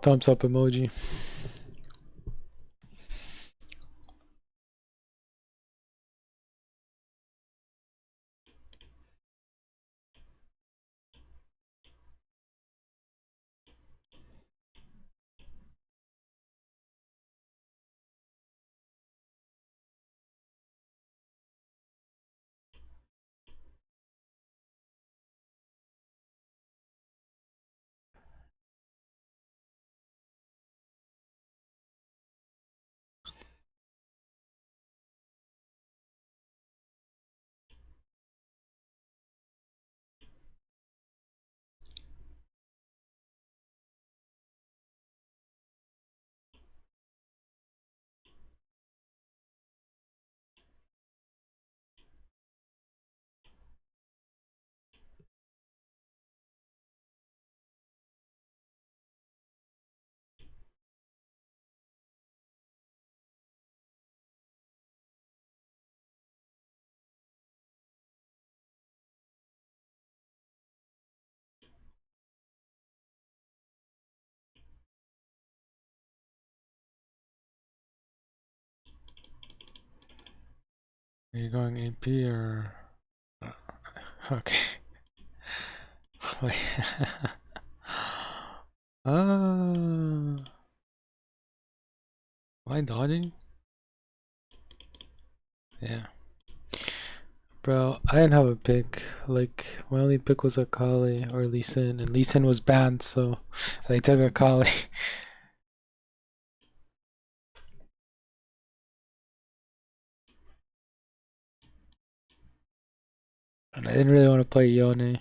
Thumbs up emoji. Are you going AP or? Okay. Wait. Am I dodging? Yeah. Bro, I didn't have a pick. Like, my only pick was Akali or Lee Sin, and Lee Sin was banned, so they took Akali. And I didn't really want to play Yone.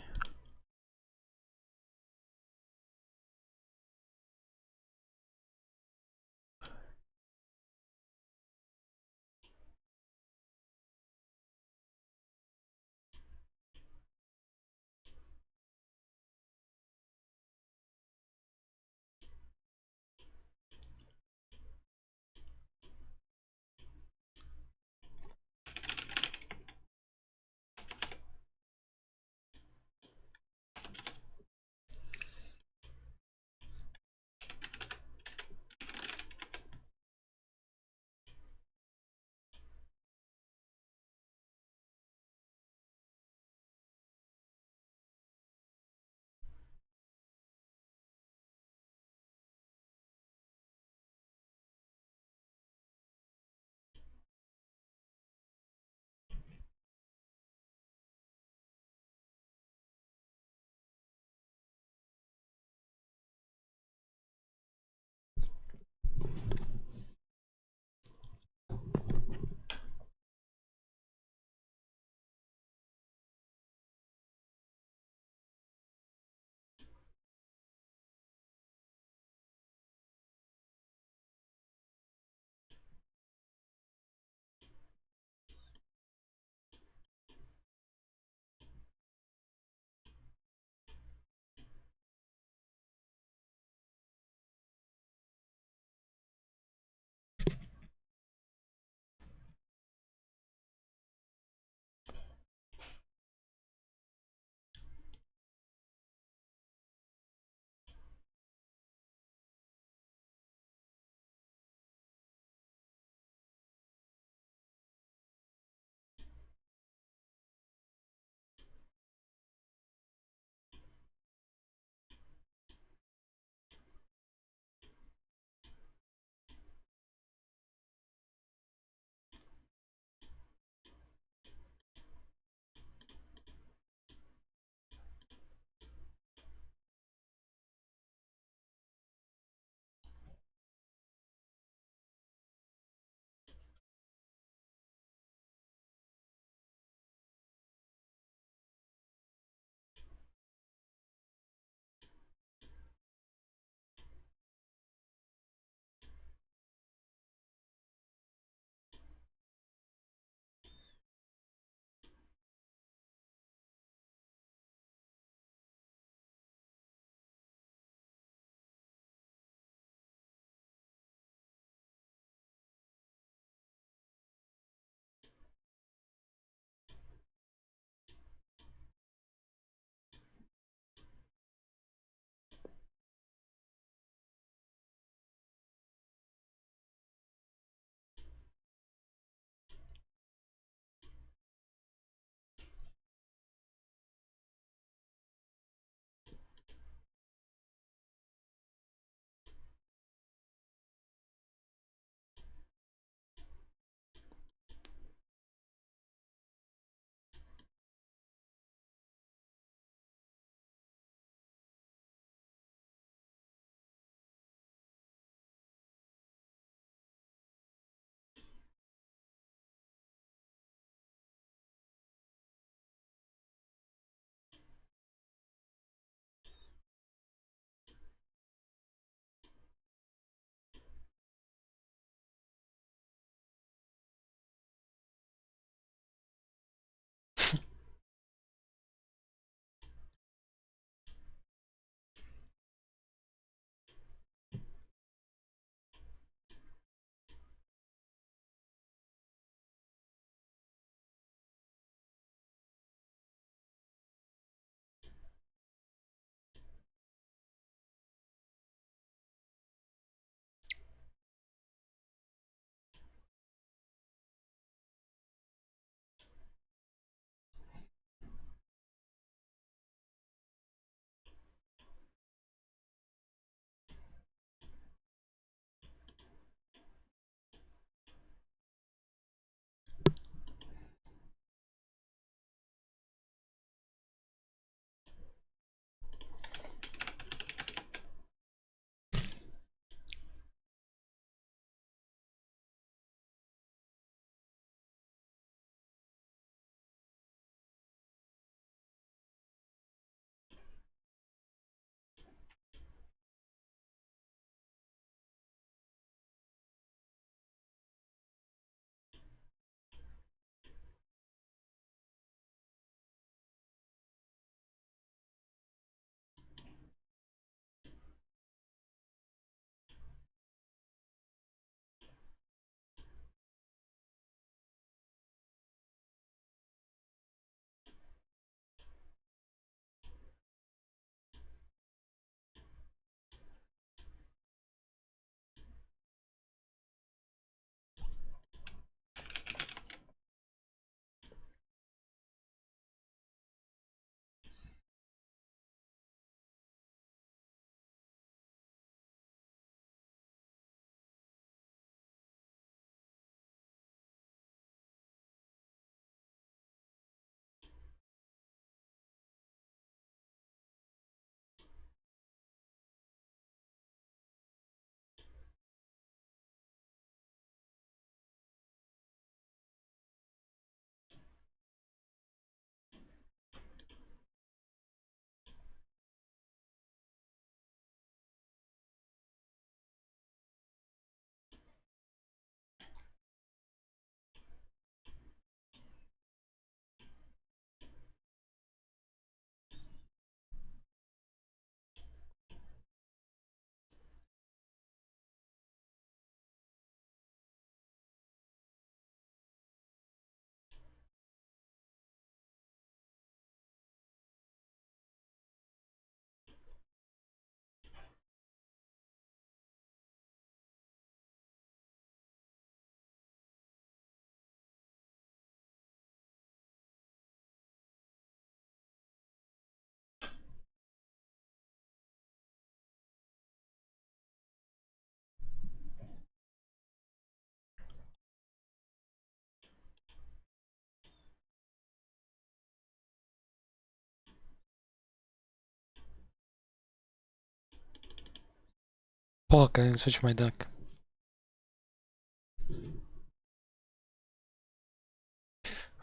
Fuck, I didn't switch my deck.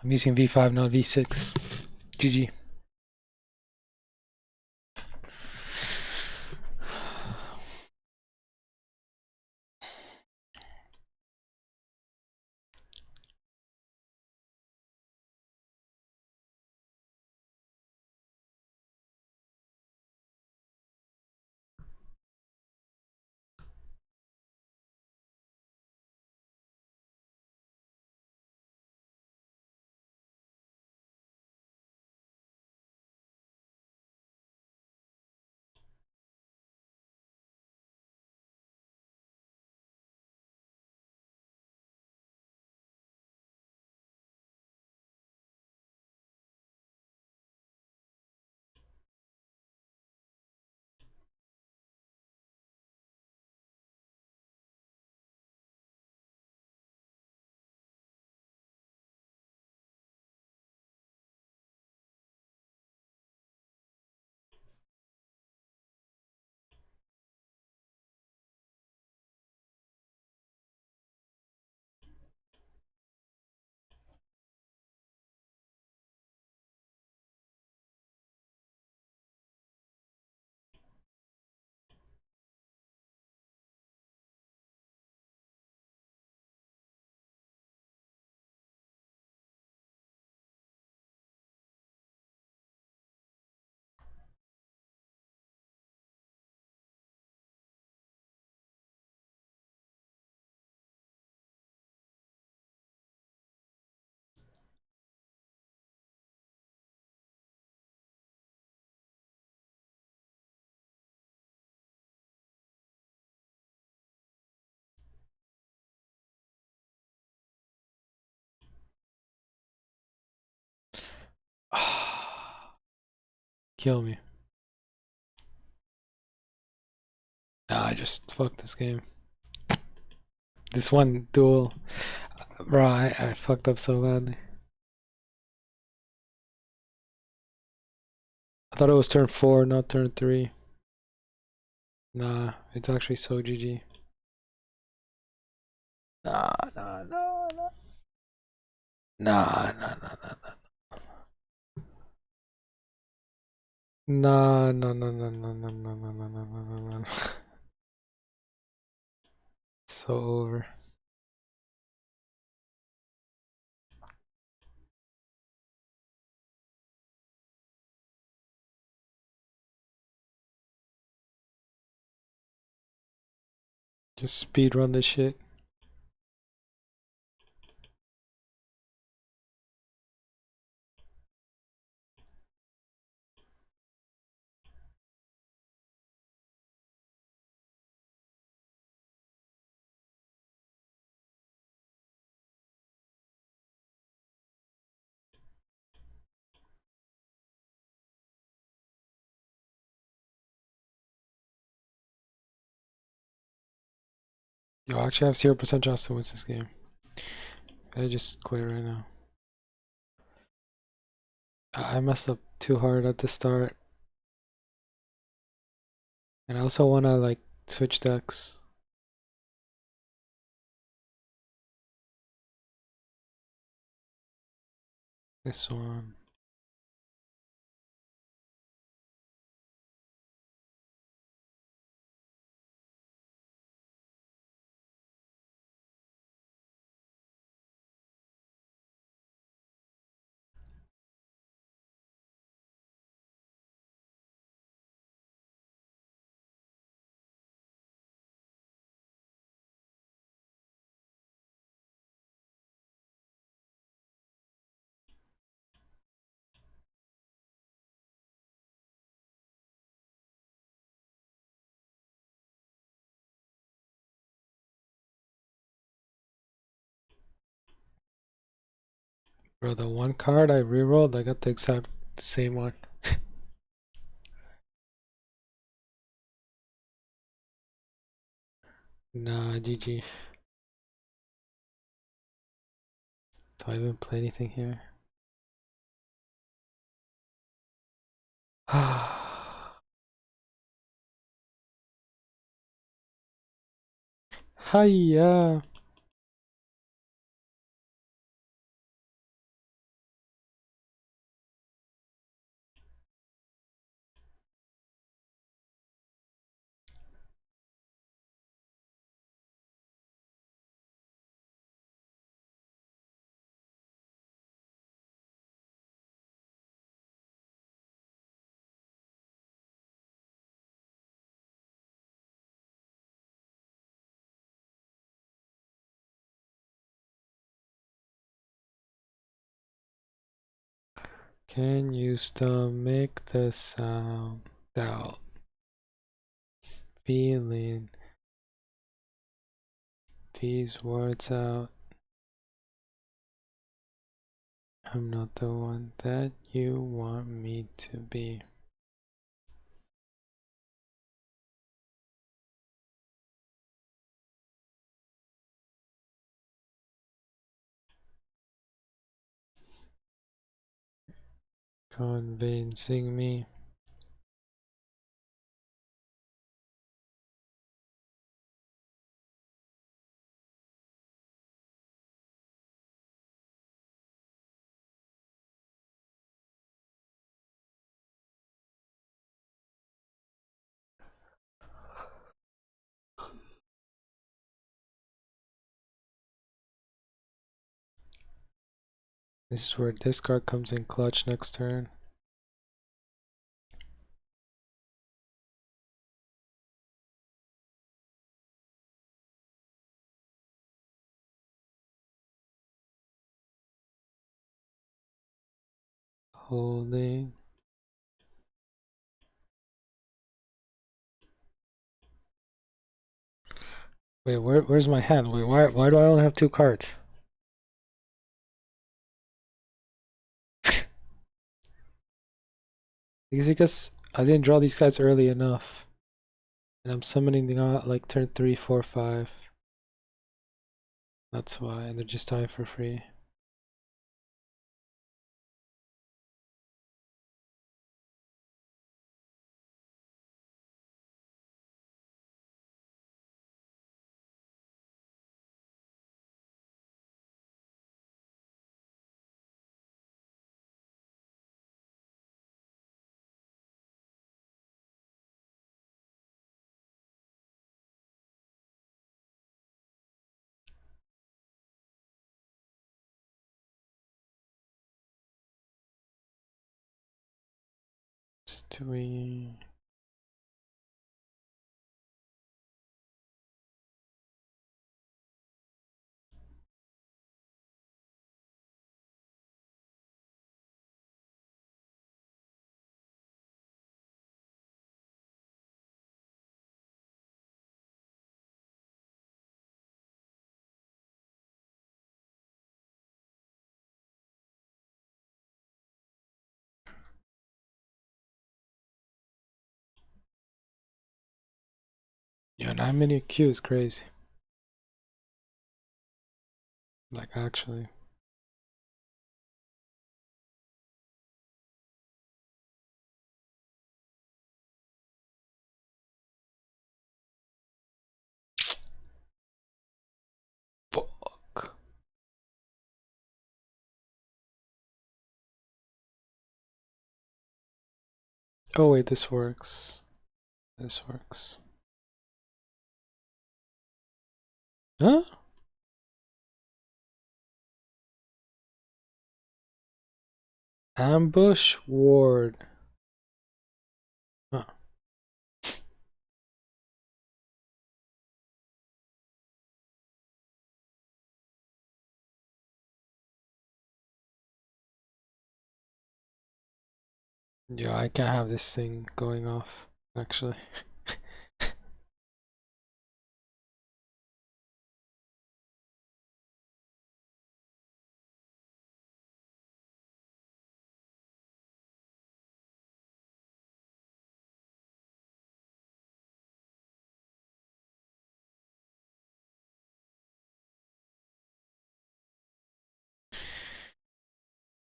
I'm using V5, not V6. GG. Kill me. Nah, I just fucked this game. This one duel. Bro, I fucked up so badly. I thought it was turn 4, not turn 3. Nah, it's actually so GG. Nah, nah, nah, nah. Nah, nah, nah, nah, nah. Nah, no, no, no, no, no, no, no, no, no, no, no, no. So over. Just speed run this shit. Yo, I actually have 0% chance to win this game. I just quit right now. I messed up too hard at the start. And I also wanna like switch decks. This one. Bro, the one card I rerolled, I got the exact same one. Nah, GG. Do I even play anything here? Ah. Hiya. Can you stomach the sound out? Feeling these words out. I'm not the one that you want me to be. Convincing me. This is where discard comes in clutch next turn. Holding. Wait, where's my hand? Wait, why do I only have 2 cards? It's because I didn't draw these guys early enough. And I'm summoning them out like turn 3, 4, 5. That's why, and they're just dying for free. Do we... Yeah, 9 many Q is crazy. Like, actually. Fuck. Oh wait, this works. This works. Huh? Ambush ward. Huh. Yeah, I can't have this thing going off, actually.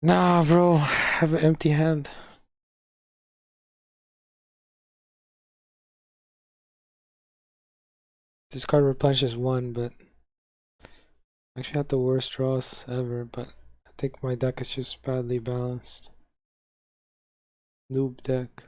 Nah, bro, I have an empty hand. This card replenishes one, but I actually had the worst draws ever, but I think my deck is just badly balanced. Noob deck.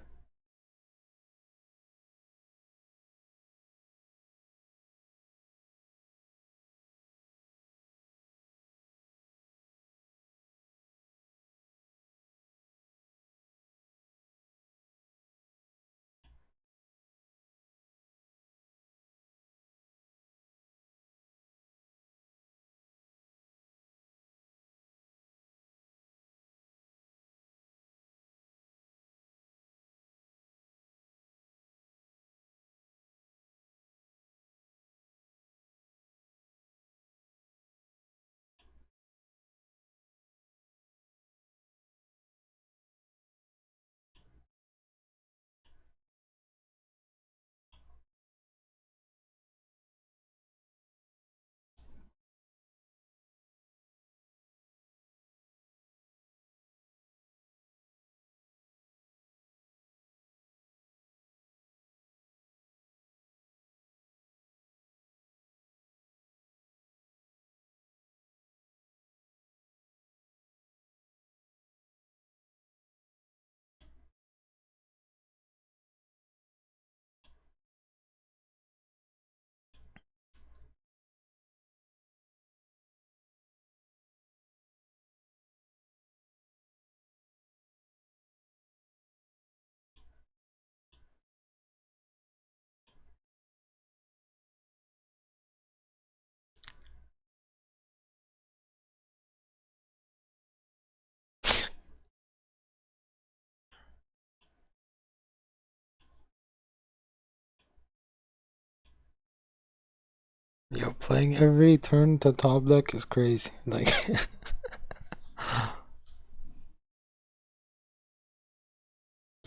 Yo, playing every turn to top deck is crazy. Like,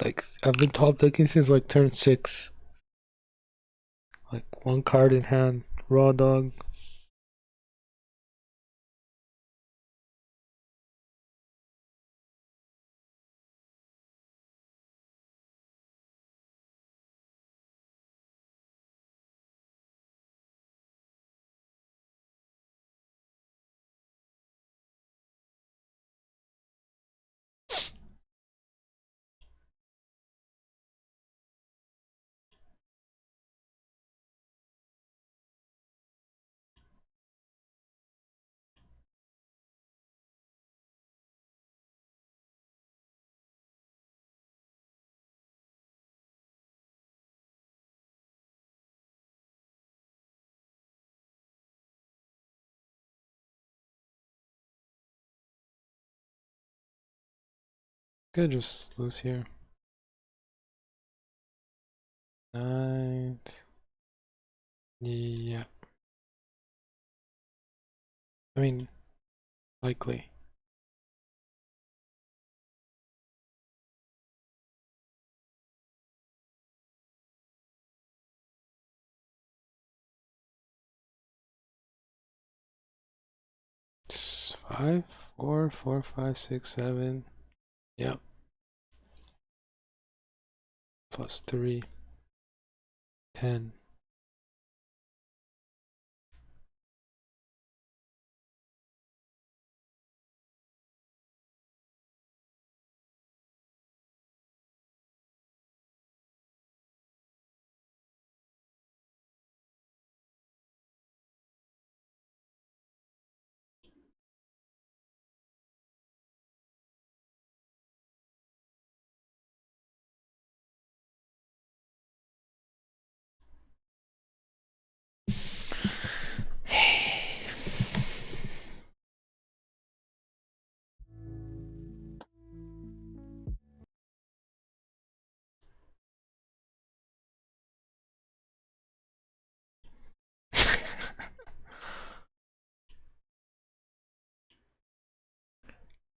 like I've been top decking since like turn 6. Like one card in hand, raw dog. Could just lose here. Right. Yeah. I mean, likely. It's 5, 4, 4, 5, 6, 7. Yep. Plus 3. 10.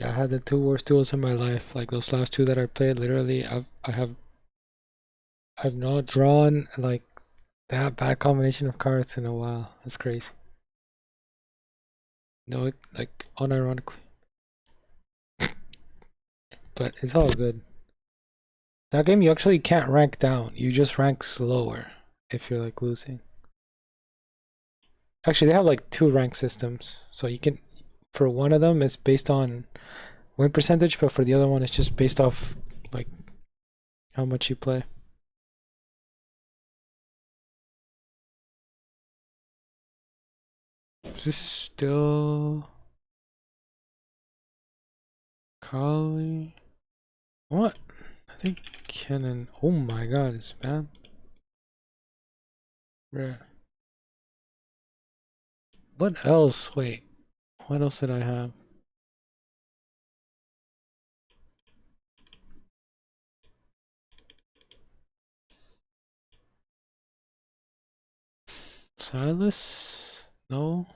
Yeah, I had the 2 worst duels in my life. Like those last 2 that I played, literally, I've not drawn like that bad combination of cards in a while. That's crazy. No, like unironically, but it's all good. That game you actually can't rank down. You just rank slower if you're like losing. Actually, they have like two rank systems. So you can, for one of them, it's based on win percentage, but for the other one, it's just based off like how much you play. Is this still Kali? What? I think Cannon. Oh my god, it's bad. Bruh. What else? Wait. What else did I have? Silas? No.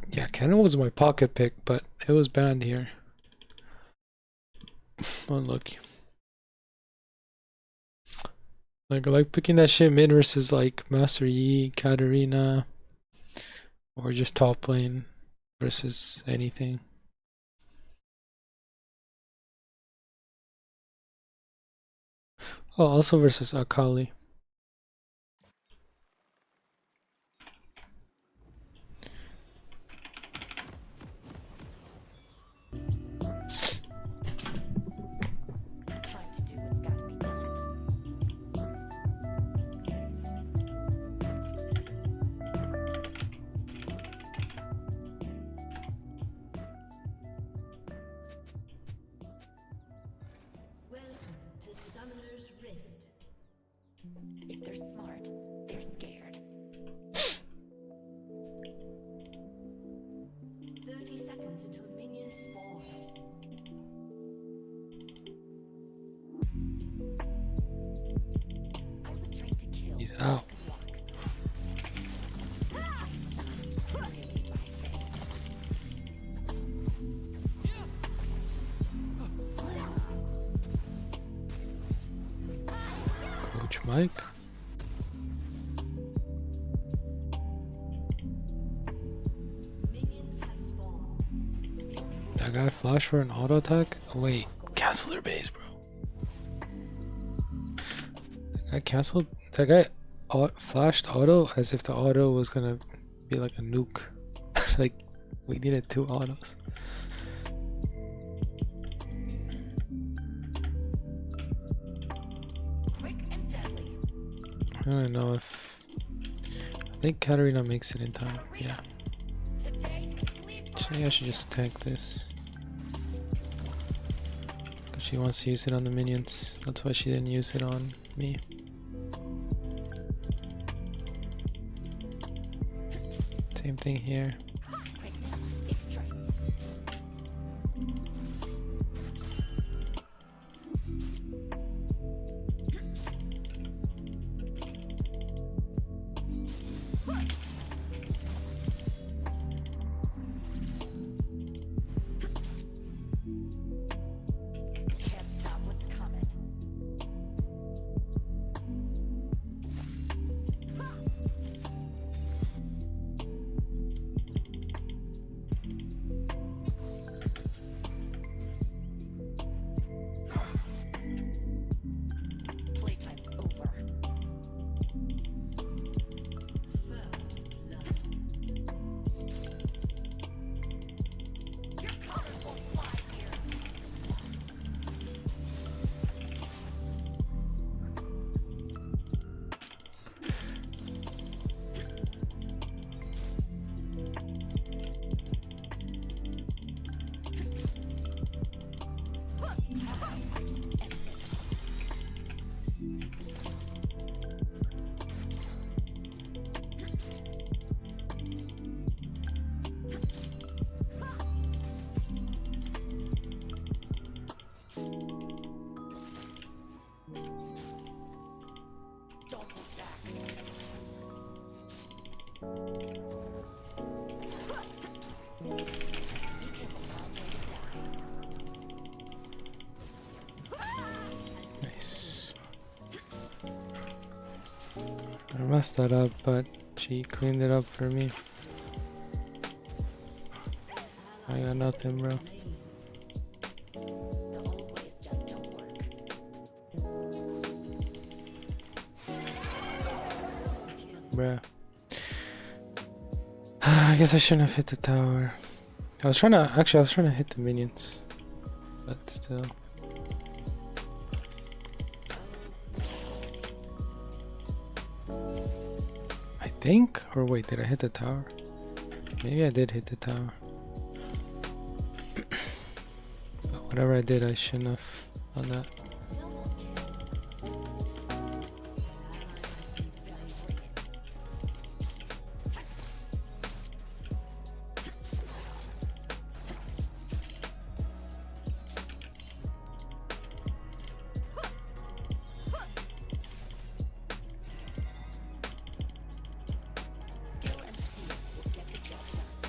Yeah, Cannon was my pocket pick, but it was banned here. Unlucky. Like I like picking that shit mid versus like Master Yi, Katarina, or just top lane versus anything. Oh, also versus Akali. If they're smart, they're scared. 30 seconds until minions spawn. I was trying to kill. He's out. Coach Mike. Minions have spawned. That guy flashed for an auto attack? Oh, wait, cancel their base, bro. That guy canceled. That guy flashed auto as if the auto was gonna be like a nuke. Like, we needed two autos. Quick and deadly. I don't know if. I think Katarina makes it in time. Yeah. Actually, I should just tank this. Because she wants to use it on the minions. That's why she didn't use it on me. Same thing here. Can't stop what's coming. Playtime's over. First blood. Your colors won't fly here. Don't look back. You came a long way to die. Nice. I messed that up, but she cleaned it up for me. I got nothing, bro. The old ways just don't work. Bruh. I guess I shouldn't have hit the tower. I was trying to hit the minions. But still. I think? Or wait, did I hit the tower? Maybe I did hit the tower. But whatever I did, I shouldn't have done that. Skill and speed will get the job done.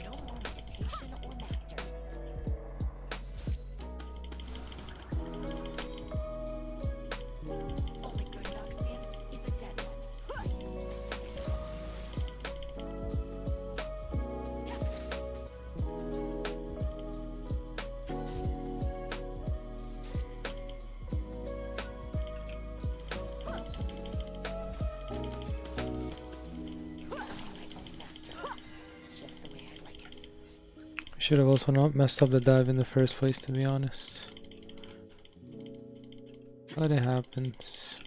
No more meditation or masters. Only good Noxian is a dead one. Just the way I like it. Should have also not messed up the dive in the first place, to be honest. But it happens.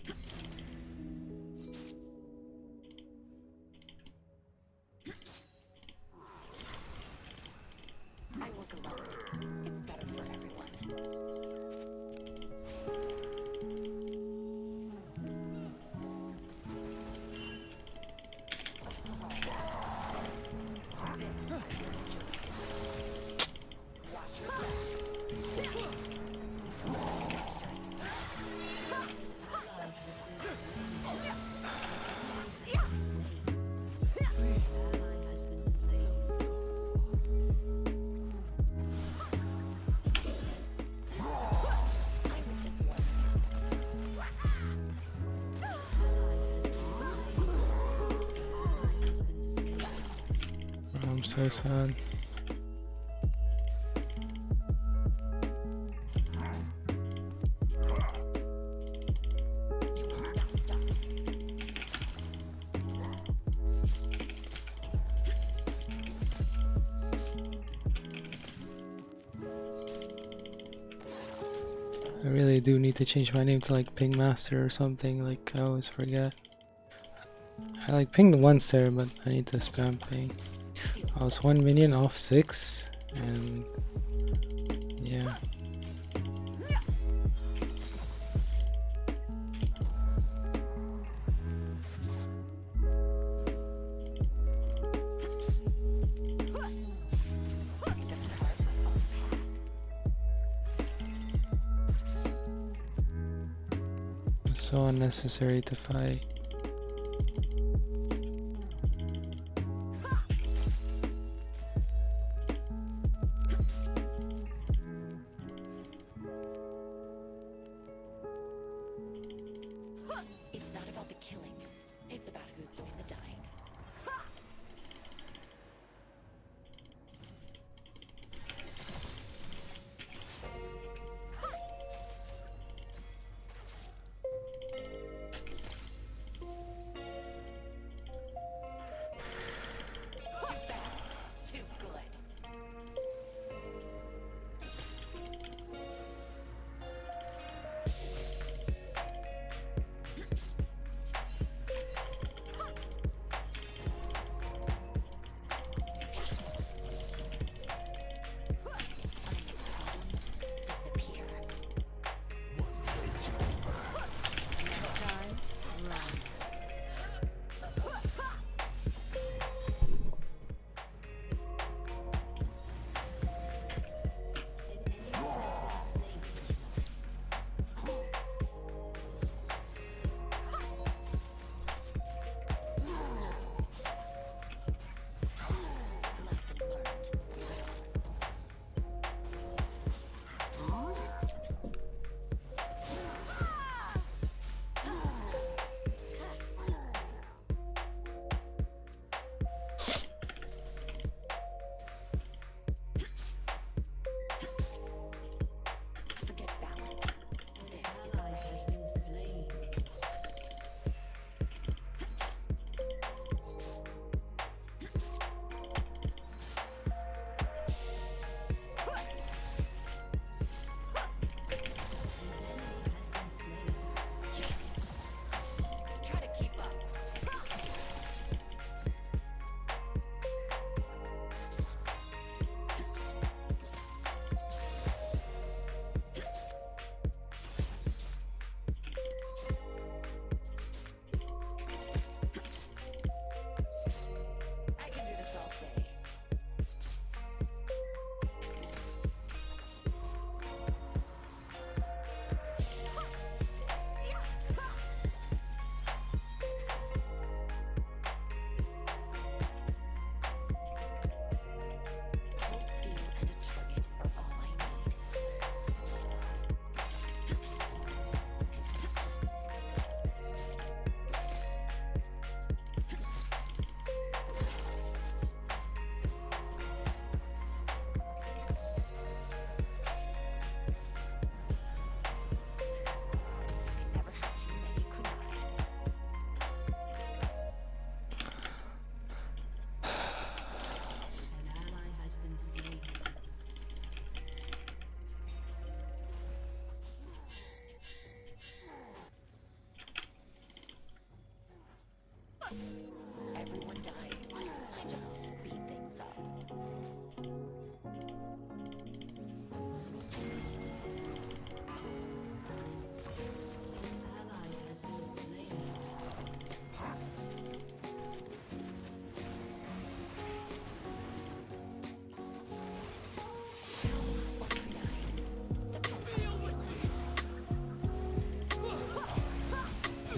I work alone. It's better for everyone. Ally has been slain. I was just warning. I'm so sad. You will not stop. I really do need to change my name to like Ping Master or something, like I always forget. I like pinged once there, but I need to spam ping. I was 1 minion off 6, and yeah. So unnecessary to fight. It's not about the killing. It's about who's doing the dying.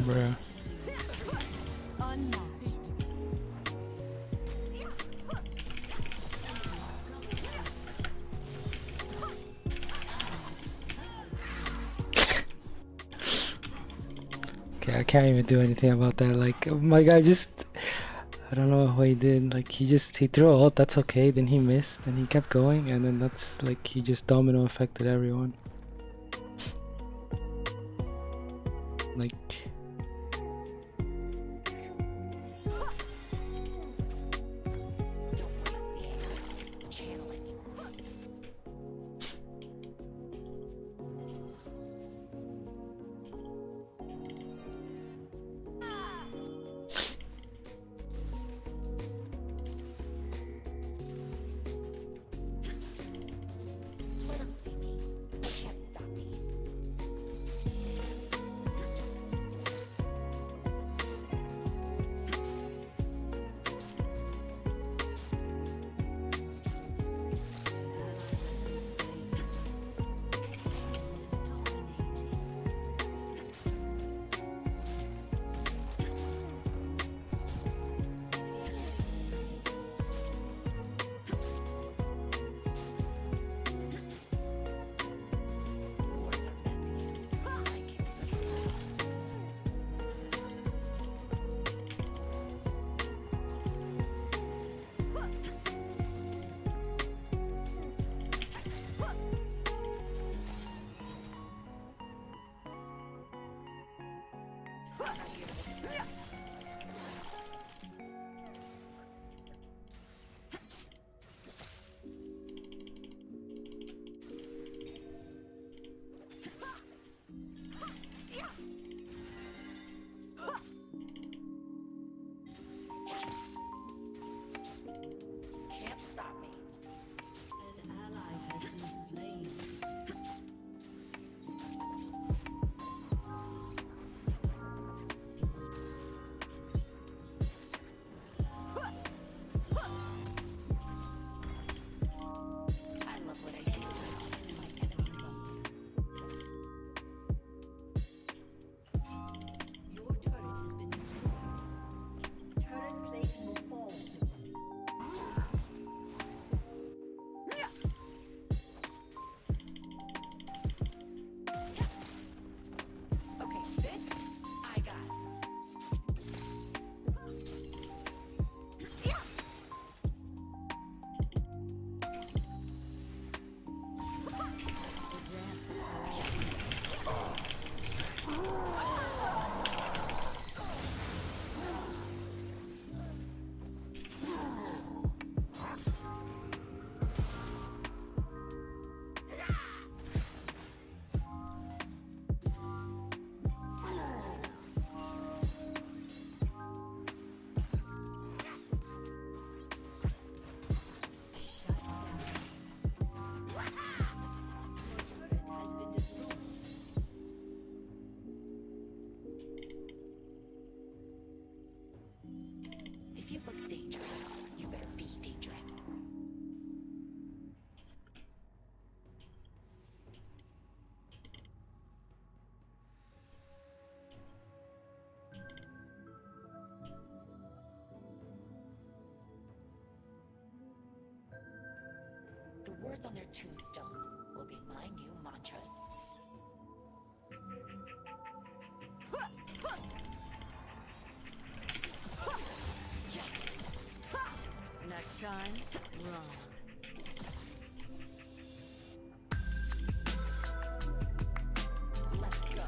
Bruh. Unmatched. Okay, I can't even do anything about that. Like, my guy just, I don't know what he did. Like, he threw a ult, that's okay. Then he missed, and he kept going, and then that's like, he just domino affected everyone. Like, Don't waste the air. Channel it. Let 'em see me. They can't stop me. Wars are messy. Vikings are brutal. Can't stop me. An ally has been slain. I love what I do. My enemies won't. Your turret has been destroyed. Turret plate will fall soon. Okay, this I got. Your turret has been destroyed. If you look dangerous, you better be dangerous. The words on their tombstones will be my new mantras. Next time, run. Let's go.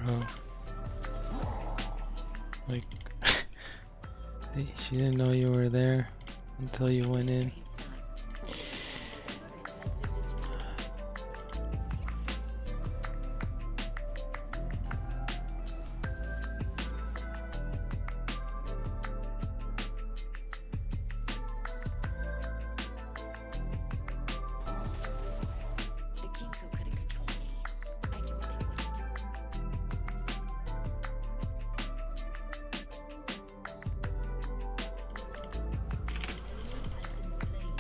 bro. Like, she didn't know you were there until you went in. The Kinko couldn't control me. I do what they wouldn't. Has been slain.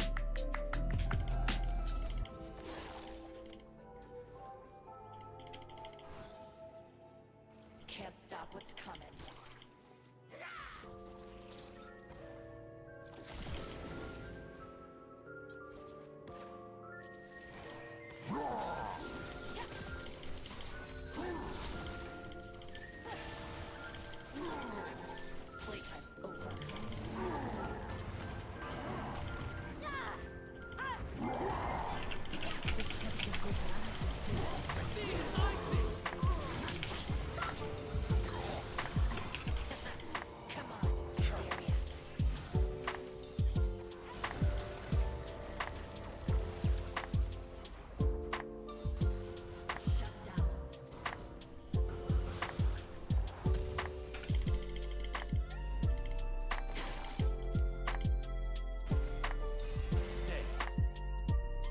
Can't stop what's coming. Playtime's over. Come on, dare ya. Shut down.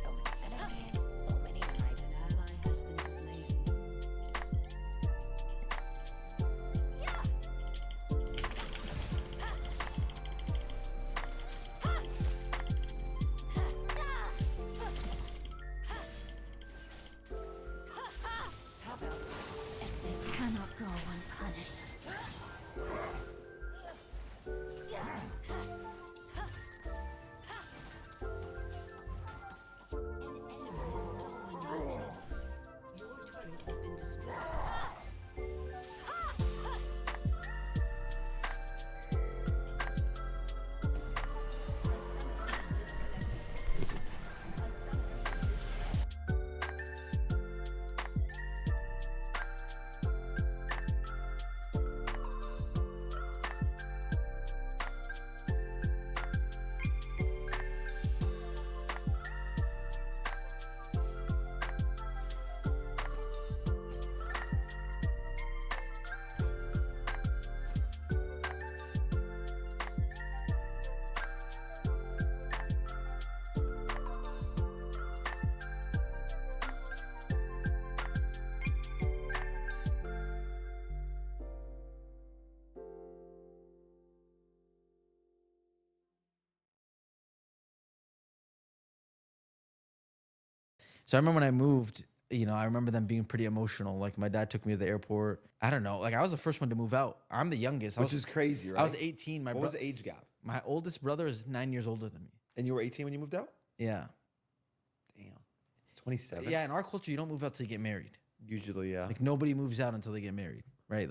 So many enemies, so many knives. An ally has been slain. How about Cannot go unpunished. An enemy has dominated. Your turret has been destroyed. A summoner has disconnected. A summoner has disconnected. So I remember when I moved, I remember them being pretty emotional. Like my dad took me to the airport. I don't know. Like I was the first one to move out. I'm the youngest. Which is crazy, right? I was 18. What was the age gap? My oldest brother is 9 years older than me. And you were 18 when you moved out? Yeah. Damn. 27? Yeah. In our culture, you don't move out till you get married. Usually, yeah. Like nobody moves out until they get married, right?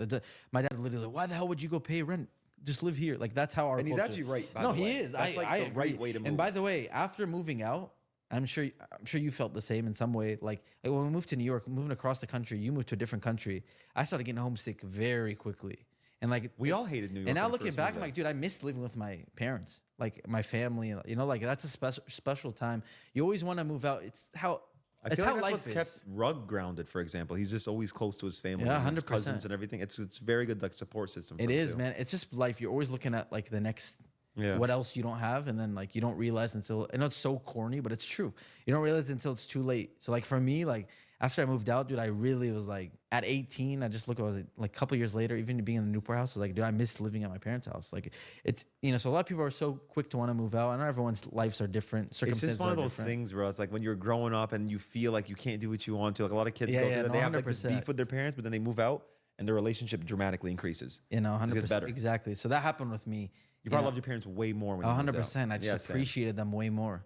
My dad literally like, why the hell would you go pay rent? Just live here. Like that's how our And he's culture- actually right, by no, the he way. is. That's like the agree. right way to move. And by the way, after moving out, I'm sure you felt the same in some way. Like when we moved to New York, moving across the country, you moved to a different country. I started getting homesick very quickly. And like We all hated New York. And now when we looking first back, moved I'm out. like, dude, I missed living with my parents, like my family. Like that's a special time. You always want to move out. It's how I it's feel how like that's life what's is. kept Rug grounded, for example. He's just always close to his family, Yeah, and his 100%. cousins and everything. It's very good like support system. For It him, is, too. man. It's just life. You're always looking at like the next, Yeah. what else you don't have, and then like you don't realize until. I know it's so corny, but it's true. You don't realize until it's too late. So like for me, like after I moved out, dude, I really was like at 18. I just look. I was like a couple years later, even being in the Newport house, I was like, dude, I miss living at my parents' house. Like it's so a lot of people are so quick to want to move out. I know everyone's lives are different. It's Circumstances just one of are those different. things where it's like when you're growing up and you feel like you can't do what you want to. Like a lot of kids Yeah, go yeah, through that. no, They have like this 100%. beef with their parents, but then they move out and their relationship dramatically increases. 100%. better. Exactly. So that happened with me. You probably loved your parents way more when you moved out. 100%. I just Yeah, same. appreciated them way more.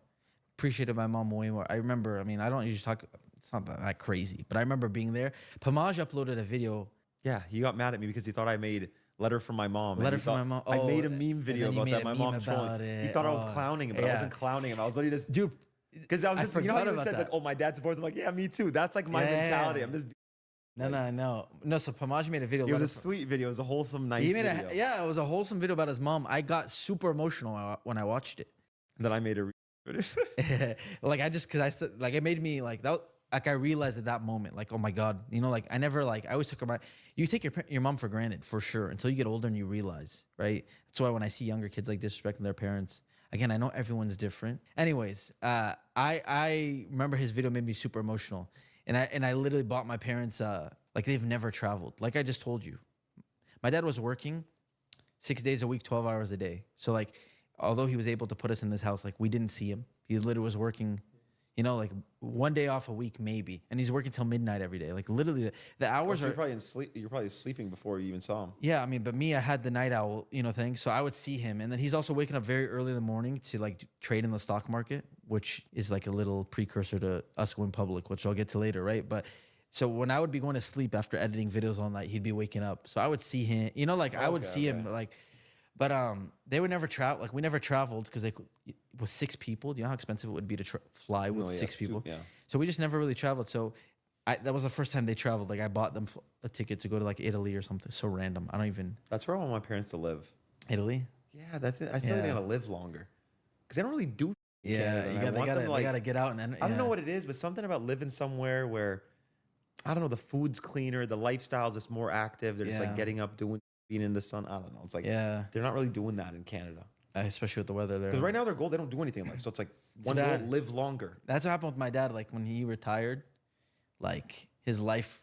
Appreciated my mom way more. I remember, I mean, I don't usually talk, it's not that crazy, but I remember being there. Pamaj uploaded a video. Yeah, he got mad at me because he thought I made letter from my mom. and Letter he from thought my mom. I Oh, made a and meme video then you about made that. a My meme mom trolling. about He it. thought I was Oh, clowning him, but I yeah. wasn't clowning him. I was literally just Dude, because I was I just you know how forgot you about said that. like, oh, my dad supports. I'm like, yeah, me too. That's like my Yeah. mentality. I'm just No. So Pamaj made a video. It about was a sweet video. It was a wholesome, nice He made video. yeah, it was a wholesome video about his mom. I got super emotional when I watched it. And then I made a video. Like I just because I said like it made me like that. Like I realized at that moment, like oh my god, you know, like I never like I always took my. You take your mom for granted for sure until you get older and you realize, right? That's why when I see younger kids like disrespecting their parents, again I know everyone's different. Anyways, I remember his video made me super emotional, and I literally bought my parents like they've never traveled. Like I just told you, my dad was working 6 days a week, 12 hours a day. So like, although he was able to put us in this house, like we didn't see him. He literally was working, you know, like one day off a week maybe, and he's working till midnight every day. Like literally, the hours So are. you're probably sleeping before you even saw him. Yeah, I mean, but me, I had the night owl, you know, thing. So I would see him, and then he's also waking up very early in the morning to like trade in the stock market, which is like a little precursor to us going public, which I'll get to later, right? But so when I would be going to sleep after editing videos all night, he'd be waking up. So I would see him, you know, like I would see him, like, but they would never travel. Like we never traveled because with 6 people. Do you know how expensive it would be to fly with 6 people? Yeah. So we just never really traveled. So that was the first time they traveled. Like I bought them a ticket to go to like Italy or something so random. I don't even That's where I want my parents to live. Italy. Yeah, that's it. I feel like they're gonna live longer because they don't really do. in Yeah, Canada, and I want them to, they gotta get out and I don't know what it is, but something about living somewhere where I don't know, the food's cleaner, the lifestyle's just more active. They're just like Yeah. getting up, being in the sun. I don't know. It's like Yeah, they're not really doing that in Canada especially with the weather there. because right now their goal they don't do anything in life. So it's like one goal, bad. live longer. That's what happened with my dad. Like when he retired, like his life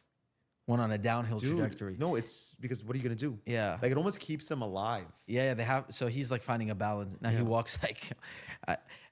went on a downhill trajectory. No, it's because what are you gonna do? Yeah. Like it almost keeps them alive. Yeah, they have. So he's like finding a balance now. He walks like.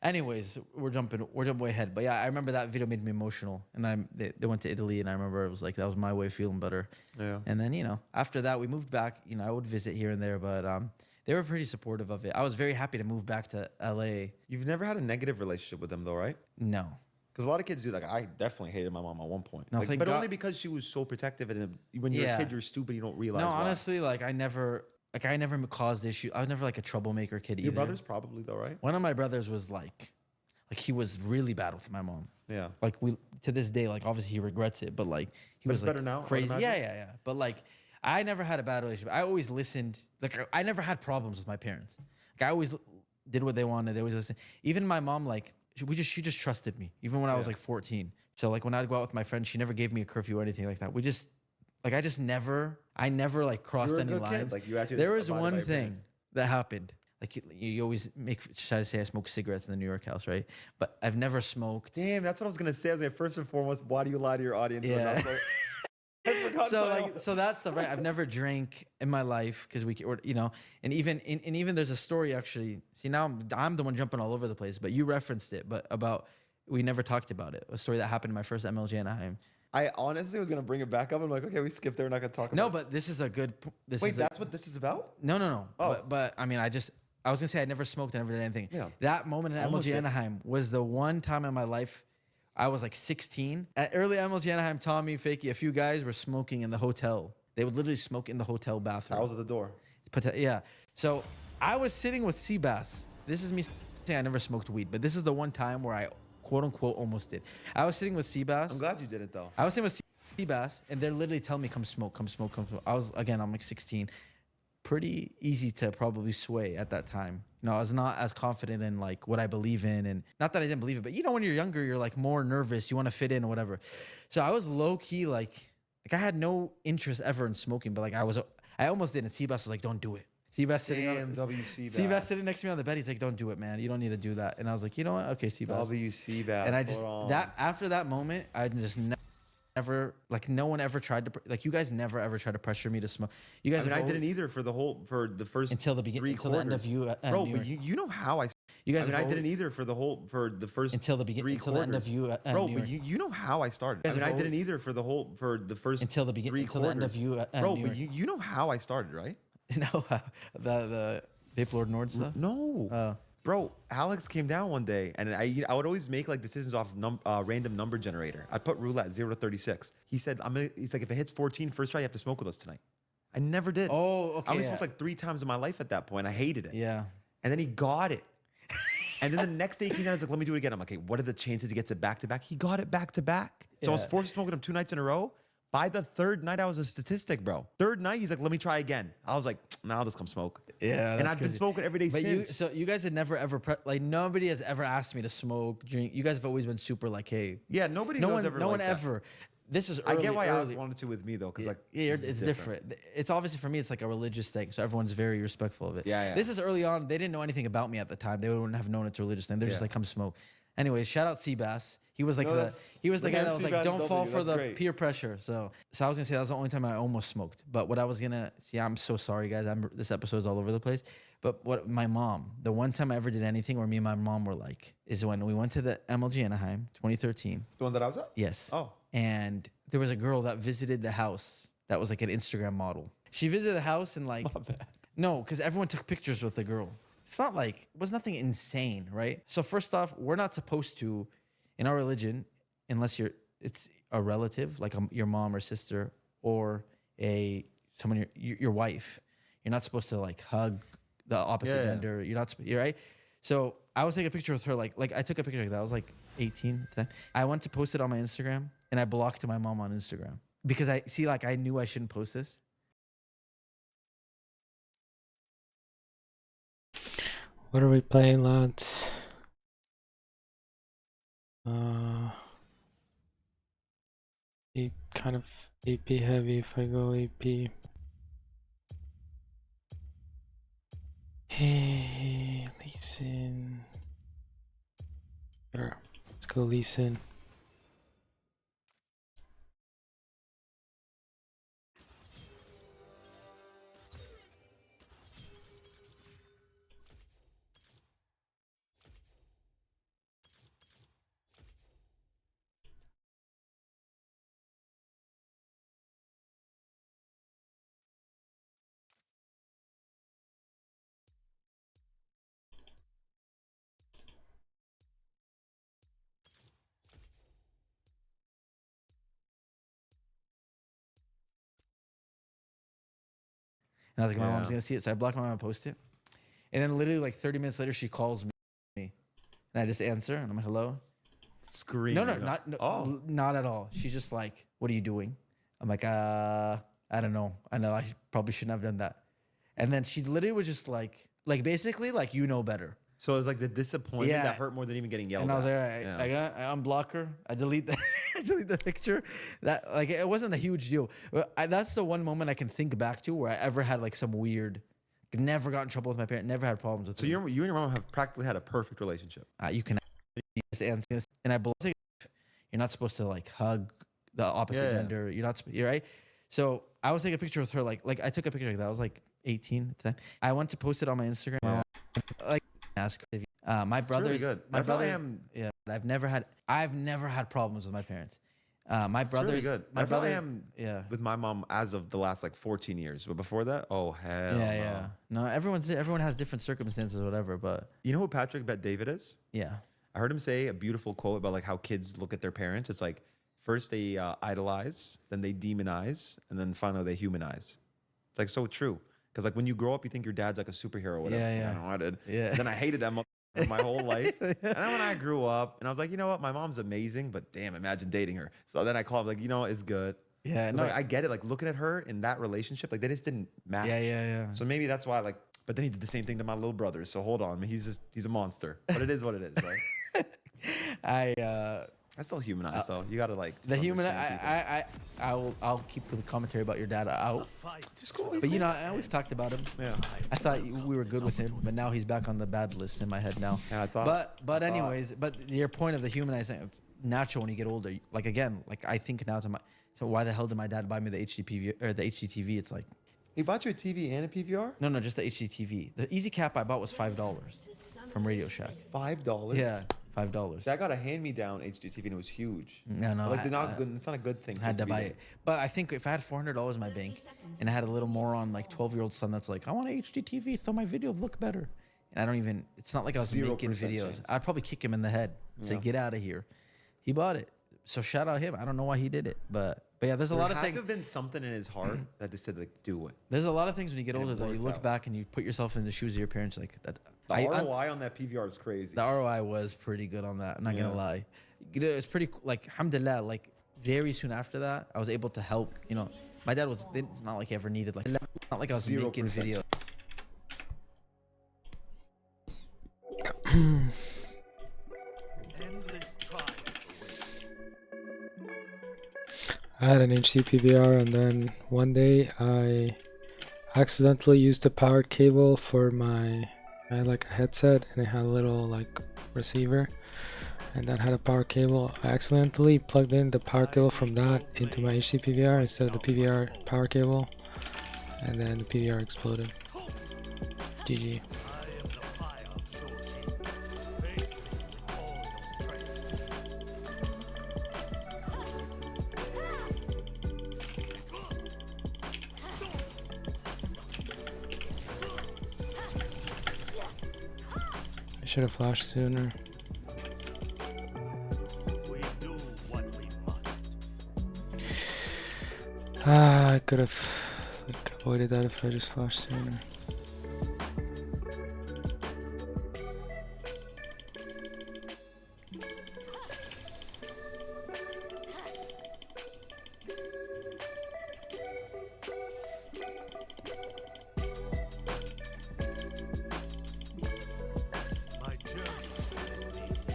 Anyways, we're jumping way ahead. But yeah, I remember that video made me emotional, and they went to Italy, and I remember it was like that was my way of feeling better. Yeah. And then after that we moved back. I would visit here and there, but they were pretty supportive of it. I was very happy to move back to LA. You've never had a negative relationship with them though, right? No. Because a lot of kids do. Like I definitely hated my mom at one point. No, Like, thank but God. only because she was so protective, and when you're Yeah. a kid, you're stupid. You don't realize. No, why. honestly, like I never caused issue. I was never like a troublemaker kid either. Your brothers probably though, right? One of my brothers was like he was really bad with my mom. Yeah. Like we to this day, like obviously he regrets it, but like he But was it's like better now, I would crazy. imagine? Yeah. But like I never had a bad relationship. I always listened. Like I never had problems with my parents. Like I always did what they wanted. They always listened. Even my mom, like she just trusted me. Even when I was like 14. So like when I'd go out with my friends, she never gave me a curfew or anything like that. I never like crossed You were a any good kid. lines. Like, you actually there just was abided by one your thing parents. that happened. Like you always try to say I smoke cigarettes in the New York house, right? But I've never smoked. Damn, that's what I was gonna say. I was like, first and foremost, why do you lie to your audience? Yeah. And I was like, I forgot So my- like so that's the right. I've never drank in my life because and even there's a story actually. See now I'm the one jumping all over the place, but you referenced it. But about we never talked about it. A story that happened in my first MLJ Anaheim. I honestly was gonna bring it back up. I'm like, okay, we skipped there. We're not gonna talk about. No, it. but this is a good. This Wait, is that's what this is about. no. Oh. But I mean, I was gonna say I never smoked. I never did anything. Yeah. That moment in Almost MLG did. Anaheim was the one time in my life. I was like 16. At early MLG Anaheim, Tommy, Fakey, a few guys were smoking in the hotel. They would literally smoke in the hotel bathroom. I was at the door. Yeah. So I was sitting with Seabass. This is me saying I never smoked weed, but this is the one time where I quote unquote almost did. I was sitting with Seabass. I'm glad you did it though. I was sitting with Seabass, and they're literally telling me, come smoke. I'm like 16. Pretty easy to probably sway at that time. I was not as confident in like what I believe in, and not that I didn't believe it, but when you're younger, you're like more nervous. You want to fit in or whatever. So I was low key like I had no interest ever in smoking, but like I almost did. And Seabass was like, "Don't do it." Seabass sitting Damn, WC Seabass Bass. sitting next to me on the bed. He's like, "Don't do it, man. You don't need to do that." And I was like, "You know what? Okay, Seabass." WC Bass. And I just hold on. that after that moment, I just never like no one ever tried to like you guys never ever tried to pressure me to smoke. You guys, I mean, have I always- didn't either for the first until the beginning, until the end of you, bro. New But York. you know how I. You guys I mean, have I didn't always- either for the first until the beginning, until the end of you, bro. New But York. you know how I started. I guys mean, I have didn't either for the first until the beginning, until the end of you, bro. New But York. you know how I started, right? No, the Vape Lord Nord stuff. No. Bro, Alex came down one day, and I would always make like decisions off random number generator. I put roulette 0 to 36. He said, he's like, if it hits 14 first try, you have to smoke with us tonight. I never did. Oh, okay. I only smoked like 3 times in my life at that point. I hated it. Yeah. And then he got it. And then the next day he came down, he's like, let me do it again. I'm like, okay, what are the chances he gets it back to back? He got it back to back. So I was Yeah. forced to smoke with him 2 nights in a row. By the third night, I was a statistic, bro. Third night, he's like, let me try again. I was like, now let's come smoke. Yeah, And I've been smoking every day But since. you guys had never ever like nobody has ever asked me to smoke, drink. You guys have always been super like, hey, Yeah, nobody no knows one, ever no like one that. ever. This is I early, get why Alex early. wanted to with me though, because like Yeah, this it's is different. It's obviously for me, it's like a religious thing, so everyone's very respectful of it. Yeah, yeah. This is early on. They didn't know anything about me at the time. They wouldn't have known it's a religious thing. They're just Yeah. like, come smoke. Anyways, shout out Seabass. He was like No, the that's- he was the the guy name that was like, Seabass don't fall W, for that's the great. peer pressure. So I was gonna say that was the only time I almost smoked. But what I was gonna see, I'm so sorry, guys. This episode's all over the place. But what my mom, the one time I ever did anything where me and my mom were like, is when we went to the MLG Anaheim, 2013. The one that I was at? Yes. Oh. And there was a girl that visited the house that was like an Instagram model. She visited the house and like, no, because everyone took pictures with the girl. It's not like, it was nothing insane, right? So first off, we're not supposed to, in our religion, unless it's a relative, like your mom or sister or someone, your wife, you're not supposed to like hug the opposite Yeah. gender. You're right. So I was taking a picture with her, like I took a picture like that. I was like 18 at the time. I went to post it on my Instagram and I blocked my mom on Instagram because I knew I shouldn't post this. What are we playing, lads? Kind of AP heavy if I go AP. Hey, Lee Sin. Sure, let's go Lee Sin. And I was like, my Yeah. mom's gonna see it, so I blocked my mom and post it. And then literally like 30 minutes later, she calls me, and I just answer, and I'm like, hello. Screaming. Not at all. She's just like, what are you doing? I'm like, I don't know. I know I probably shouldn't have done that. And then she literally was just like basically like, you know better. So it was like the disappointment Yeah. that hurt more than even getting yelled And I was like, at. all right, I unblock her. I delete the, I delete the picture. That like it wasn't a huge deal. That's the one moment I can think back to where I ever had like some weird. Never got in trouble with my parents. Never had problems with. So you and your mom have practically had a perfect relationship. You can just answer, and I believe you're not supposed to like hug the opposite Yeah. gender. You're right. So I was taking a picture with her, like I took a picture like that. I was like 18 at the time. I went to post it on my Instagram. Yeah. Like ask if my It's brother's really good. my That's how brother. I am. Yeah, I've never had problems with my parents. My It's really brother's good. my That's how brother. I am Yeah. with my mom as of the last like 14 years. But before that, oh hell Yeah, no. yeah. No, everyone has different circumstances, or whatever. But You know who Patrick Bet David is? yeah, I heard him say a beautiful quote about like how kids look at their parents. It's like first they idolize, then they demonize, and then finally they humanize. It's like so true. Because like when you grow up, you think your dad's like a superhero or whatever. Yeah, yeah. I know I did. Yeah. Then I hated that motherfucker my whole life. And then when I grew up, and I was like, you know what, my mom's amazing, but damn, imagine dating her. So then I called like, you know, it's good. yeah. 'Cause, No, like I get it. Like looking at her in that relationship, like they just didn't match. yeah. So maybe that's why like. But then he did the same thing to my little brother. So hold on, he's a monster. But it is what it is, right? I still humanize though. You gotta like The just human, understand people. I'll keep the commentary about your dad out. Just cool. But you know, we've talked about him. Yeah. I thought we were good with him, but now he's back on the bad list in my head now. Yeah, I thought- But anyways, but your point of the humanizing, it's natural when you get older. Like again, like I think now so why the hell did my dad buy me the HDPV or the HDTV? It's like He bought you a TV and a PVR? no, just the HDTV. The Easy Cap I bought was $5 from Radio Shack. $5. Yeah, $5. So I got a hand-me-down HD TV and it was huge. No, no, Like I- they're not good. It's not a good thing. I had to for buy TV. it. But I think if I had $400 in my bank and I had a little moron like 12-year-old son that's like, I want an HD TV so my video look better. And I don't even, it's not like I was 0% making videos. chance. I'd probably kick him in the head and say, Yeah. get out of here. He bought it. So shout out him. I don't know why he did it. But yeah, there's a lot of There had things. to have been something in his heart that just said like, do it. There's a lot of things when you get And it older though. You worked look out. back and you put yourself in the shoes of your parents like that. The I- ROI on that PVR is crazy. The ROI was pretty good on that. I'm not Yeah. gonna lie. You know, it's pretty like alhamdulillah. Like very soon after that, I was able to help. You know, my dad was it's not like he ever needed like not like I was making 0%. videos. Endless trials await. I had an HD PVR, and then one day I accidentally used the powered cable for my. I had like a headset, and it had a little like receiver, and that had a power cable. I accidentally plugged in the power cable from that into my HD PVR instead of the PVR power cable, and then the PVR exploded. GG. I am the fire of Shorty. Face me with all your strength. I should have flashed sooner. We do what we must. I could have like avoided that if I just flashed sooner. My journey will be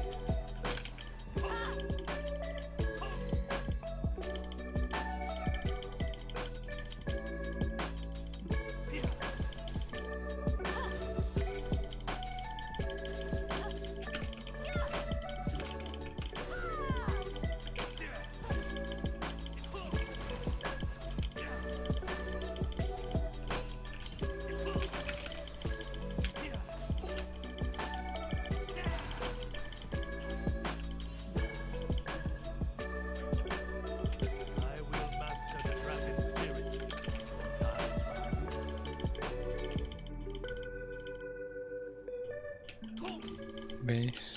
I will master the dragon spirit. Base.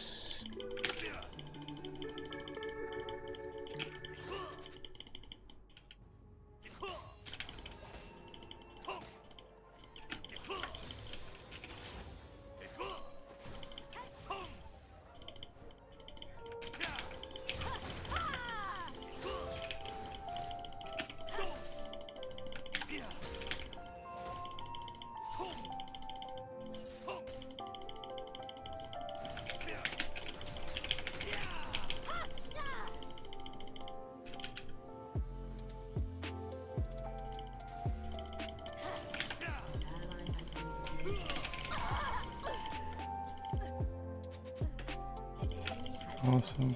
Awesome.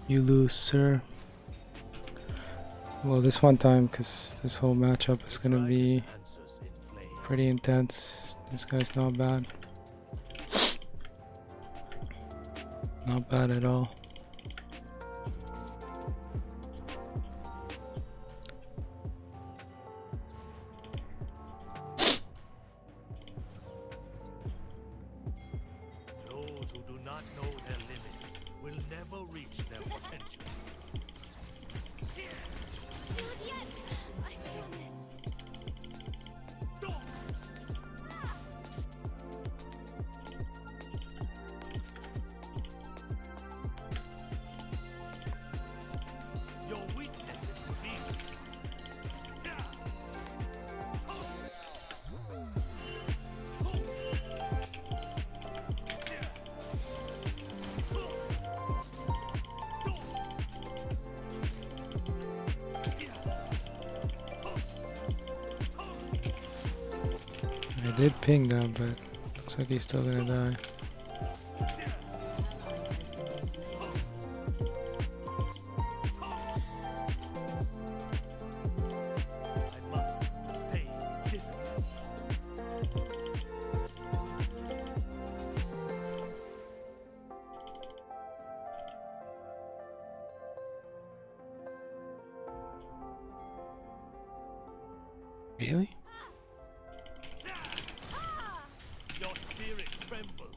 You lose, sir. Well, this one time, because this whole matchup is gonna be Answers in flame. pretty intense. This guy's not bad. Not bad at all. Those who do not know their limits will never reach their potential. Not yet! I promised. Your weakness is revealed. I did ping that, but looks like he's still gonna die. I must stay disciplined. Really? Your spirit trembles.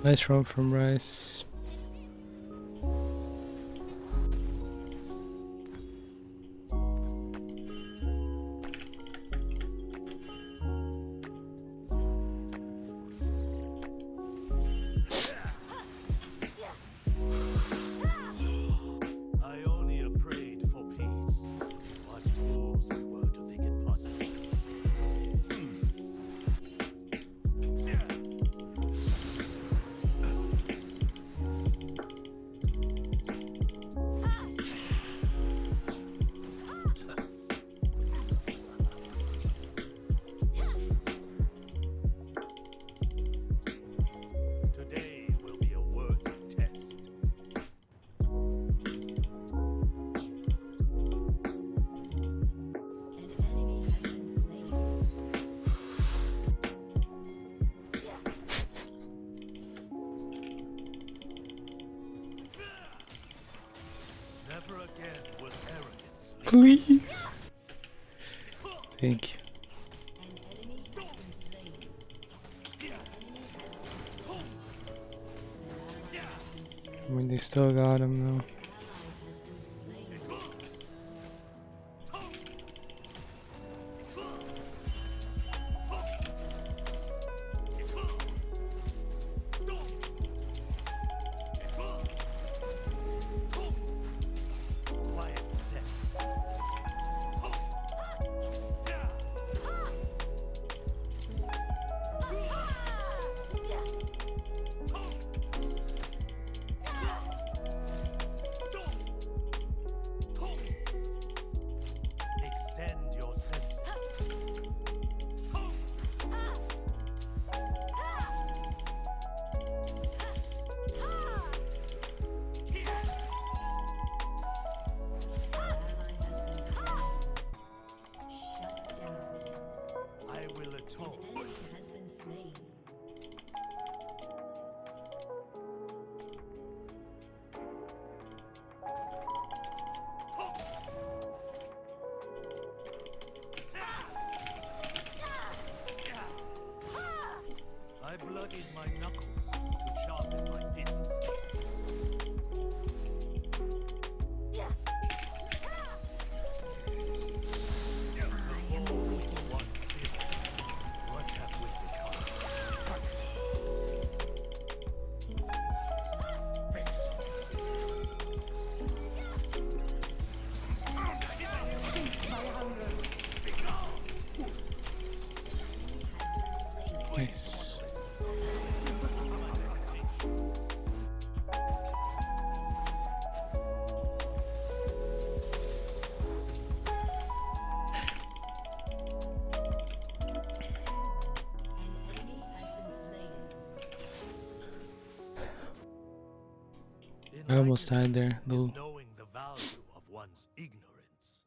Nice run from Rice. I only prayed for peace. What fools we were to think it possible. Today will be a worthy test. An enemy has been slain. Never again will arrogance lead. Please. Thank you. An enemy has been slain. An enemy has been slain. An ally has been slain. I mean, they still got him though. Ally has been slain. Quiet steps. Extend your senses. An ally has been slain. Shut down. I will An atone. enemy has been slain. I bloodied my knuckles to sharpen my fists. I am wicked. One spirit. What have we become? Fix. Nice. An enemy has been slain. I almost died there. Is Lol. knowing the value of one's ignorance.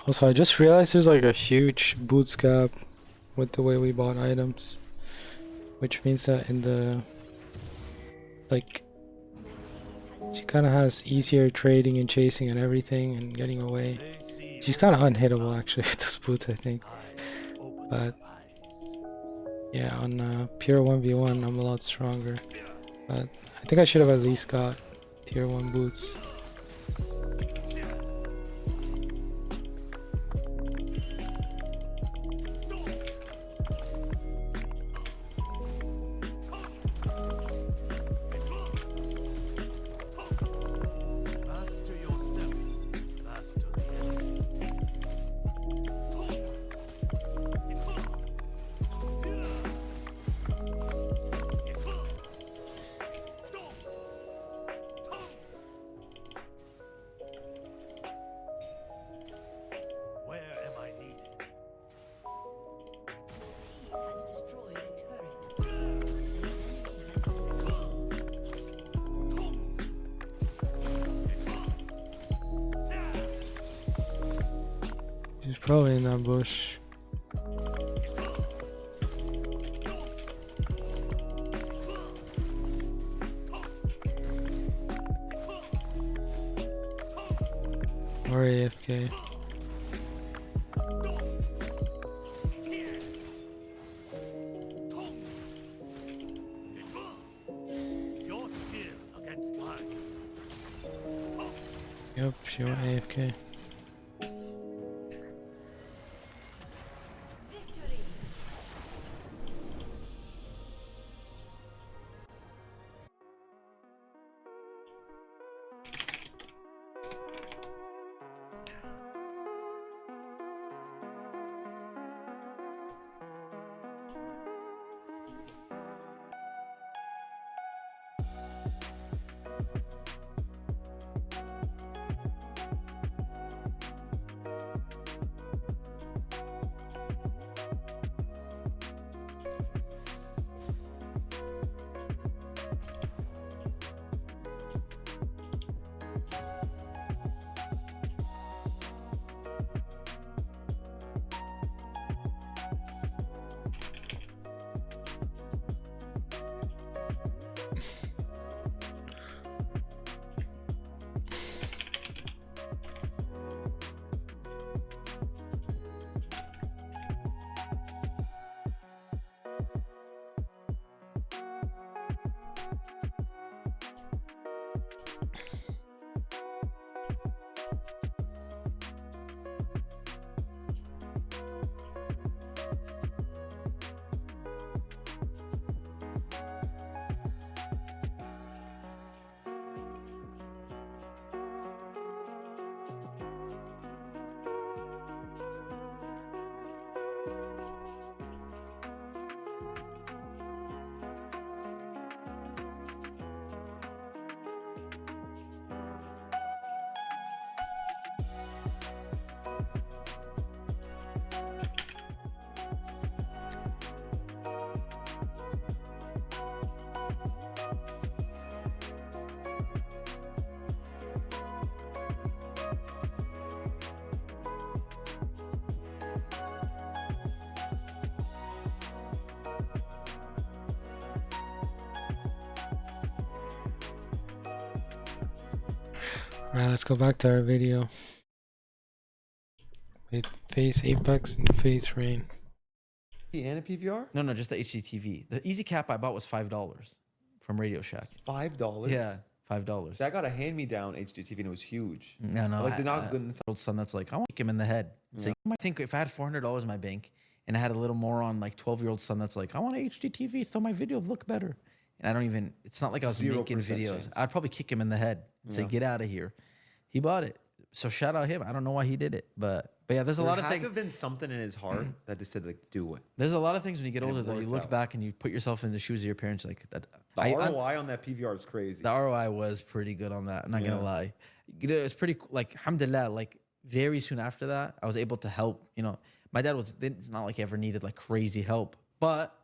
Also, I just realized there's like a huge boots gap with the way we bought items, which means that in the like she kind of has easier trading and chasing and everything and getting away. They see She's kind of unhittable actually with those boots, I think. I open But their eyes. yeah, on pure 1v1 I'm a lot stronger. But I think I should have at least got tier 1 boots. Master yourself. Master the enemy. Where am I needed? Team has destroyed a turret. An enemy has been slain. She's probably in that bush. Or AFK. Yep, she went AFK. Victory. Alright, let's go back to our video. With face Apex and face Rain. And a PVR? No, just the HDTV. The Easy Cap I bought was $5 from Radio Shack. $5? Yeah, $5. So I got a hand-me-down HD TV and it was huge. No, Like they're not good. Old son that's like, I want to kick him in the head. It's like, I think if I had $400 in my bank and I had a little moron, like 12-year-old son that's like, I want an HD TV so my video would look better. And I don't even, it's not like I was 0% making videos. chance. I'd probably kick him in the head, say, get out of here. He bought it. So shout out him. I don't know why he did it, but yeah, there's a lot of There had things. to have been something in his heart that just said, like, do it. There's a lot of things when you get And it older, though. You worked look out. back and you put yourself in the shoes of your parents. Like that. The I'm- ROI on that PVR is crazy. The ROI was pretty good on that. I'm not gonna lie. It was pretty like alhamdulillah. Like very soon after that, I was able to help. You know, my dad was. It's not like he ever needed like crazy help, but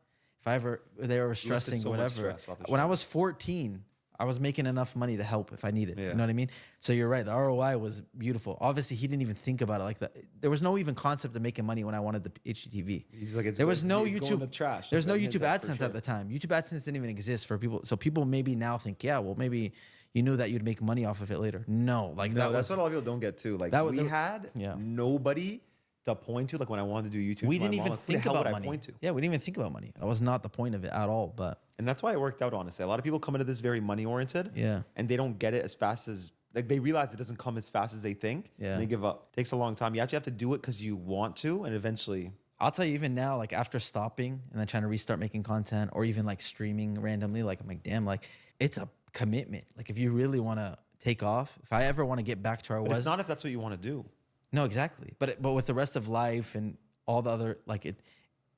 if they were stressing so much whatever. stress off his When I was 14, I was making enough money to help if I needed. Yeah. You know what I mean? So you're right. The ROI was beautiful. Obviously, he didn't even think about it like that. There was no even concept of making money when I wanted the HDTV. He's like, it's, There was no it's going YouTube. to trash. There's no But he has YouTube that for AdSense sure. at the time. YouTube AdSense didn't even exist for people. So people maybe now think, yeah, well, maybe you knew that you'd make money off of it later. No, like No, that that's was. what a lot of people don't get too. Like that was- we had Yeah. nobody to point to. Like when I wanted to do YouTube, We to my didn't mom, even like, who the think hell about would I money. point to? Yeah, we didn't even think about money. That was not the point of it at all. But And that's why it worked out, honestly. A lot of people come into this very money oriented. Yeah. And they don't get it as fast as, like, they realize it doesn't come as fast as they think. Yeah. And they give up. It takes a long time. You actually have to do it because you want to. And eventually, I'll tell you, even now, like after stopping and then trying to restart making content or even like streaming randomly, like I'm like, damn, like it's a commitment. Like if you really want to take off, if I ever want to get back to where I but was, it's not if that's what you want to do. no, exactly. But with the rest of life and all the other, like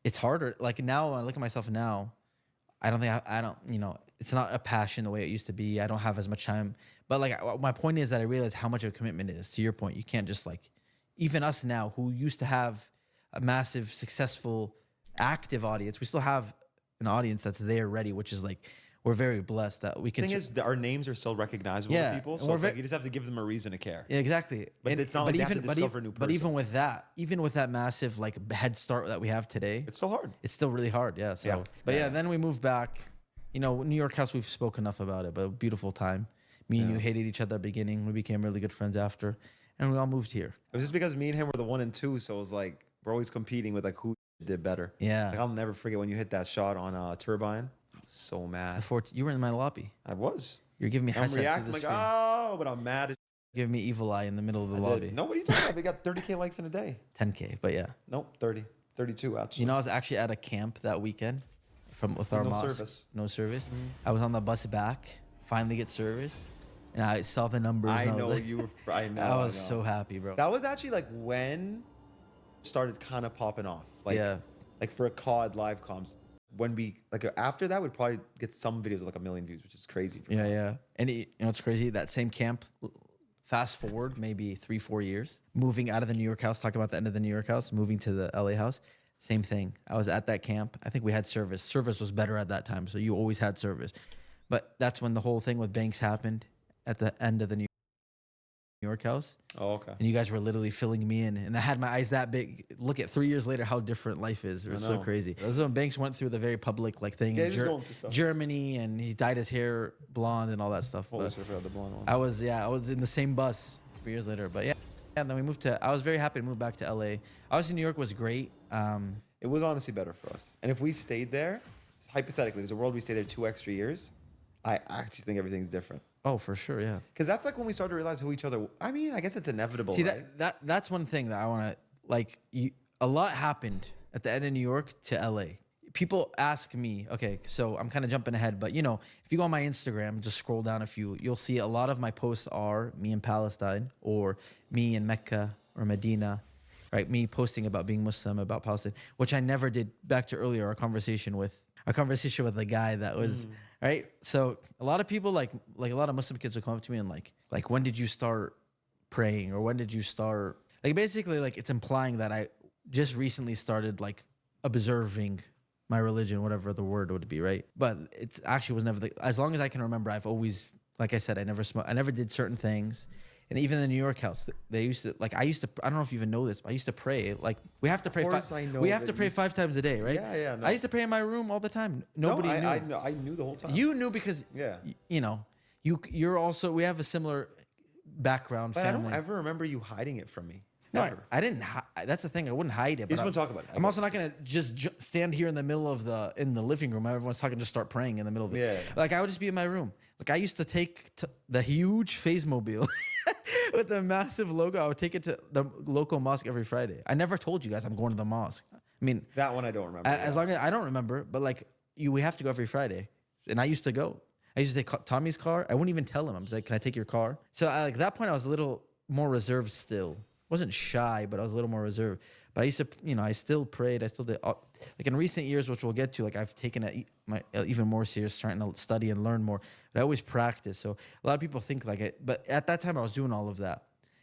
it's harder. Like now, when I look at myself now, I don't think I don't, you know, it's not a passion the way it used to be. I don't have as much time. But like my point is that I realize how much of a commitment it is. To your point, you can't just like, even us now who used to have a massive, successful, active audience, we still have an audience that's there ready, which is like, we're very blessed that we The can. thing is, our names are still recognizable Yeah, to people. and So we're it's like ve- you just have to give them a reason to care. Yeah, exactly. But it's not like they have to discover a new But person. even with that massive like head start that we have today, It's still hard. it's still really hard. Yeah. So, Yeah. but yeah, Yeah. then we moved back. You know, New York House, we've spoken enough about it, but a beautiful time. Me and you hated each other at the beginning. We became really good friends after, and we all moved here. It was just because me and him were the 1 and 2. So it was like, we're always competing with like who did better. Yeah. Like I'll never forget when you hit that shot on Turbine. I was so mad. Before you were in my lobby. I was. You're giving me I'm hasad through reacting the like, screen. oh, but I'm mad. Giving Give me evil eye in the middle of the I lobby. did. No, what are you talking about? They got 30K likes in a day. 10K, but yeah. Nope, 30. 32 actually. You know, I was actually at a camp that weekend with our no mosque. service. No service. I was on the bus back, finally get service, and I saw the numbers. I and was know like- you were. I know. I was know. so happy, bro. That was actually like when started kind of popping off. Like, Yeah. like for a COD live comms. When we like after that, we'd probably get some videos with like 1 million views, which is crazy. For Yeah, COD. yeah. And you know what's crazy? That same camp, fast forward maybe 3-4 years, moving out of the New York house, talk about the end of the New York house, moving to the LA house, same thing. I was at that camp. I think we had service. Service was better at that time, so you always had service. But that's when the whole thing with Banks happened at the end of the New York house. Oh, okay. And you guys were literally filling me in, and I had my eyes that big. Look at 3 years later, how different life is. It was so know. crazy. This is when Banks went through the very public like thing Yeah, in he was going through stuff. Germany, and he dyed his hair blonde and all that stuff. Holy But shit, I forgot the blonde one. I was in the same bus 3 years later. But yeah, and then we moved to. I was very happy to move back to LA. Obviously, New York was great. It was honestly better for us. And if we stayed there, hypothetically, there's a world we stay there 2 extra years. I actually think everything's different. Oh, for sure, yeah. Because that's like when we started to realize who each other. I mean, I guess it's inevitable. See right? that's one thing that I want to like. A lot happened at the end of New York to LA. People ask me, okay, so I'm kind of jumping ahead, but you know, if you go on my Instagram, just scroll down a few, you'll see a lot of my posts are me in Palestine or me in Mecca or Medina, right? Me posting about being Muslim, about Palestine, which I never did. Back to earlier, our conversation with the guy that was right. So a lot of people like a lot of Muslim kids will come up to me and like when did you start praying, or when did you start, like basically like it's implying that I just recently started like observing my religion, whatever the word would be, right? But it actually was never as long as I can remember, I've always, like I said, I never smoked, I never did certain things. And even in the New York house, they used to I don't know if you even know this, but I used to pray. Like we have to pray. course I know We have that to pray you- 5 times a day, right? Yeah, yeah, no. I used to pray in my room all the time. Nobody knew. I knew the whole time. You knew because Yeah. you know, you're also, we have a similar background, But family. I don't ever remember you hiding it from me. No, Ever. I didn't. That's the thing. I wouldn't hide it. You But just I- wanna talk about it. I I'm get also it. not gonna just stand here in the middle of in the living room. Everyone's talking, just start praying in the middle of it. Yeah. Like I would just be in my room. Like I used to take the huge phase mobile with the massive logo. I would take it to the local mosque every Friday. I never told you guys I'm going to the mosque. I mean, That one I don't remember. as long as I don't remember, but like we have to go every Friday, and I used to go. I used to take Tommy's car. I wouldn't even tell him. I was like, "Can I take your car?" So like at that point, I was a little more reserved still. Wasn't shy, but I was a little more reserved. But I used to, you know, I still prayed. I still did. Like in recent years, which we'll get to, like I've taken it even more serious, trying to study and learn more. But I always practice. So a lot of people think like it. But at that time, I was doing all of that,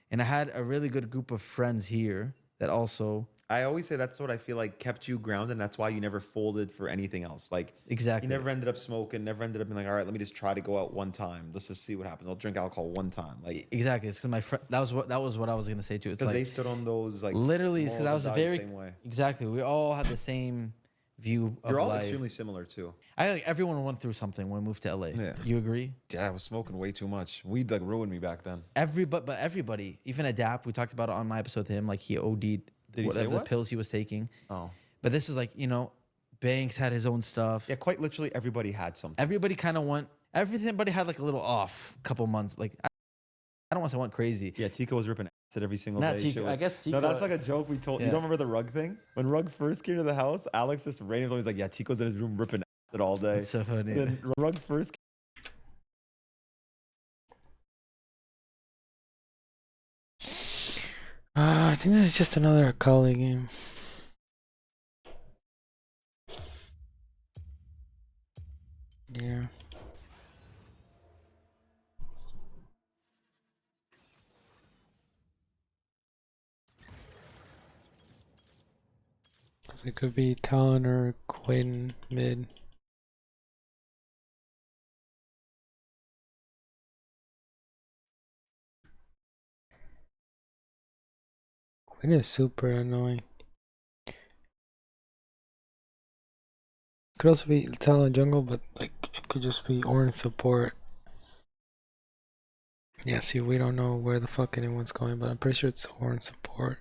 and I had a really good group of friends here that also. I always say that's what I feel like kept you grounded, and that's why you never folded for anything else. Like Exactly. you never ended up smoking, never ended up being like, all right, let me just try to go out one time. Let's just see what happens. I'll drink alcohol one time. Like Exactly. It's because my friend. That was what I was gonna say too. It's because like they stood on those like literally, because I morals was and died very the same way. exactly. We all had the same view of You're all life. extremely similar too. I think everyone went through something when we moved to LA. Yeah. You agree? Yeah, I was smoking way too much. Weed like ruined me back then. Everybody, even Adapt, we talked about it on my episode with him. Like he OD'd Did he say whatever the what? pills he was taking. Oh. But this is like, you know, Banks had his own stuff. Yeah, quite literally everybody had something. Everybody kind of went. Everybody had like a little off couple months. Like I don't want to say went crazy. Yeah, Tico was ripping acid every single Not day. Tico. Shit I was- guess No, Tico- that's like a joke we told. Yeah. You don't remember the Rug thing? When Rug first came to the house, Alex just randomly was like, yeah, Tico's in his room ripping acid all day. It's so funny. And then Rug first I think this is just another Akali game. Yeah. It could be Talon or Quinn mid. Quinn is super annoying. Could also be Talon jungle, but like it could just be orange support. Yeah, see, we don't know where the fuck anyone's going, but I'm pretty sure it's orange support.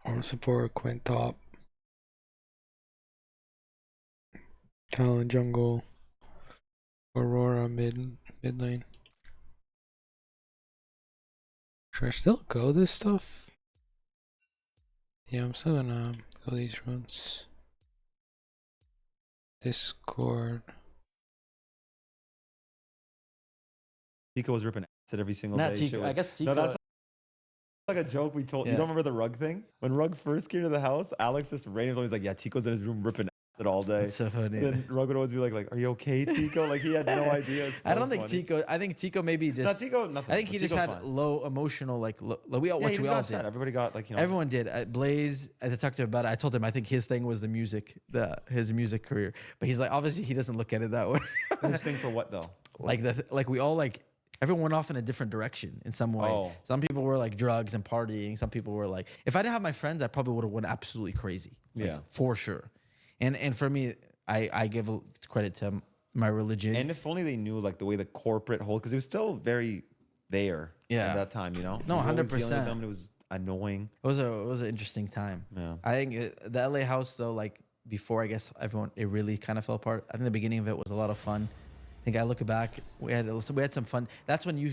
Orange support, Quinn top. Talon jungle. Aurora mid lane. Should I still go this stuff? Yeah, I'm still gonna go these runes. Discord. Tico was ripping acid every single Not day. Tico. Shit I was- guess No, Tico. that's like a joke we told. You Yeah. don't remember the Rug thing? When Rug first came to the house, Alex just randomly was like, "Yeah, Tico's in his room ripping acid all day." That's so funny. And then Rug would always be like, "Are you okay, Tico?" Like he had no idea. It's I so don't think funny. Tico. I think Tico maybe just. No, Tico, nothing. I think he just Tico's had fine. low emotional, like we all, Yeah, which he we just all got did. sad. Everybody got like Everyone did. Blaze, as I talked to him about it, I told him I think his thing was the music, his music career. But he's like, obviously, he doesn't look at it that way. His thing for what though? like we all like. Everyone went off in a different direction in some way. Oh. Some people were like drugs and partying. Some people were like, if I didn't have my friends, I probably would have went absolutely crazy. Like, Yeah. for sure. And for me, I give credit to my religion. And if only they knew like the way the corporate whole, because it was still very there. Yeah. At that time, you know. No, You were always dealing with 100%. them, and it was annoying. It was an interesting time. Yeah. I think the LA house though, like before, I guess everyone it really kind of fell apart. I think the beginning of it was a lot of fun. I think I look back, we had some fun. That's when you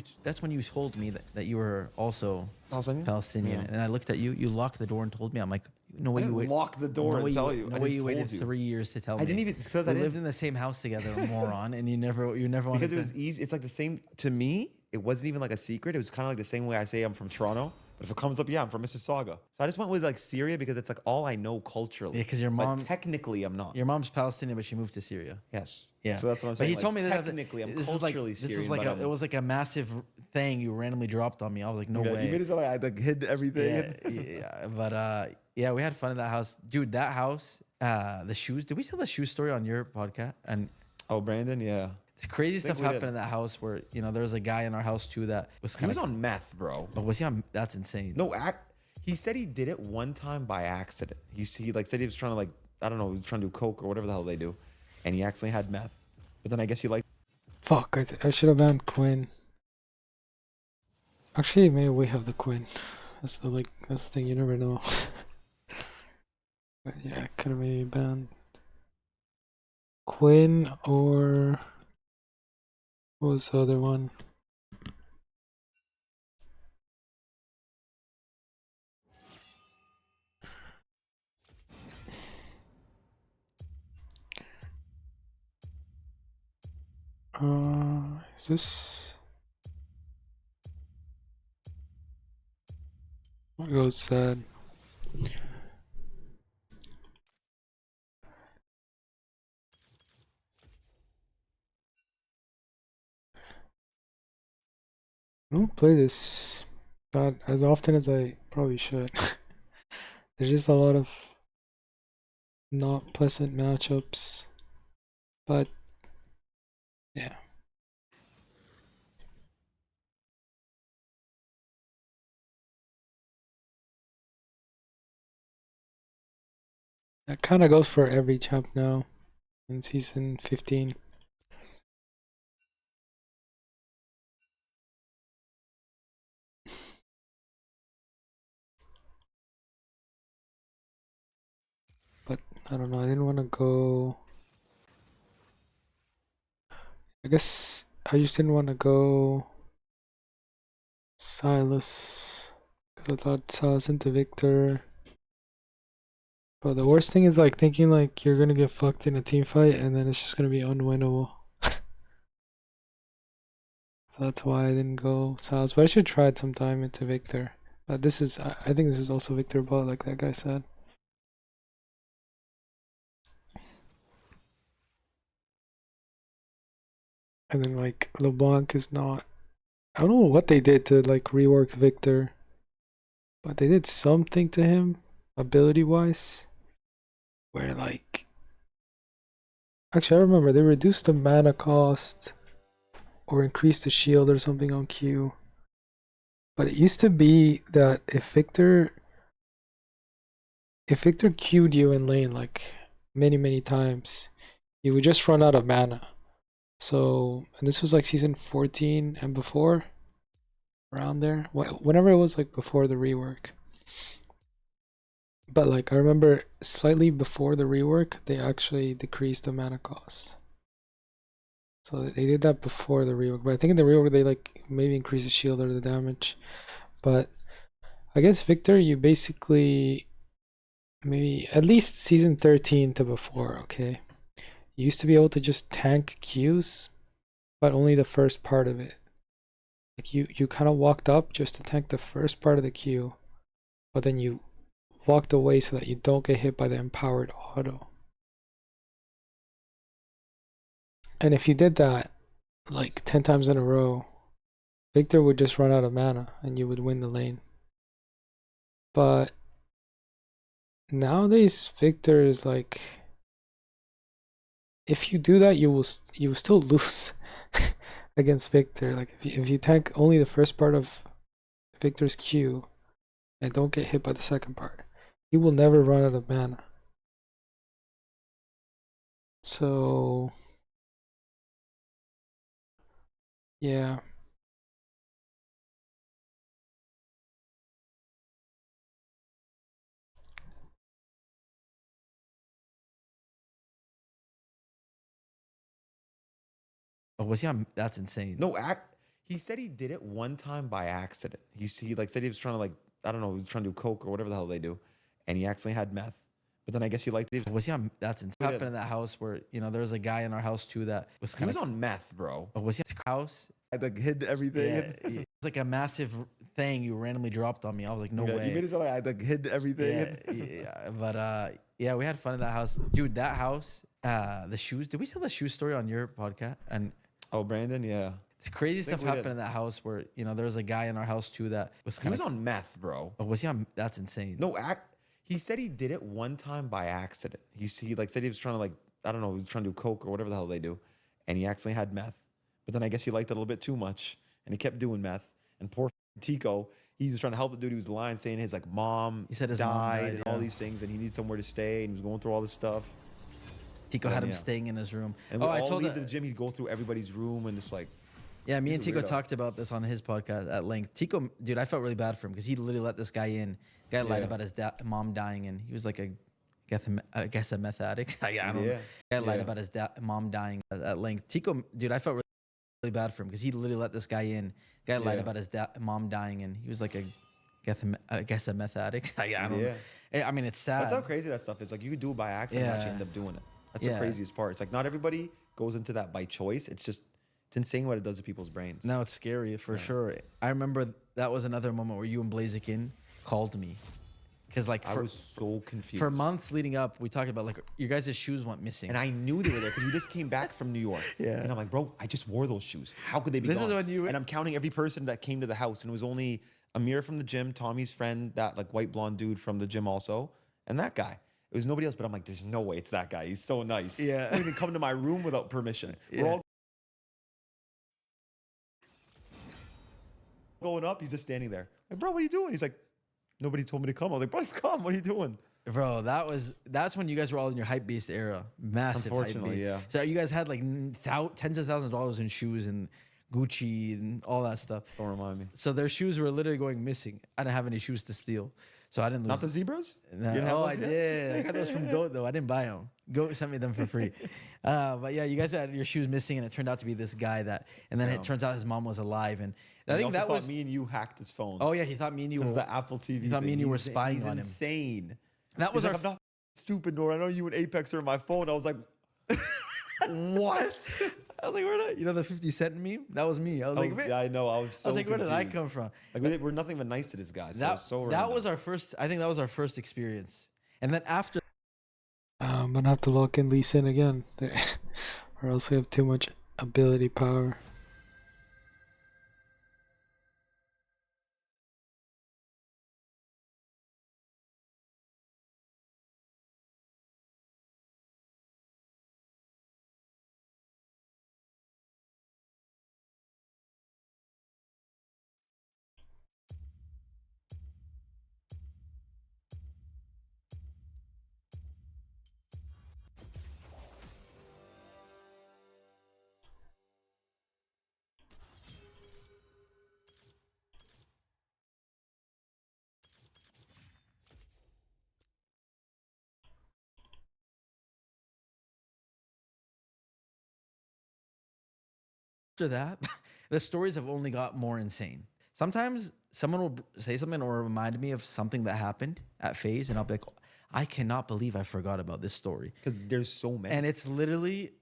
told me that you were also Palestinian, Yeah. and I looked at you. You locked the door and told me. I'm like, no way I you didn't wait. lock the door and tell you. No I way just you waited told you. 3 years to tell me. I didn't even because We I didn't lived in the same house together, moron, and you never wanted because it to. was easy. It's like the same to me. It wasn't even like a secret. It was kind of like the same way I say I'm from Toronto, but if it comes up, yeah, I'm from Mississauga. So I just went with like Syria because it's like all I know culturally. Yeah, 'cause your But mom- technically I'm not. Your mom's Palestinian, but she moved to Syria. Yes. Yeah. So that's what I'm saying. But he like, told me that technically I'm this is like culturally this Syrian. is like but it was like a massive thing you randomly dropped on me. I was like, no yeah, way. you made it sound like I like hid everything. Yeah, yeah, but yeah, we had fun in that house, dude. That house, the shoes. Did we tell the shoe story on your podcast? And Oh, Brandon, yeah. it's crazy stuff we happened did. in that house where there was a guy in our house too that was He kind was of. on meth, bro. Was he on? That's insane. No, he said he did it one time by accident. He like said he was trying to like I don't know, he was trying to do coke or whatever the hell they do, and he accidentally had meth. But then I guess he liked. Fuck, I should have banned Quinn. Actually, maybe we have the Quinn. That's the thing, you never know. But yeah, could have maybe banned Quinn or what was the other one? Is this? What goes sad? I don't play this not as often as I probably should. There's just a lot of not pleasant matchups, but yeah. That kind of goes for every champ now in season 15. But I don't know, I didn't want to go. I guess I just didn't want to go Silas because I thought Silas into Victor. But the worst thing is like thinking like you're gonna get fucked in a team fight and then it's just gonna be unwinnable. So that's why I didn't go Silas. But I should try it sometime into Victor. But this is I think this is also Victor bot like that guy said. And then like LeBlanc is not. I don't know what they did to like rework Victor, but they did something to him ability wise where like actually I remember they reduced the mana cost or increased the shield or something on Q. But it used to be that if Victor Q'd you in lane like many times, you would just run out of mana. So, and this was like season 14 and before, around there, whenever it was like before the rework. But like I remember slightly before the rework, they actually decreased the mana cost. So they did that before the rework, but I think in the rework they like maybe increased the shield or the damage. But I guess Victor, you basically maybe at least season 13 to before, okay? You used to be able to just tank Qs, but only the first part of it. Like you kind of walked up just to tank the first part of the Q, but then you walked away so that you don't get hit by the empowered auto. And if you did that like 10 times in a row, Victor would just run out of mana and you would win the lane. But nowadays Victor is like, if you do that, you will still lose against Victor. Like if you tank only the first part of Victor's Q and don't get hit by the second part, he will never run out of mana. So yeah. Oh, was he on? That's insane. No, he said he did it one time by accident. He like said he was trying to like, I don't know, he was trying to do coke or whatever the hell they do, and he accidentally had meth. But then I guess he liked it. Was he on? That's insane. Wait, Happened in that house where there was a guy in our house too that was He kind was of. on meth, bro. Oh, was he at his house? I like hid everything. Yeah, it's like a massive thing you randomly dropped on me. I was like, no Yeah, way. you made it sound like I like hid everything. Yeah, but yeah, we had fun in that house, dude. That house, the shoes. Did we tell the shoe story on your podcast? And Oh, Brandon, yeah. it's crazy think stuff we happened did. in that house where there was a guy in our house too that was He kind was of. on meth, bro. Oh, was he on? That's insane. No, he said he did it one time by accident. He like said he was trying to like, I don't know, he was trying to do coke or whatever the hell they do, and he accidentally had meth. But then I guess he liked it a little bit too much, and he kept doing meth. And poor Tico, he was trying to help the dude. He was lying, saying his like mom He said his died, mom died, and all yeah. these things, and he needs somewhere to stay, and he was going through all this stuff. Tico had him yeah. staying in his room. And Oh, we I all told leave the, to the gym. He'd go through everybody's room and just like, Yeah, me He's and a Tico weirdo. talked about this on his podcast at length. Tico, dude, I felt really bad for him because he literally let this guy in. Guy lied Yeah. about his mom dying, and he was like I guess a meth addict. I don't know. Yeah. Guy lied Yeah. about his mom dying at length. Tico, dude, I felt really bad for him because he literally let this guy in. Guy lied Yeah. about his mom dying, and he was like I guess a meth addict. I don't know. I mean, it's sad. That's how crazy that stuff is. Like you could do it by accident and actually Yeah. end up doing it. That's the Yeah. craziest part. It's like not everybody goes into that by choice. It's insane what it does to people's brains. Now it's scary for sure. I remember that was another moment where you and Blaziken called me because like I was so confused. for months leading up, we talked about like your guys' shoes went missing. And I knew they were there because we just came back from New York. Yeah. And I'm like, bro, I just wore those shoes. How could they be This gone? is when you- And I'm counting every person that came to the house, and it was only Amir from the gym, Tommy's friend, that like white blonde dude from the gym also, and that guy. It was nobody else, but I'm like, there's no way it's that guy. He's so nice. Yeah. He won't even come to my room without permission. Yeah. We're all going up. He's just standing there. Like, bro, what are you doing? He's like, nobody told me to come. I was like, bro, just come. What are you doing? Bro, that's when you guys were all in your hype beast era. Massive hype Unfortunately, beast. yeah. So you guys had like tens of thousands of dollars in shoes and Gucci and all that stuff. Don't remind me. So their shoes were literally going missing. I didn't have any shoes to steal. So I didn't lose. Not the zebras? No. You didn't have Oh, those I yet? did. I got those from Goat though. I didn't buy them. Goat sent me them for free. But yeah, you guys had your shoes missing, and it turned out to be this guy that. And then it turns out his mom was alive, and I He think also that thought was. me and you hacked his phone. Oh yeah, he thought me and you Because were. the Apple TV. He thought me thing. and you were He's- spying he's on him. insane. That was He's our. like, I'm not stupid, Nor. I know you and Apex are in my phone. I was like, what? I was like, where did the 50 Cent meme? That was me. I was like, Yeah, I know. I was so I was like, where did I confused. come from? Like, we're nothing but nice to this guy. So That, it's so that random. was our first. I think that was our first experience. And then after, I'm gonna have to lock in Lee Sin again, or else we have too much ability power. that, the stories have only got more insane. Sometimes someone will say something or remind me of something that happened at Phase, and I'll be like, I cannot believe I forgot about this story. Because there's so many. And it's literally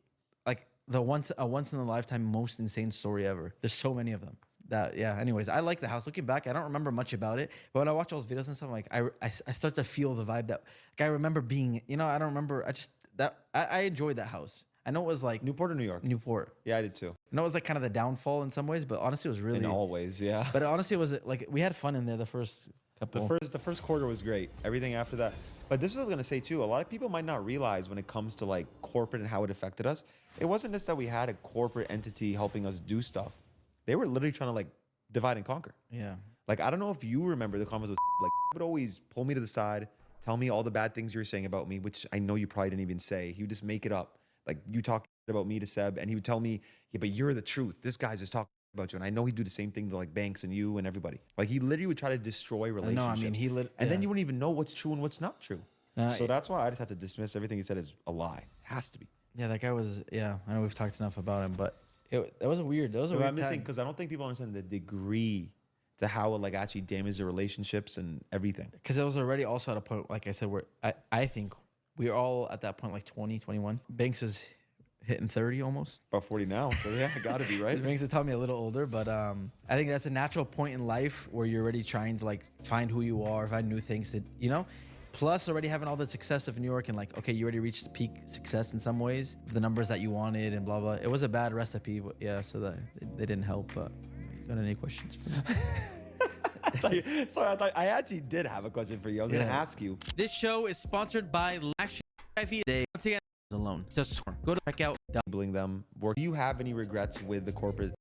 like a once in a lifetime most insane story ever. There's so many of them. That yeah. Anyways, I like the house. Looking back, I don't remember much about it, but when I watch all those videos and stuff, like I start to feel the vibe that like I remember being. You know, I don't remember. I enjoyed that house. I know it was like Newport or New York? Newport. Yeah, I did too. I know it was like kind of the downfall in some ways, but honestly, it was really. In all ways, yeah. But honestly, it was like we had fun in there the first couple. The first quarter was great. Everything after that. But this is what I was gonna say too. A lot of people might not realize when it comes to like corporate and how it affected us. It wasn't just that we had a corporate entity helping us do stuff. They were literally trying to like divide and conquer. Yeah. Like I don't know if you remember the comments with like would always pull me to the side, tell me all the bad things you were saying about me, which I know you probably didn't even say. He would just make it up. Like you talk about me to Seb, and he would tell me, yeah, but you're the truth. This guy's just talking about you. And I know he'd do the same thing to like Banks and you and everybody. Like he literally would try to destroy relationships. No, I mean and then you wouldn't even know what's true and what's not true. So it- that's why I just had to dismiss everything he said as a lie. Has to be. Yeah, that guy was. Yeah, I know we've talked enough about him, but that was a weird. That was a But weird. I'm just saying because I don't think people understand the degree to how it like actually damaged the relationships and everything. Because it was already also at a point, like I said, where I think we were all at that point, like 20, 21. Banks is hitting 30 almost. About 40 now, so yeah, gotta be right. Banks is telling me a little older, but I think that's a natural point in life where you're already trying to like find who you are, find new things that you know. Plus, already having all the success of New York and like, okay, you already reached peak success in some ways, the numbers that you wanted and blah blah. It was a bad recipe, but yeah, so that they didn't help. But got any questions for me? Sorry, I thought I actually did have a question for you. I was gonna ask you. This show is sponsored by Lash IV Day. Once again, alone. Just go to checkout. Enabling them work. Do you have any regrets with the corporate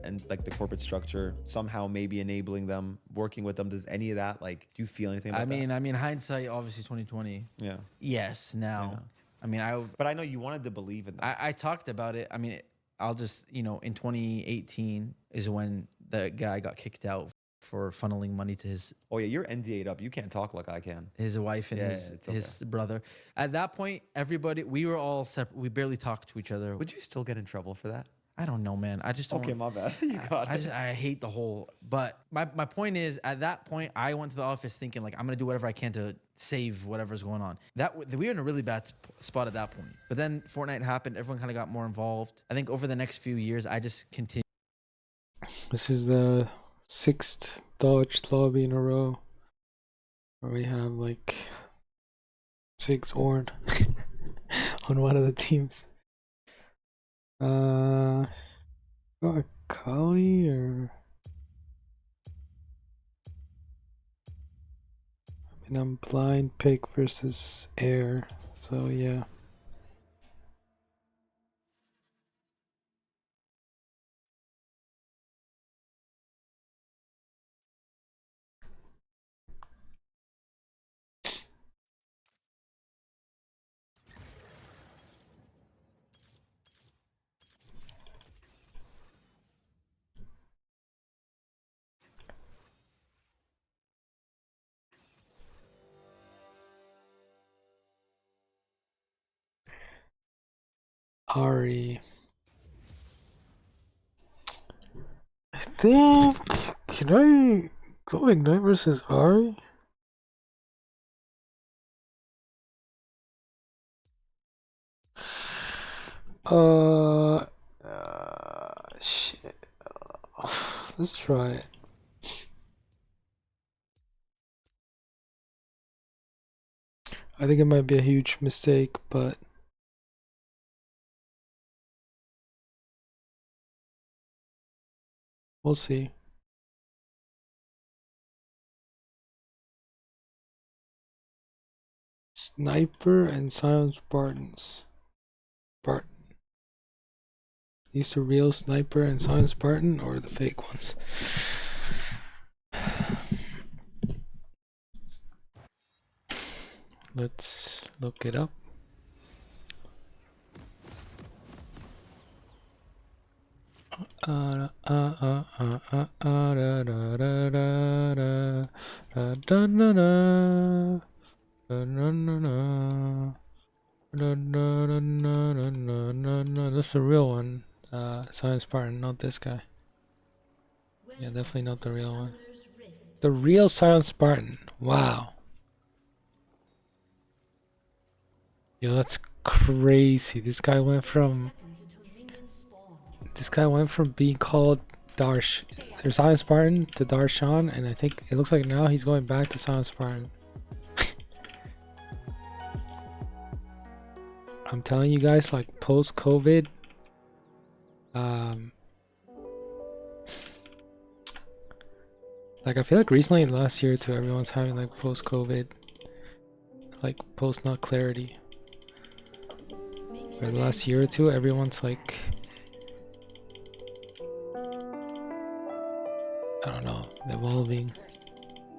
and like the corporate structure somehow maybe enabling them, working with them? Does any of that like do you feel anything about that? I mean, hindsight, obviously 2020. Yeah. Yes, now. I mean, But I know you wanted to believe in that. I talked about it. I mean, I'll just, you know, in 2018 is when the guy got kicked out for funneling money to his Oh yeah, you're NDA'd up. You can't talk like I can. wife and Yeah, his it's okay. his brother. At that point, everybody, we were all separate. We barely talked to each other. Would you still get in trouble for that? I don't know, man. I just don't. Okay, my bad. You got it. I hate the whole. But my point is, at that point, I went to the office thinking like I'm gonna do whatever I can to save whatever's going on. We were in a really bad spot at that point. But then Fortnite happened. Everyone kind of got more involved. I think over the next few years, I just continued. This is the 6th Dodge lobby in a row where we have like 6 Orn on one of the teams. Got a Kali or I mean I'm blind pick versus air, so yeah. Ari. I think can I go Ignite versus Ari? Shit. Let's try it. I think it might be a huge mistake, but we'll see. Sniper and Silent Spartans. Spartan. These the real Sniper and Silent Spartan or the fake ones? Let's look it up. That's the real one. Silent Spartan, not this guy. Yeah, definitely not the real one. The real Silent Spartan. Wow. Yo, that's crazy. This guy went from being called Darsh or Silent Spartan to Darshan, and I think it looks like now he's going back to Silent Spartan. I'm telling you guys, like post-COVID, like I feel like recently in the last year or two, everyone's having like post-COVID, like post-nut clarity. For the last year or two, everyone's like, I don't know, evolving,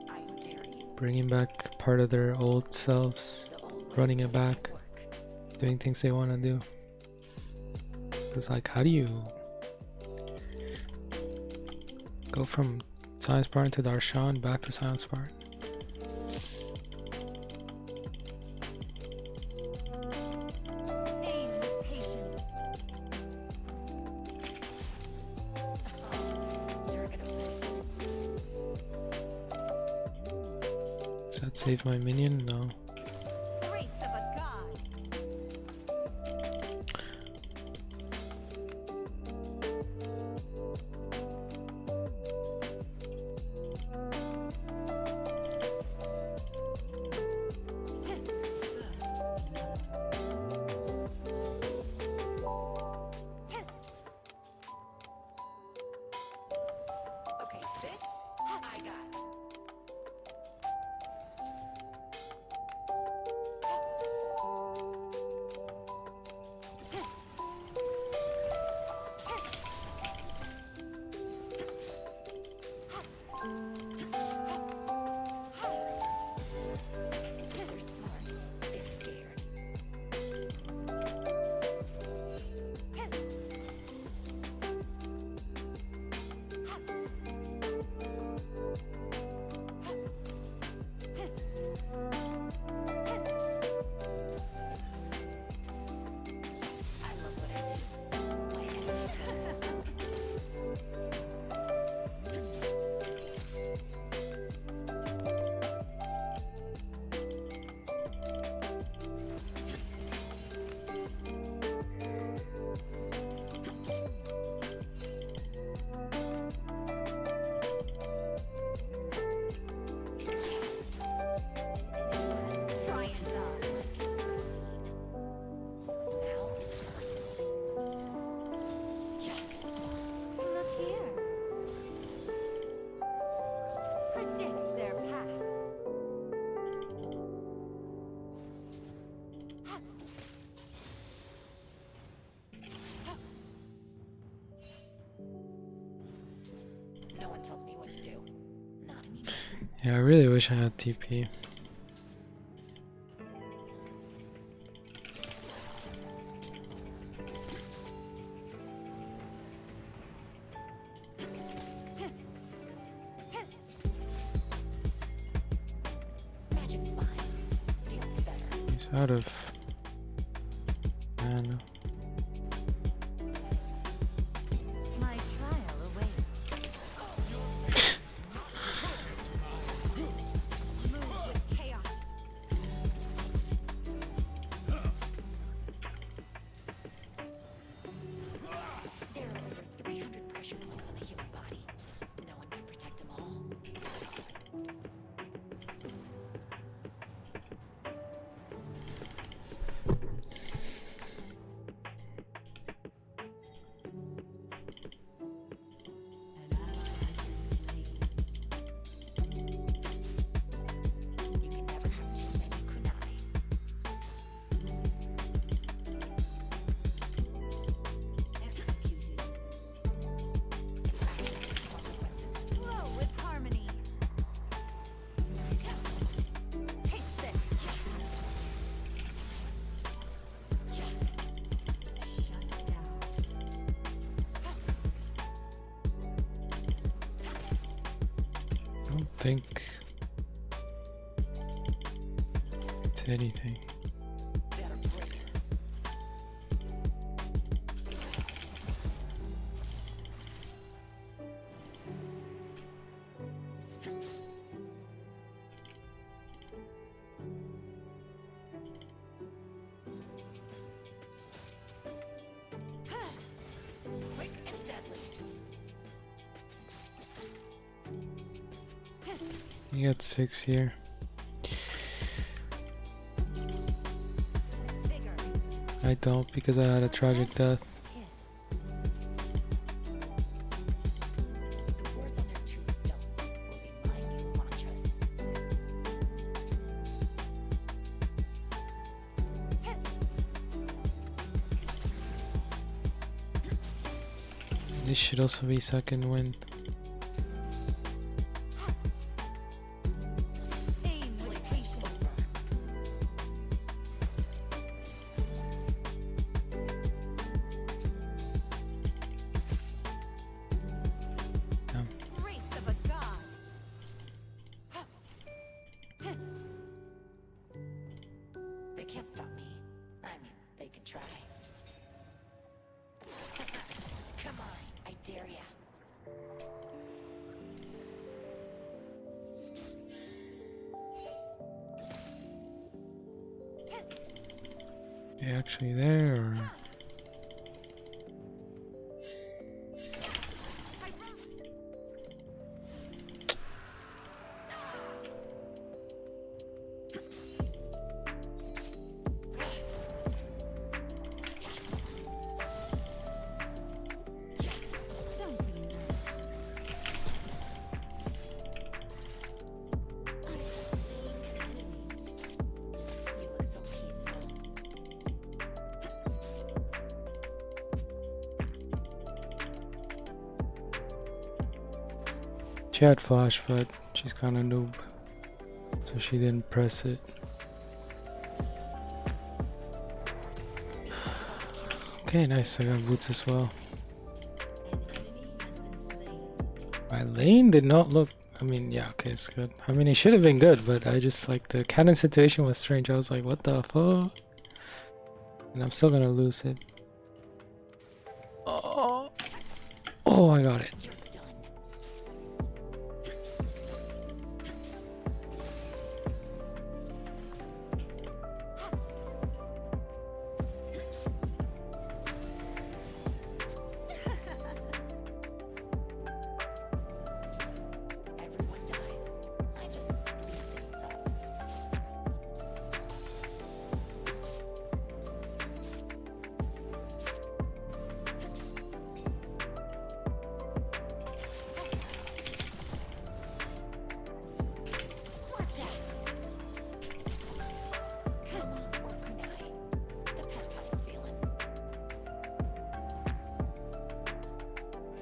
I dare you. bringing back part of their old selves, The old ways running it just back, don't work. doing things they want to do. It's like, how do you go from Silent Spartan to Darshan back to Silent Spartan? Aim with patience. You're gonna win. Does that save my minion? No. Grace of a god. Okay, this I got. They're smart. They're scared. I love what I do. My enemies. Try and dodge. Now it's personal. Look here. Predict their path. No one tells me what to do. Not anymore. Yeah, I really wish I had TP. Magic's mine. Steal's better. He's out of mana. My trial awaits. Move with chaos. There are over 300 pressure points on the human body. No one can protect them all. You can never have too many kunai. Executed. Consequences. Flow with harmony. Taste this. Shut down. I don't think it's anything. Better bring it. You got 6 here. Bigger. I don't because I had a tragic death. The words on their tombstones will be my new mantras. This should also be second wind. Aim with patience. Grace of a god. They can't stop me. I mean, they could try. Come on, I dare ya. You actually there or? Don't be nervous. I'm just slaying an enemy. You look so peaceful. She had flash, but she's kind of noob, so she didn't press it. Okay, nice. I got boots as well. An enemy has been slain. My lane did not look. I mean, yeah, okay, it's good. I mean, it should have been good, but I just like the cannon situation was strange. I was like, what the fuck? And I'm still gonna lose it. Oh, oh, I got it. You're done. Everyone dies. I just speed things up. Watch out! Come on, or kunai. Depends how you're feeling.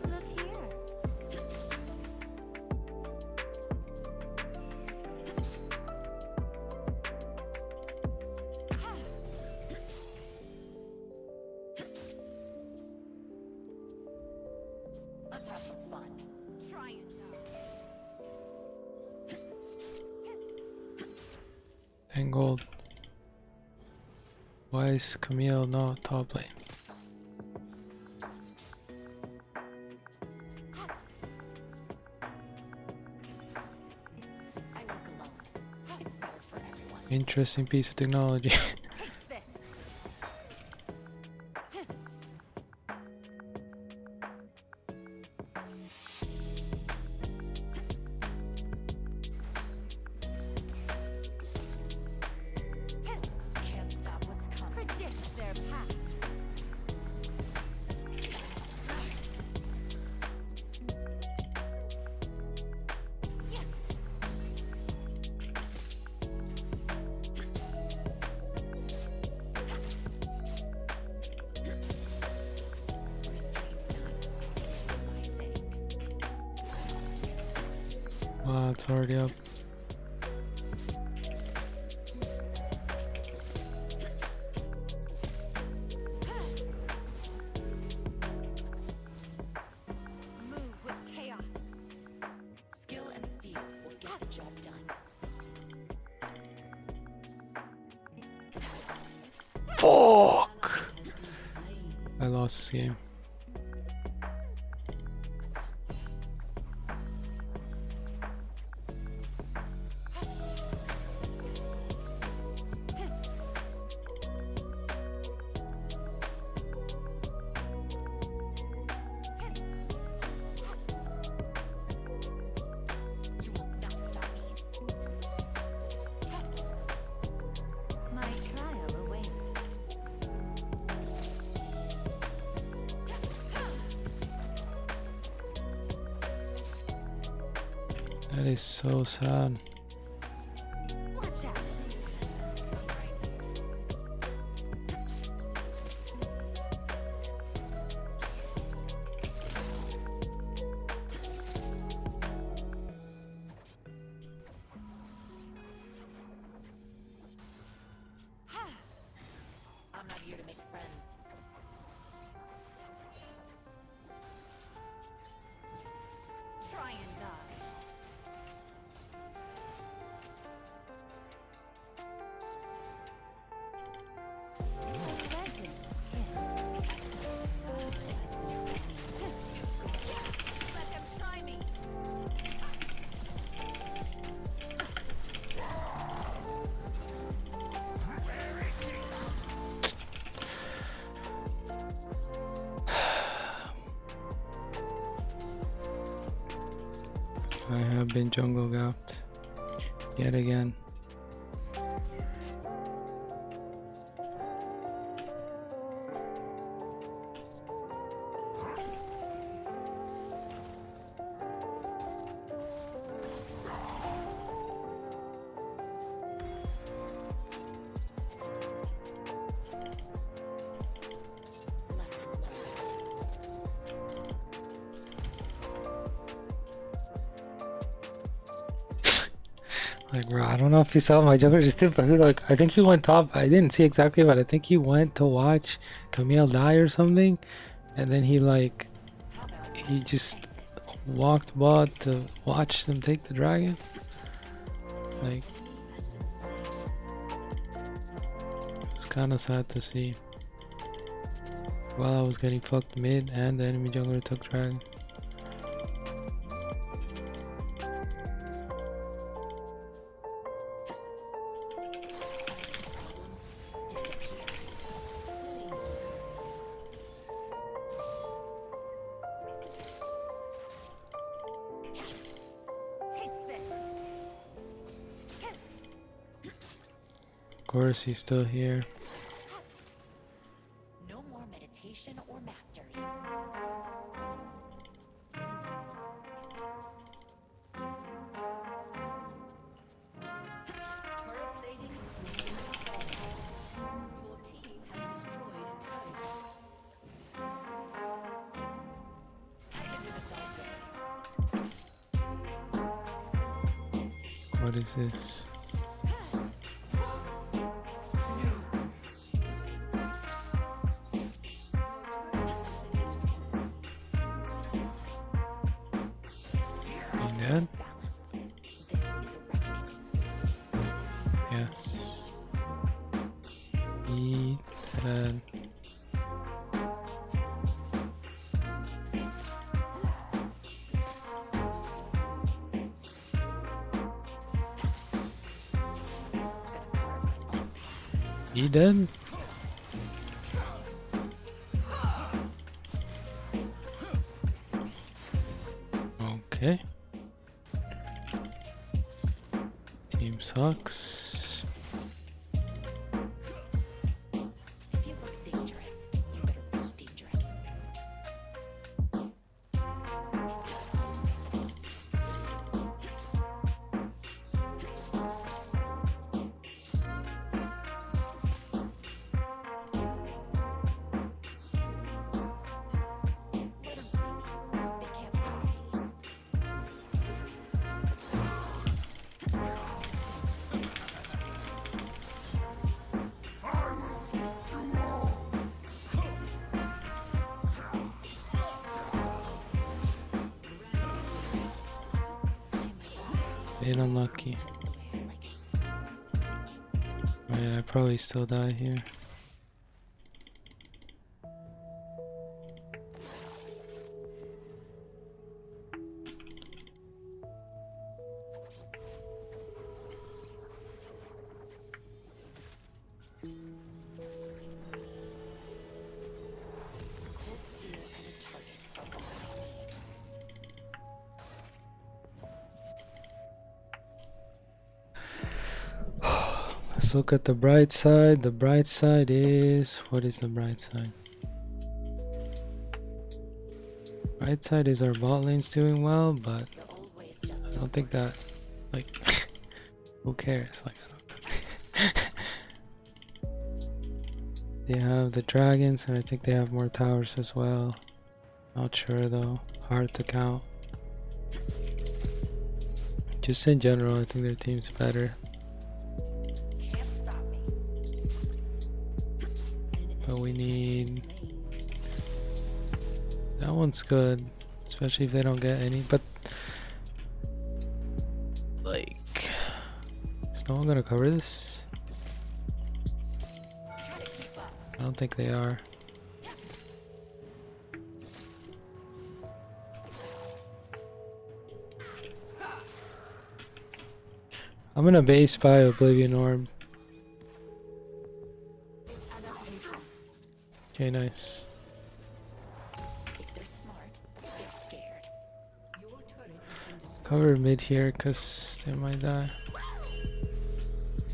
Look here. Let's have some fun. Try and die. 10 gold. Why is Camille not top lane? I work alone. It's better for everyone. Interesting piece of technology. Taste this. Can't stop what's coming. Predict their path. Restraint's not my thing. Wow, it's already up. Move with chaos. Skill and steel will get the job done. Fuck! Has been slain. I lost this game. You will not stop me. That is so sad. Watch out. I'm not here to make friends. Try and dodge. Legends kiss. Let them try me. I have been jungle gapped yet again. Like, bro, I don't know if you saw my jungle just did, but he, like, I think he went top. I didn't see exactly, but I think he went to watch Camille die or something, and then he like he just walked bot to watch them take the dragon. Like, it was kind of sad to see. While I was getting fucked mid, and the enemy jungler took dragon. Taste this. Of course, he's still here. No more meditation or masters. Turret plating will soon fall. Your team has destroyed a turret. I can do this all day. What is this? He dead? Balance. This is a reckoning. Yes. He dead. He dead? Okay. Team sucks. If you look dangerous, you better be dangerous. Let them see me. They can't stop me. Been unlucky. Man, I probably still die here. Cold steel and a target are all I need. Let's look at the bright side. The bright side is... What is the bright side? Bright side is our bot lane's doing well, but The old ways just I don't think that, like, who cares? Like, I don't. They have the dragons, and I think they have more towers as well. Not sure though. Hard to count. Just in general, I think their team's better. Can't stop me. But we need... That one's good. Especially if they don't get any. But... Like... Is no one gonna cover this? I don't think they are. I'm gonna base by Oblivion Orb. Okay, nice. If they're smart, they're scared. Your turret has been destroyed. Cover mid here, cause they might die.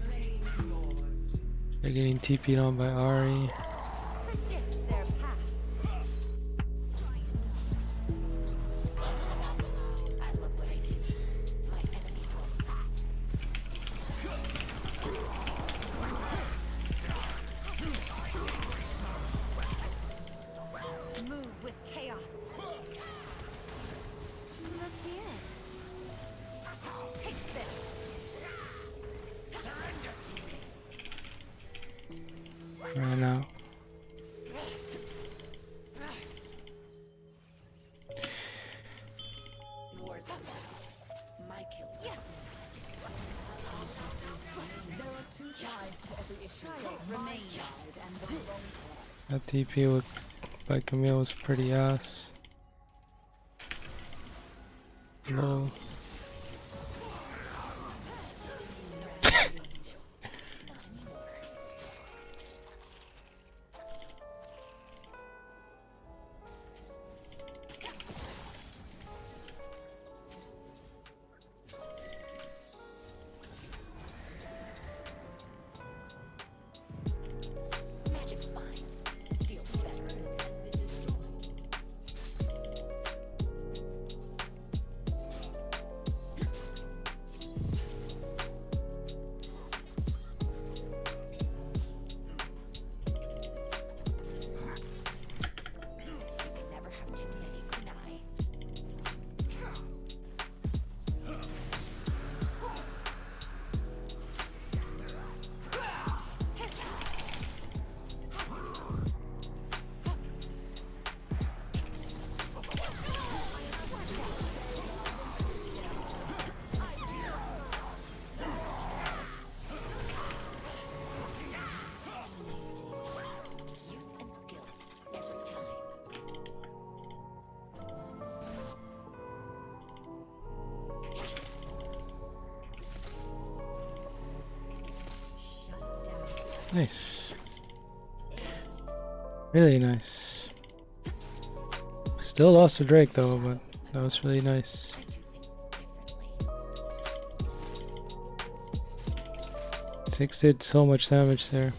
Flame Lord. They're getting TP'd on by Ari. Predict their path. I love what I do. My enemies won't laugh. Move with chaos. Look here. Take this. Ran out. Wars are messy. My kills are. There are two sides to every issue. There's my side and the wrong side. That TP with by Camille was pretty ass. Low. Magic's fine. Steel's better. You can never have too many kunai. Youth and skill every time. Nice. Really nice. Still lost to Drake though, but that was really nice. I do things differently. 6 did so much damage there.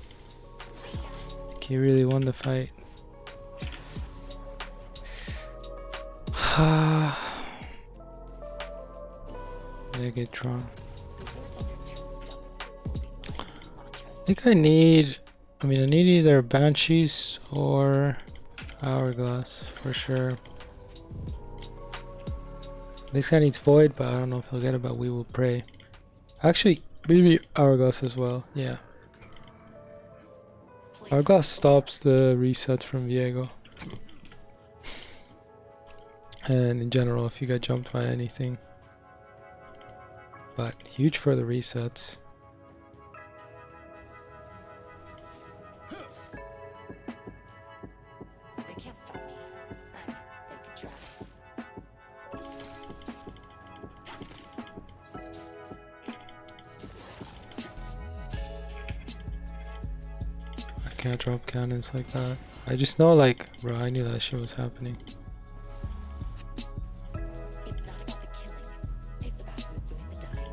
He really won the fight. Megatron. I think I need I need either Banshees or Hourglass for sure. This guy needs Void, but I don't know if he'll get it, but we will pray. Actually, maybe Hourglass as well, yeah. Hourglass stops the resets from Viego. And in general, if you get jumped by anything. But huge for the resets. They can't stop me. I mean, they could try. I can't drop cannons like that. I just know, like, bro, I knew that shit was happening. It's not about the killing. It's about who's doing the dying.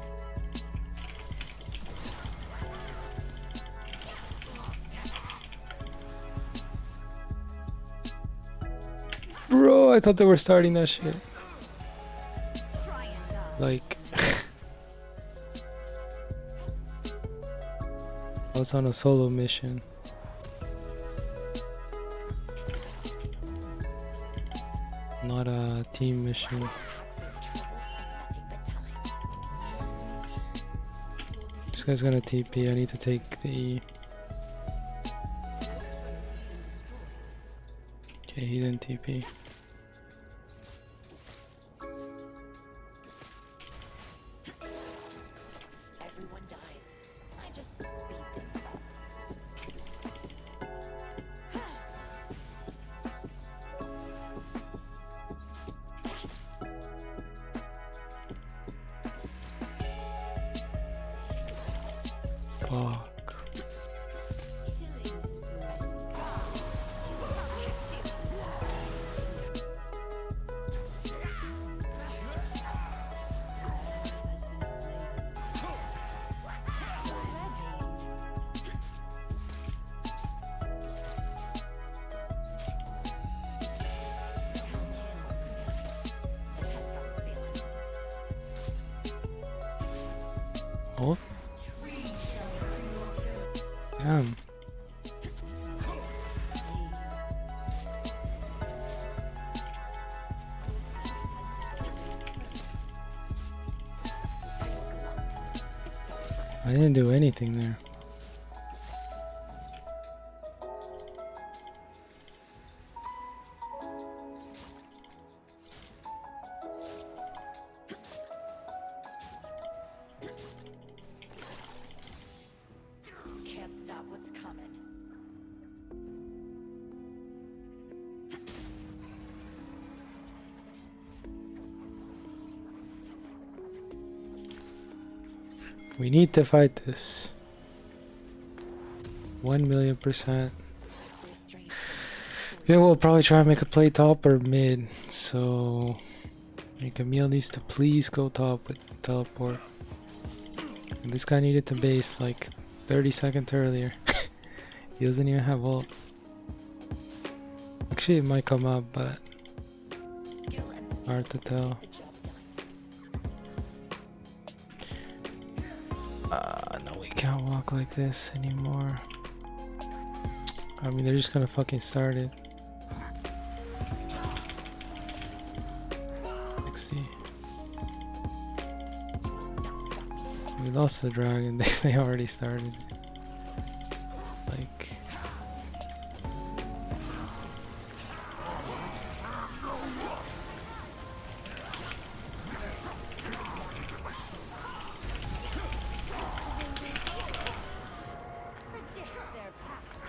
Bro, I thought they were starting that shit. Try and die. Like, I was on a solo mission. Not a team mission. For trouble, nothing but time. This guy's gonna TP. I need to take the E. Okay, he didn't TP. Everyone dies. I just speed things up. Fuck. Killing spree. Has been slain. Oh. Damn. I didn't do anything there. Can't stop what's coming. We need to fight this. 1,000,000%. Restraints. Yeah, we'll probably try and make a play top or mid. So, Camille needs to please go top with teleport. And this guy needed to base like 30 seconds earlier. He doesn't even have ult. Actually, it might come up, but Skill and hard to tell. the job done. No, we can't walk like this anymore. I mean, they're just gonna fucking start it. 60. We lost the dragon. They already started. Like, Predict their path.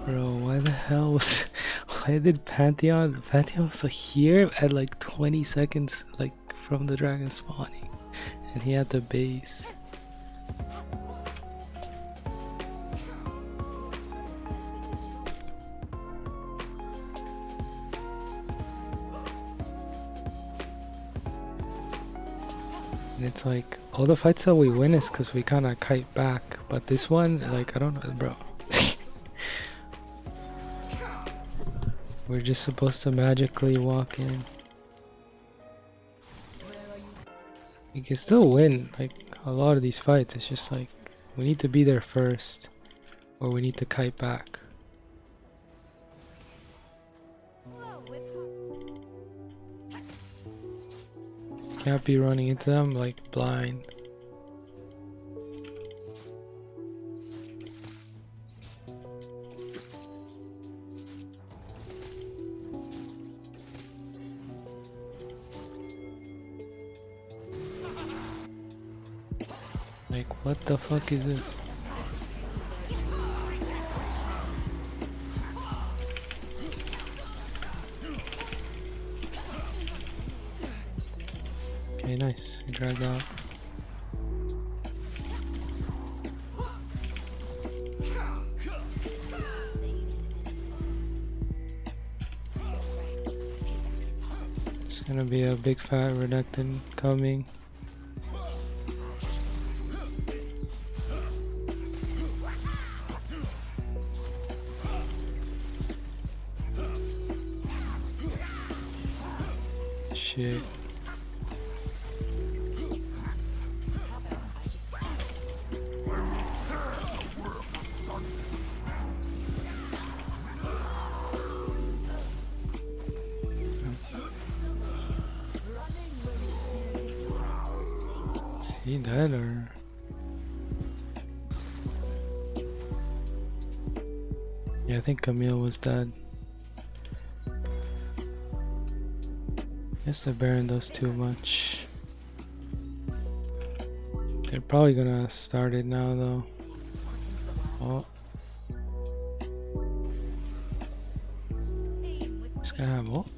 bro, why the hell was? Why did Pantheon? Pantheon was like here at like 20 seconds, like from the dragon spawning, and he had the base. And it's like all the fights that we win is because we kind of kite back, but this one, like, I don't know, bro. We're just supposed to magically walk in. We can still win like a lot of these fights. It's just like we need to be there first, or we need to kite back. Well, with Can't be running into them like blind. Like, what the fuck is this? Okay, nice. He dragged out. This Gonna be a big fat reductant coming. Shit. Is he dead or? Yeah, I think Camille was dead. Guess the Baron does too much. They're probably gonna start it now though. Oh. He's gonna have ult.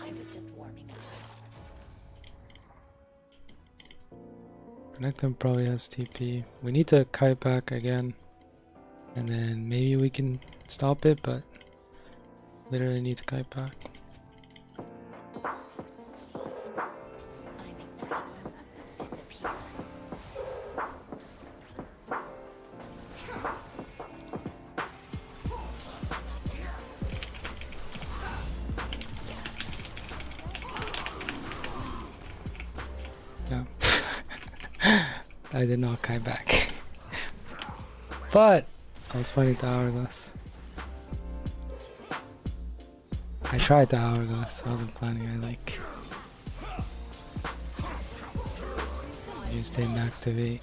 I was just warming up. Renekton probably has TP. We need to kite back again. And then maybe we can stop it, but literally need to kite back. I make the hours disappear. Yeah. I did not kite back. But I was fighting the hourglass. I tried the hourglass. I wasn't planning. I like just didn't activate.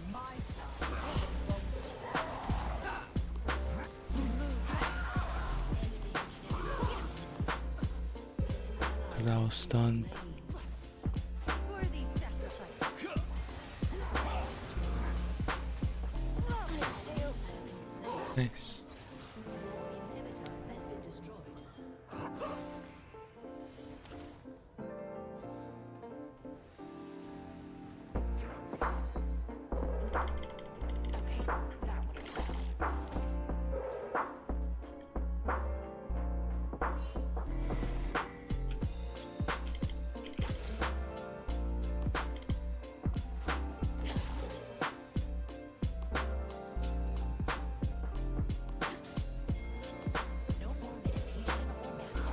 Cause I was stunned. Worthy sacrifice. Nice. Inhibitor has been destroyed. Okay, that one is easy. No more meditation or math.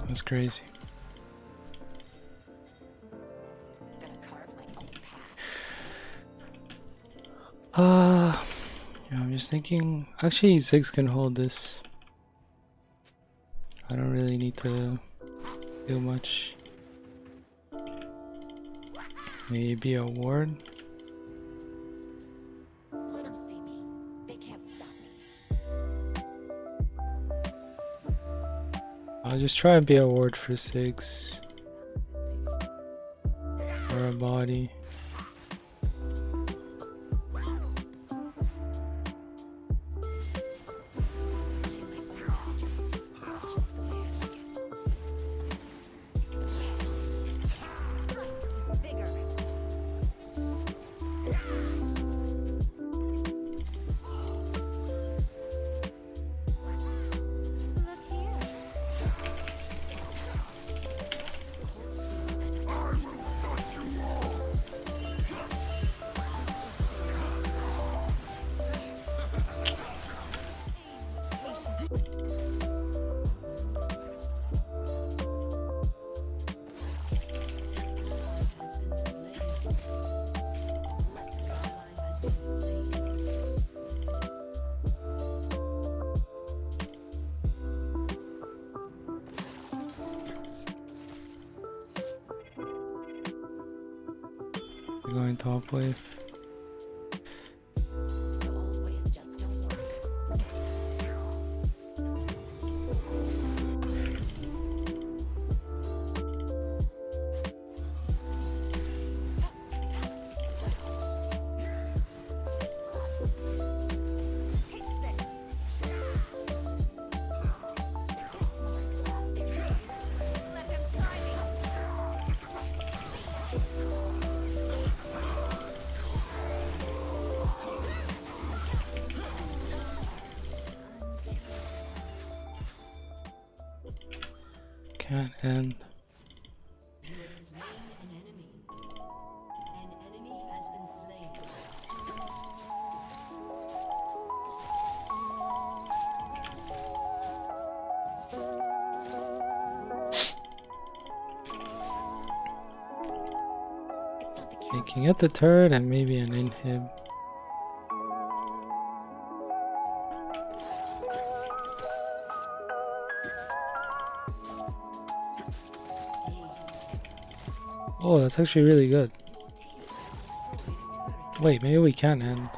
That's crazy. Gonna carve my own path. Yeah, I'm just thinking. Actually, Ziggs can hold this. I don't really need to do much. Maybe a ward. Let them see me. They can't stop me. I'll just try and be a ward for Ziggs. Or a body. Vigor. Look here. We're going top wave. The old ways just don't work. Taste this. Let him try me. Can't end. You have slain an enemy. An enemy has been slain. It's not the cure. You can get the turret and maybe an inhib. Oh, that's actually really good. Wait, maybe we can end.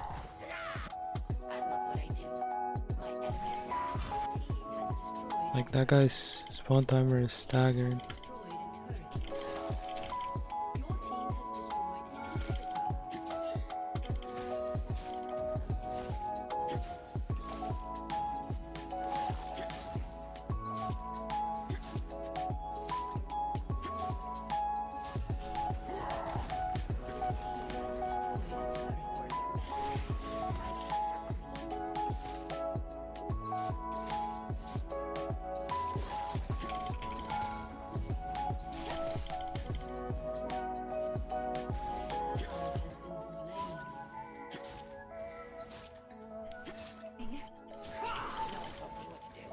I love what I do. My enemies Has destroyed Like that guy's spawn timer is staggered. destroyed a turret. Your team has destroyed an inhibitor. Has been slain. No one tells me what to do.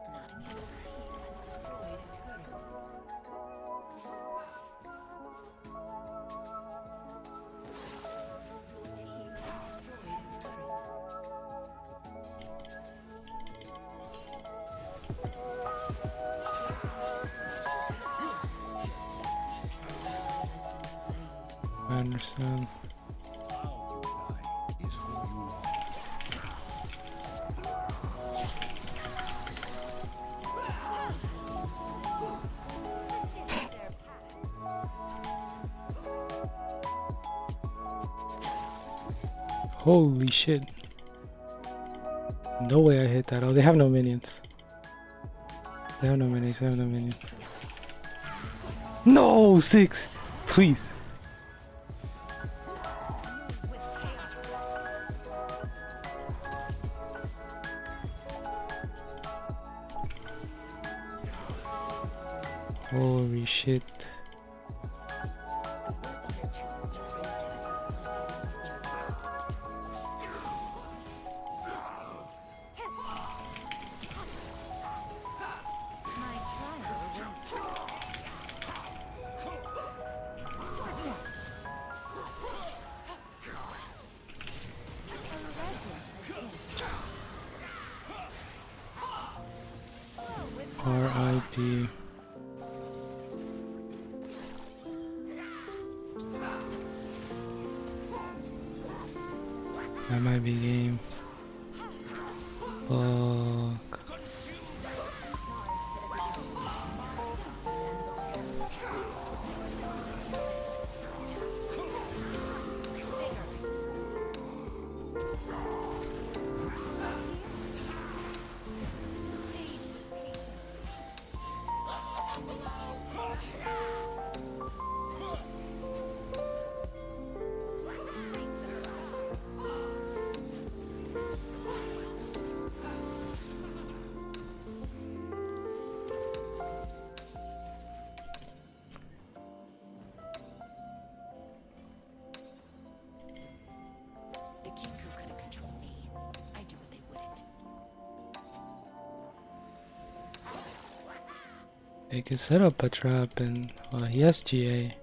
Not anymore. Has destroyed a turret. Your team has destroyed a turret. I understand. Holy shit. No way I hit that. Oh, they have no minions. They have no minions. They have no minions. No, 6! Please. Holy shit. The words on your tombstone my trial R.I.P. That might be game. Fuck. The Kingu couldn't control me. I do what they wouldn't. They can set up a trap and he has GA.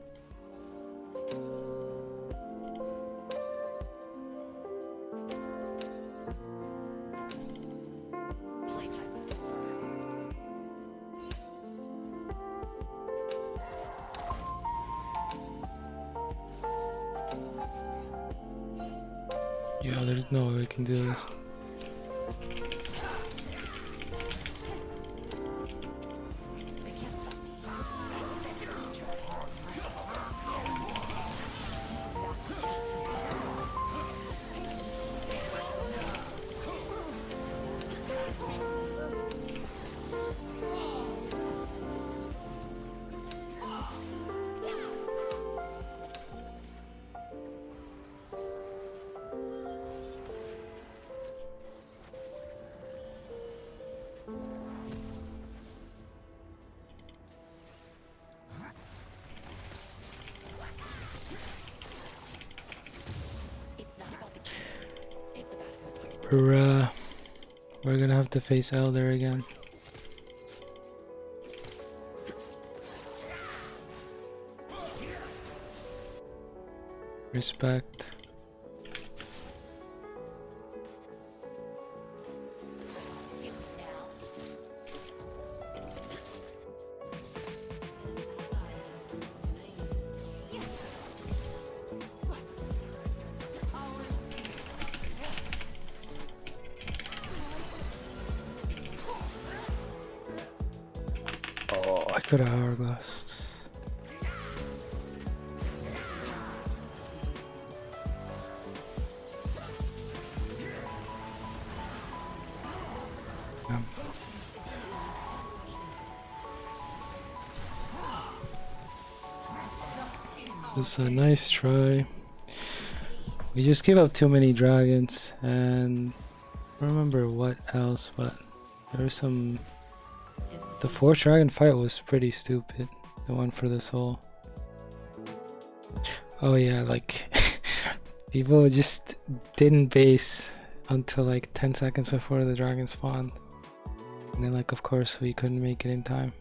Playtime's over. Yeah, there's no way we can do this. They can't stop me. It's not about the kid. It's about who's here. We're gonna have to face Elder again. Respect. It's now. Oh, I could have hourglassed. Um, This is a nice try. We just gave up too many dragons, and I don't remember what else, but there was some. The fourth dragon fight was pretty stupid. The one for the soul. Oh yeah, like people just didn't base until like 10 seconds before the dragon spawned. And then like of course we couldn't make it in time.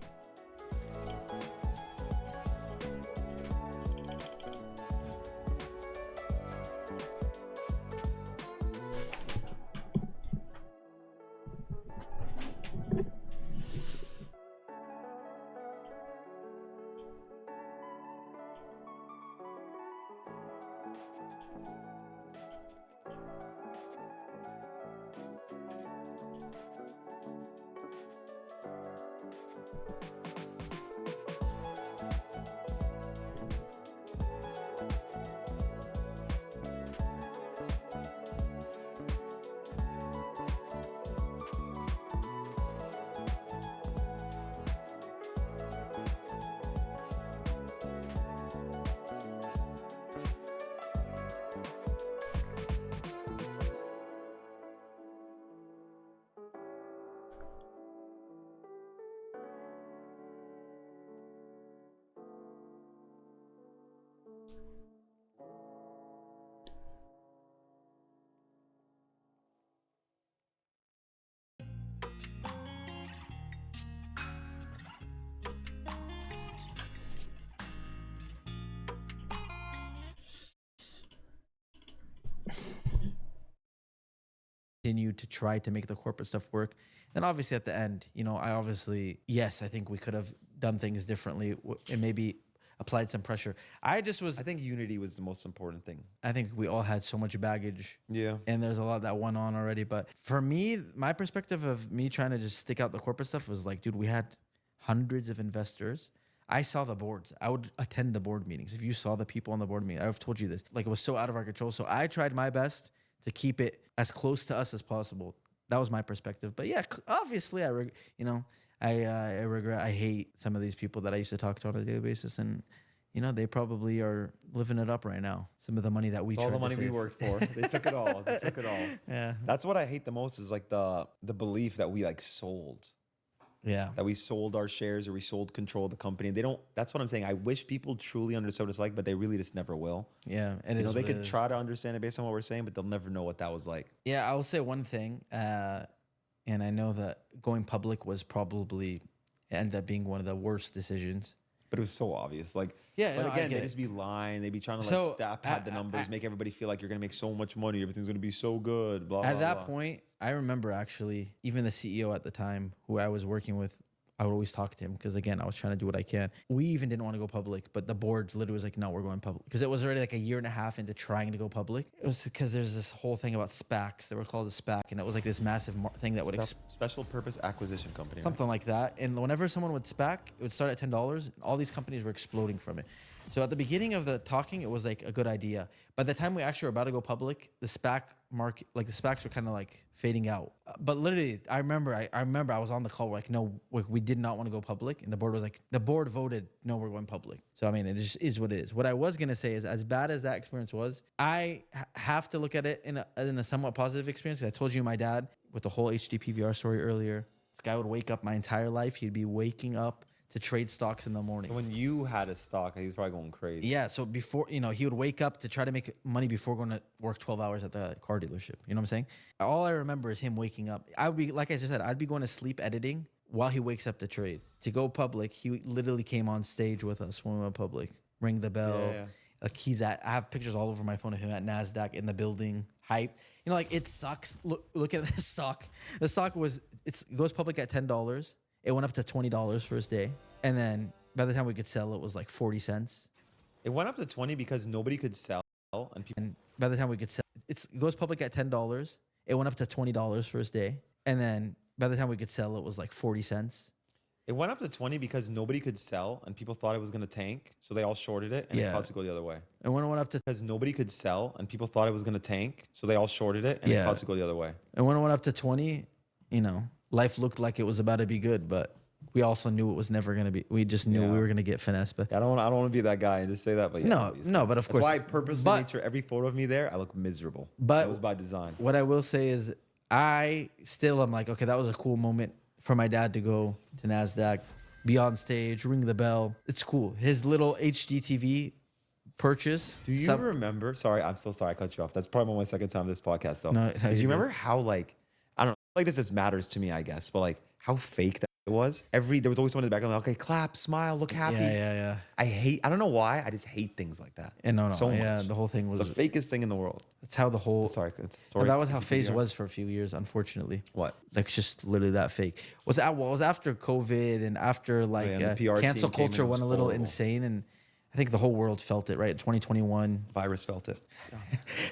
Continue to try to make the corporate stuff work. And obviously at the end, you know, yes, I think we could have done things differently and maybe applied some pressure. I think unity was the most important thing. I think we all had so much baggage. Yeah. And there's a lot that went on already. But for me, my perspective of me trying to just stick out the corporate stuff was like, dude, we had hundreds of investors. I saw the boards. I would attend the board meetings. If you saw the people on the board meeting, I've told you this. Like, it was so out of our control. So I tried my best to keep it as close to us as possible. That was my perspective. But yeah, obviously, I regret. I hate some of these people that I used to talk to on a daily basis, and you know, they probably are living it up right now. Some of the money that we All tried the money to we save. worked for, they took it all. They took it all. Yeah, That's what I hate the most is like the belief that we like sold. yeah. That we sold our shares or we sold control of the company. They don't. That's what I'm saying. I wish people truly understood what it's like, but they really just never will. Yeah, and You know, they could try to understand it based on what we're saying, but they'll never know what that was like. Yeah, I will say one thing, and I know that going public was probably ended up being one of the worst decisions. But it was so obvious. Like, Yeah, but no, I again, get they it. just be lying. They be trying to So, like stat pad the numbers, make everybody feel like you're gonna make so much money. Everything's gonna be so good. Blah, At blah, that blah. point, I remember actually even the CEO at the time, who I was working with I would always talk to him because again, I was trying to do what I can. We even didn't want to go public, but the board literally was like, "No, we're going public," because it was already like a year and a half into trying to go public. It was because there's this whole thing about SPACs. They were called a SPAC, and it was like this massive thing that would Special purpose acquisition company. Right? something like that. And whenever someone would SPAC, it would start at $10. All these companies were exploding from it. So at the beginning of the talking, it was like a good idea. By the time we actually were about to go public, the SPAC market, like the SPACs were kind of like fading out. But literally, I remember I was on the call. We're like, no, we did not want to go public, and the board was like, the board voted, no, we're going public. So I mean, it just is what it is. What I was gonna say is, as bad as that experience was, I have to look at it in a somewhat positive experience. I told you my dad with the whole HD PVR story earlier. This guy would wake up my entire life. He'd be waking up to trade stocks in the morning. So when you had a stock, he was probably going crazy. Yeah, so before, he would wake up to try to make money before going to work 12 hours at the car dealership. You know what I'm saying? All I remember is him waking up. I would be, like I just said, I'd be going to sleep editing while he wakes up to trade. To go public, he literally came on stage with us when we went public. Ring the bell. Yeah. Like I have pictures all over my phone of him at NASDAQ in the building, hype. You know, like it sucks. Look at the stock. The stock it goes public at $10. It went up to $20 first day. And then by the time we could sell, it was like 40 cents. It went up to 20 because nobody could sell, and people. And by the time we could sell, it goes public at $10. It went up to $20 first day. And then by the time we could sell, it was like 40 cents. It went up to 20 because nobody could sell, and people thought it was going to tank, so they all shorted it, and it Yeah. caused it to go the other way. And when it went up to Because nobody could sell, and people thought it was going to tank, so they all shorted it, and it Yeah. caused it to go the other way. 20, life looked like it was about to be good, but we also knew it was never going to be. We just knew Yeah. we were going to get finessed. But Yeah, I don't want to be that guy and just say that, but yeah, No, obviously. no, but of course. That's why I purposely But- made sure every photo of me there, I look miserable. But- that was by design. what I will say is I still am like, okay, that was a cool moment for my dad to go to NASDAQ, be on stage, ring the bell. It's cool. His little HD TV purchase. Do you remember? Sorry, I'm so sorry I cut you off. That's probably my second time this podcast. So, No, do you're you good. remember how I don't know, like this just matters to me, I guess, but like how fake that was? There was always someone in the background like, okay, clap, smile, look happy. Yeah. I don't know why, I just hate things like that. And no, so yeah, much. the whole thing was. It's the fakest thing in the world. That's how the whole. Sorry, it's a Well, story. that was how It's a FaZe PBR. was for a few years, unfortunately. What? Like just literally that fake. Was after COVID and after like and the PR cancel team came in, culture it was went a little horrible. insane, and I think the whole world felt it. Right, 2021. Virus felt it.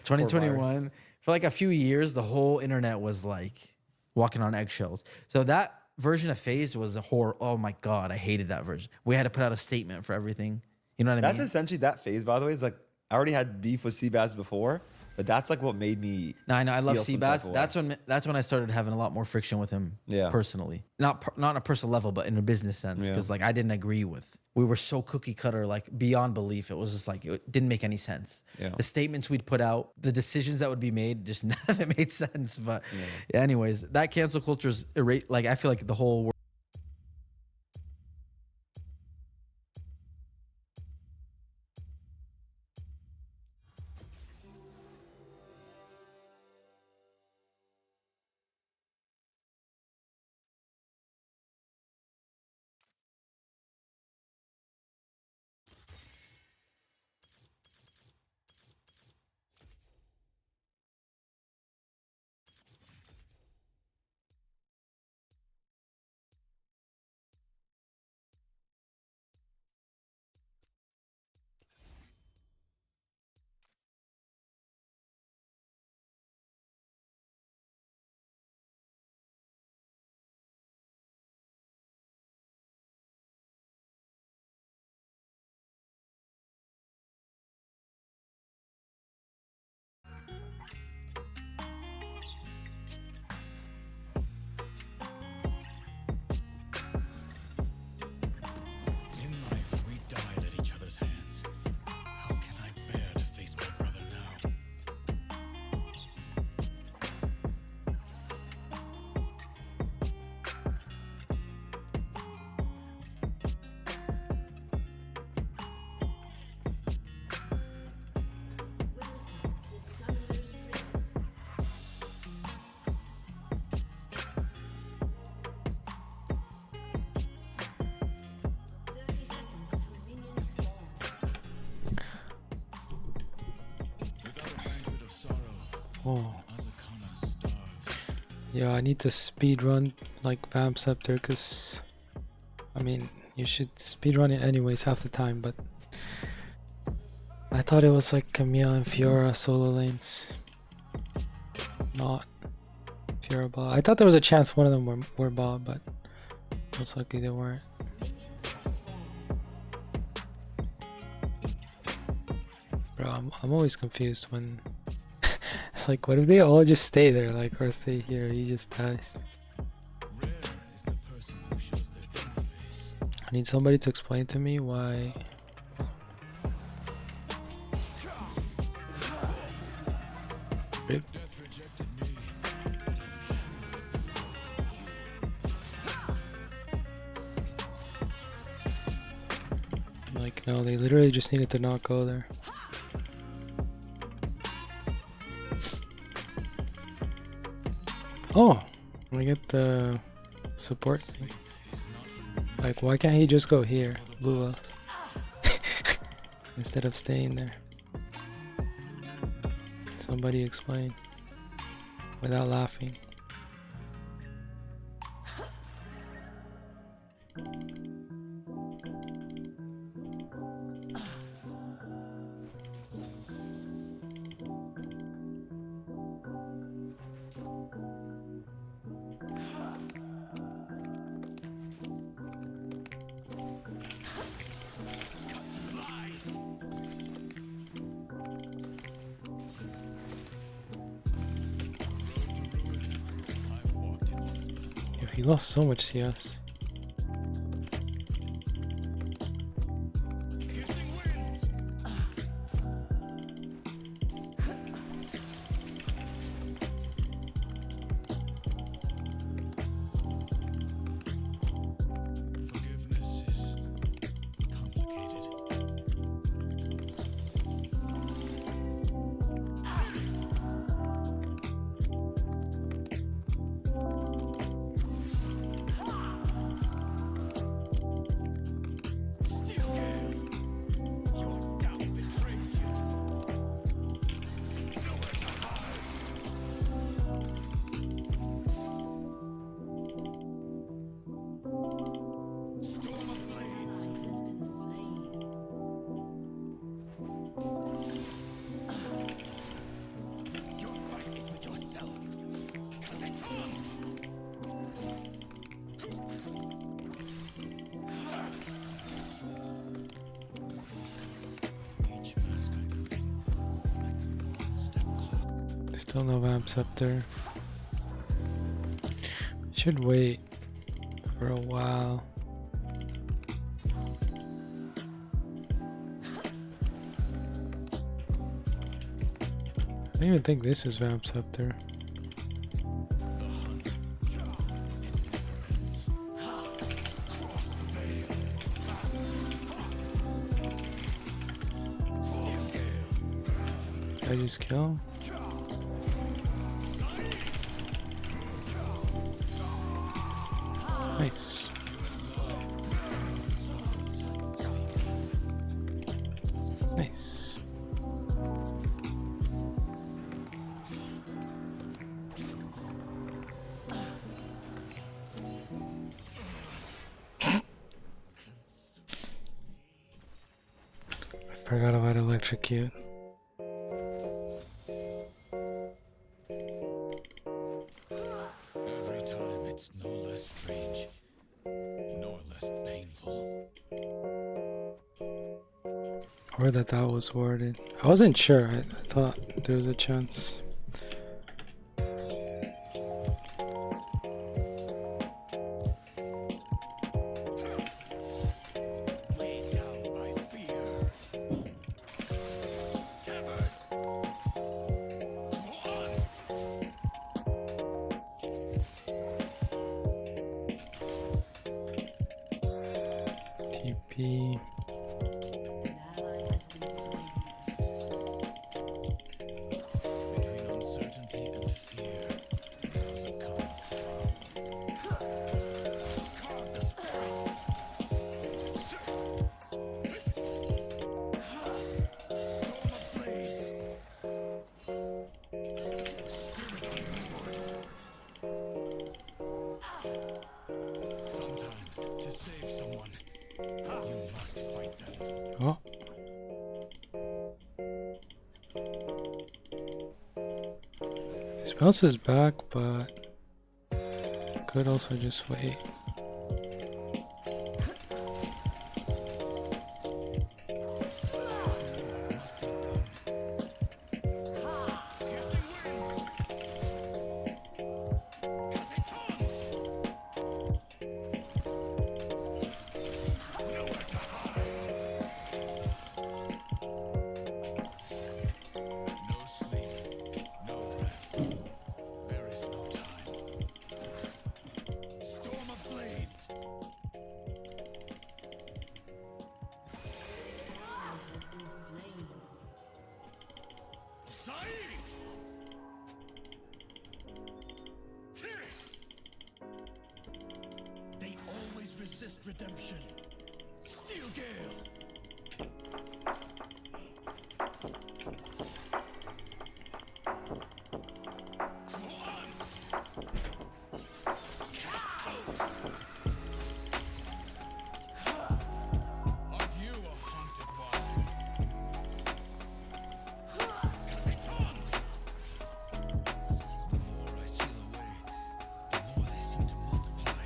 2021 for like a few years the whole internet was like walking on eggshells. So that version of FaZe was a horror. Oh my god, I hated that version. We had to put out a statement for everything. You know what I That's mean? essentially that phase, by the way. Is like I already had beef with Seabass before, but that's like what made me. No, I know. I love feel some type Seabass. of That's when I started having a lot more friction with him. Yeah. Personally, not on a personal level, but in a business sense, Yeah. because like I didn't agree with. We were so cookie cutter, like beyond belief. It was just like it didn't make any sense. Yeah. The statements we'd put out, the decisions that would be made, just none of it made sense. But yeah, anyways, that cancel culture's like I feel like the whole world. In life, we died at each other's hands. How can I bear to face my brother now? Welcome to Summoner's Rift. 30 seconds till minions spawn. Without a banquet of sorrow, Oh, Azakana starves. yeah, I need to speed run like Vamp Scepter because I mean, you should speedrun it anyways half the time, but I thought it was like Camille and Fiora solo lanes, not Fiora bot. I thought there was a chance one of them were bot, but most likely they weren't. Minions have spawned. Bro, I'm always confused when like, what if they all just stay there, like, or stay here? He just dies. I need somebody to explain to me why. Rip. Like, no, they literally just needed to not go there. Oh, I get the support thing. Like, why can't he just go here, blue up, instead of staying there? Somebody explain without laughing. He lost so much CS. Still no vamps up there. Should wait for a while. I don't even think this is vamps up there. Did I just kill? Nice. Nice. I forgot about electrocute. Every time it's no less strange, nor less painful. Or that was worded. I wasn't sure. I thought there was a chance. Weighed down by fear. Severed. One. TP. An ally has been slain. Between uncertainty and fear, there's a common ground. Carve the spirit. Storm of blades. Spirit of the Lord. Sometimes, to save someone His bounce is back, but could also just wait. No sleep, no rest. There is no time. Storm of blades. has been slain. Sai! They always resist redemption. Steel Gale. Aren't you a haunted one? The more I seal away, the more they seem to multiply.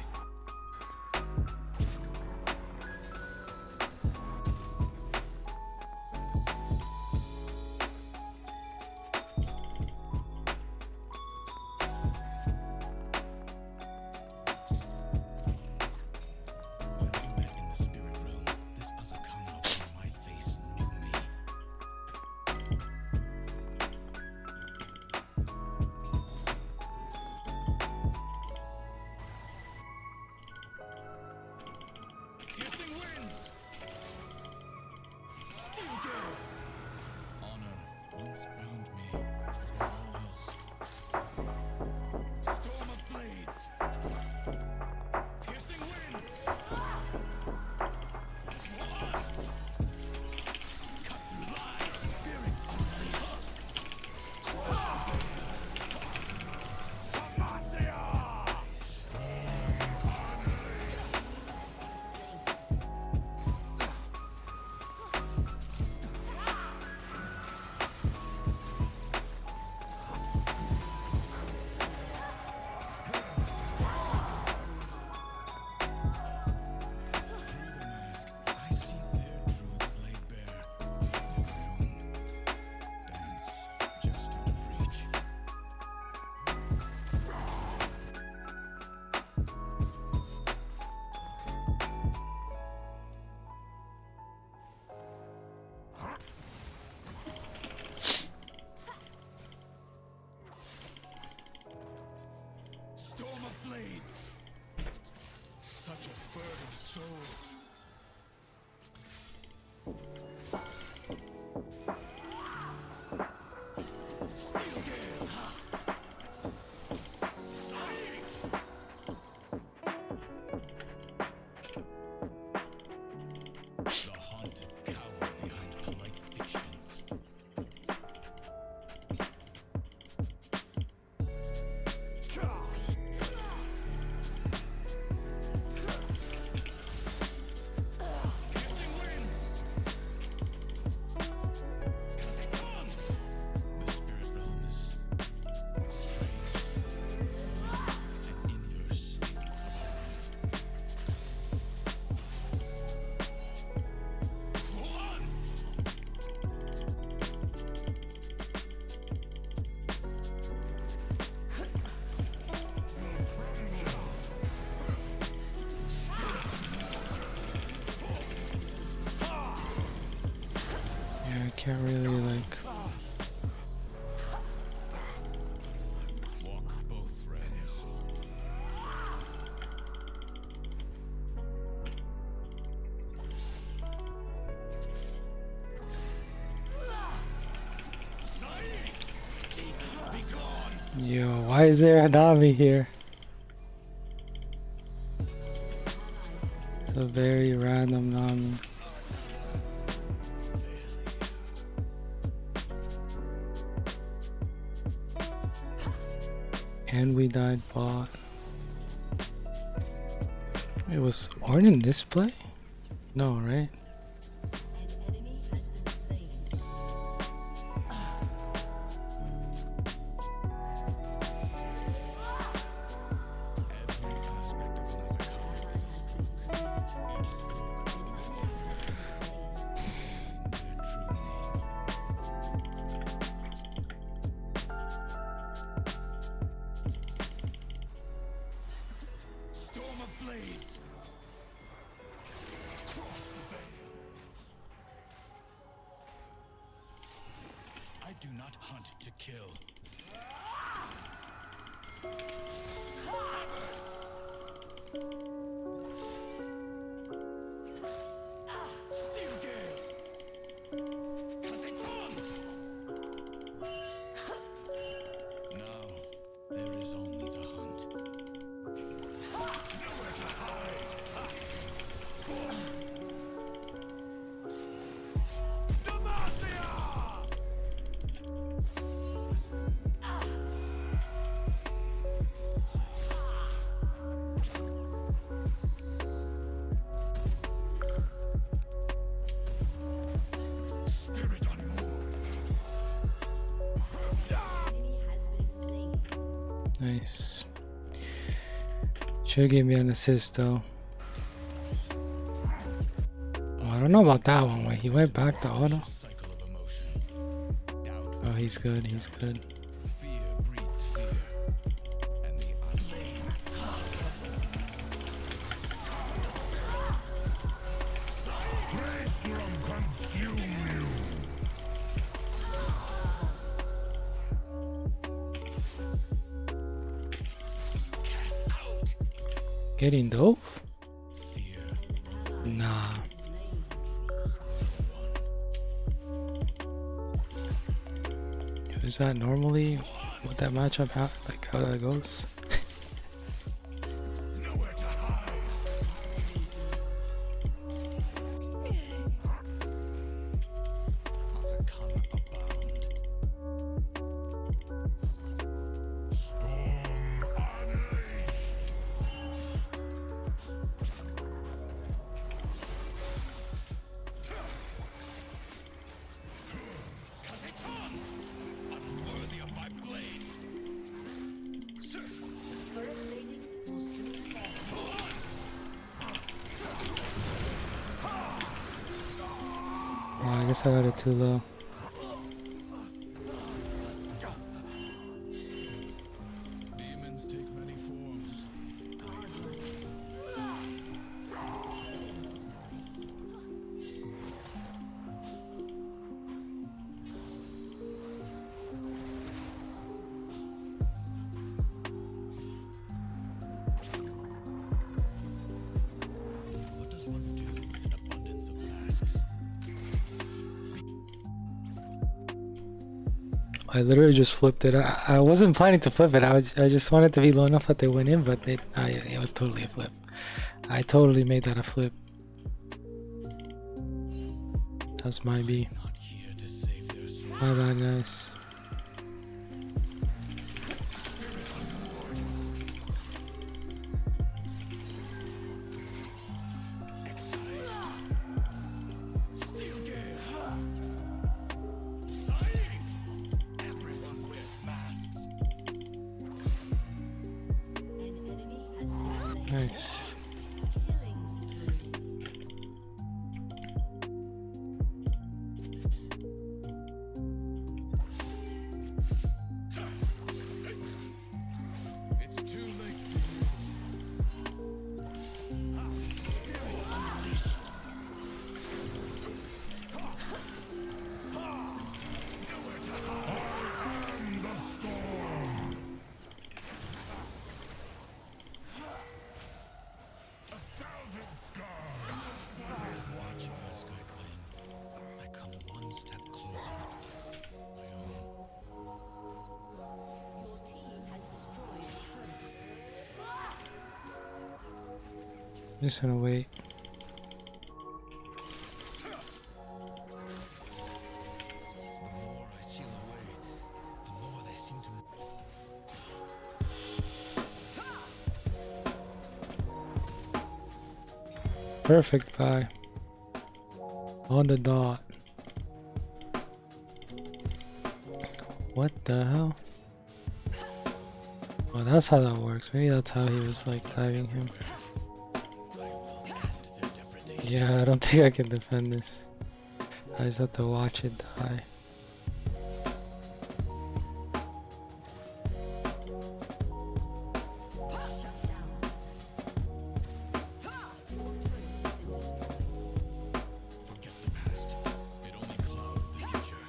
When we met in the spirit realm, this Azakana upon my face knew me. Piercing winds! Steel Gale! Honor once bound me above all else. Storm of blades! Piercing winds! Cut through lies! Spirits unleashed! Through the mask, I see their truths laid bare. Yet my own dance just out of reach. Storm of blades! Such a burdened soul. Steel Gale! Sighing! The haunted cower behind polite fictions. Piercing winds! The spirit realm is strange and inverse. One! Yeah, I can't really like. Walk both realms. Sighing! Demon, be gone! Yo, why is there a Nami here? It's a very random Nami. And we died bot. It was Ornn in this play? No, right? An enemy has been slain. hunt to kill. Steel Gale! Now there is only the hunt. Nowhere to hide! Demacia! Spirit unmoored. Enemy has been slain. Nice. Should give me an assist though. Oh, I don't know about that one. Wait, he went back to auto. Cycle of emotion. Doubt. Oh, he's good. He's good. Fear breeds fear. And the unknown. Consume you. Cast out. Getting dove? Fear. Nah. Is that normally what that matchup like how that goes? Nowhere to hide. Asakana abound. Storm unleashed. Unworthy of my blade. Turret plating will soon fall. Oh, I guess I got it too low. Demons take many forms. What does one do with an abundance of masks? I literally just flipped it. I wasn't planning to flip it. I just wanted to be low enough that they went in, but it was totally a flip. I totally made that a flip. That's my B. Not here to save their soul. My bad, guys. Steel Gale. Sighing. Everyone wears masks. An enemy has been slain. Nice. Killing spree. It's too late for you. Spirits unleashed. Nowhere to hide. I am the storm. A thousand scars. Watch mask I claim. I come one step closer. My own. Your team has destroyed a turret. I'm just gonna wait. The more I seal away, the more they seem to. Perfect buy. On the dot. What the hell? Oh, that's how that works. Maybe that's how he was like diving him. Yeah, I don't think I can defend this. I just have to watch it die. Shut down. Your turret has been destroyed. Forget the past. It only clouds the future.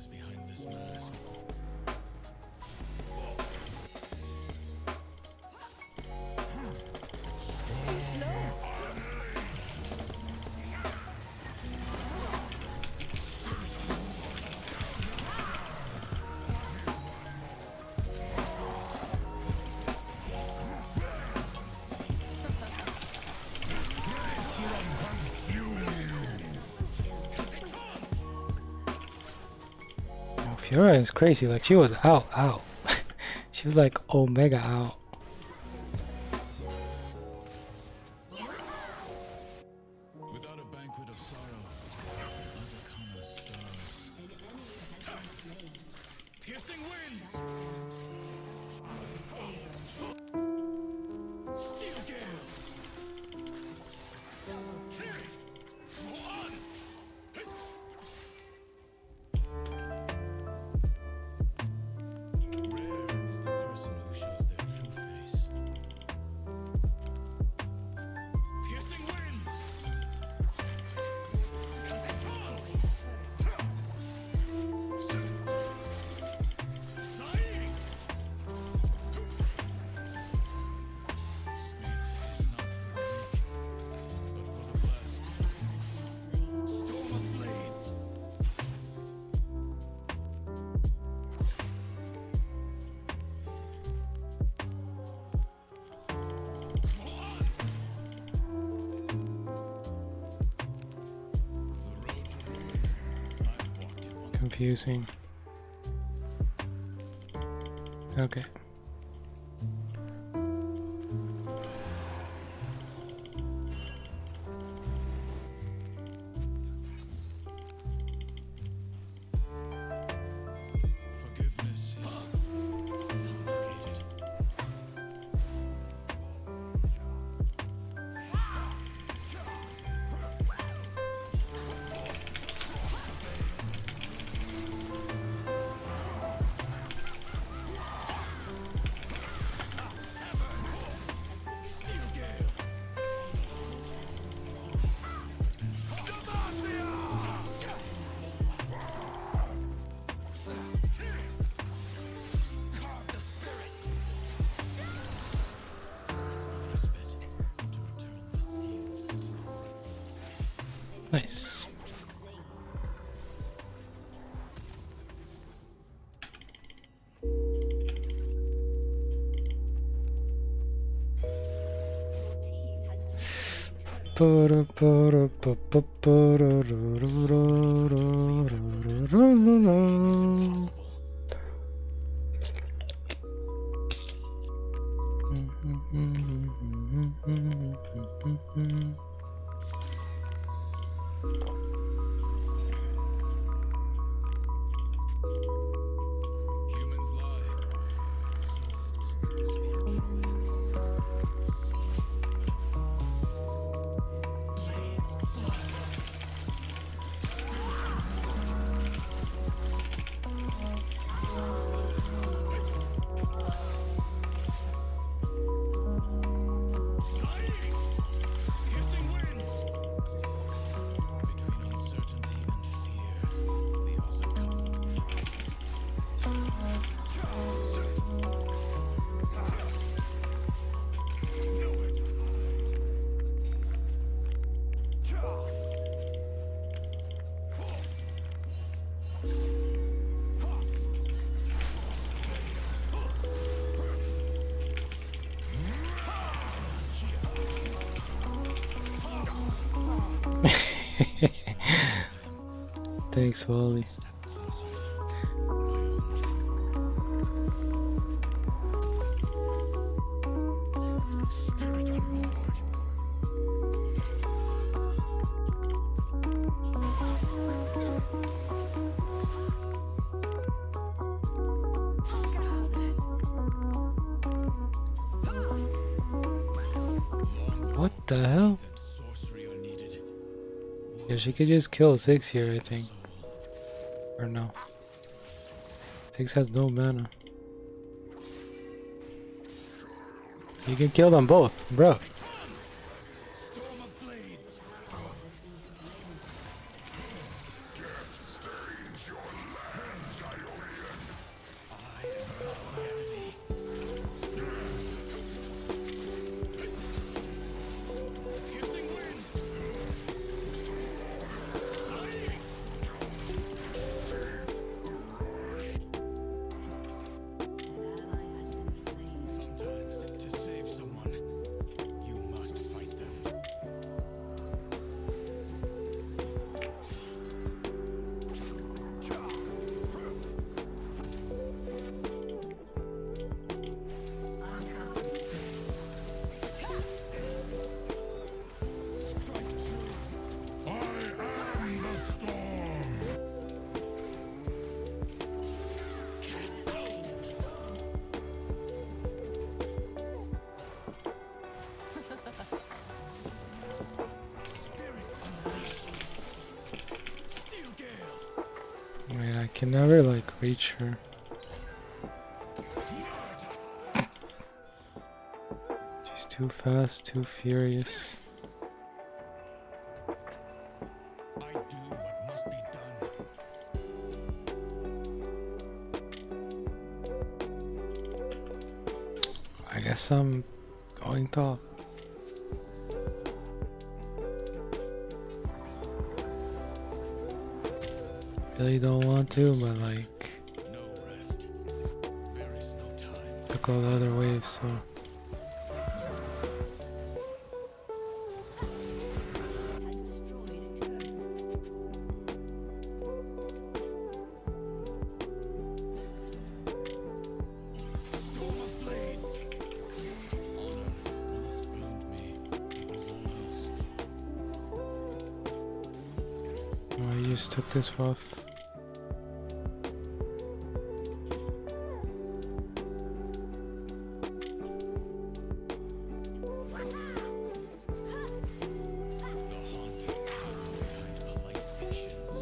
is behind this mask? Oh, Fiora is crazy. Like she was out. She was like Omega out. Without a banquet of sorrow, Azakana starves. Piercing winds! Steel gale! Tearing! Go on! Hiss! Rare is the person who shows their true face. Piercing winds! Sighing! Sleep is not for the weak, but for the blessed. Storm of blades! Go on! The road to ruin, I've walked it once. Confusing. Okay. Forgiveness is complicated. Steel gale! Carve the spirit! Respite to return the sealed glory. Nice. Humans lie. Swords spark joy. Sighing! Piercing winds! Between uncertainty and fear, the Azakana cry. Nowhere to Thanks, Wally. step closer. My own. Spirit unmoored. What the hell? And sorcery are needed. Yeah, she could just kill 6 here, I think. Or no. 6 has no mana. You can kill them both, bro. Storm of blades. Man, I can never like reach her. She's too fast, too furious. I do what must be done. I guess I'm going top. Really don't want to, but like No rest. There is no time. took all the other waves, so Has destroyed a turret. Storm of blades. Honor once bound me above all else. oh, I just took this buff. The haunted power behind polite fictions.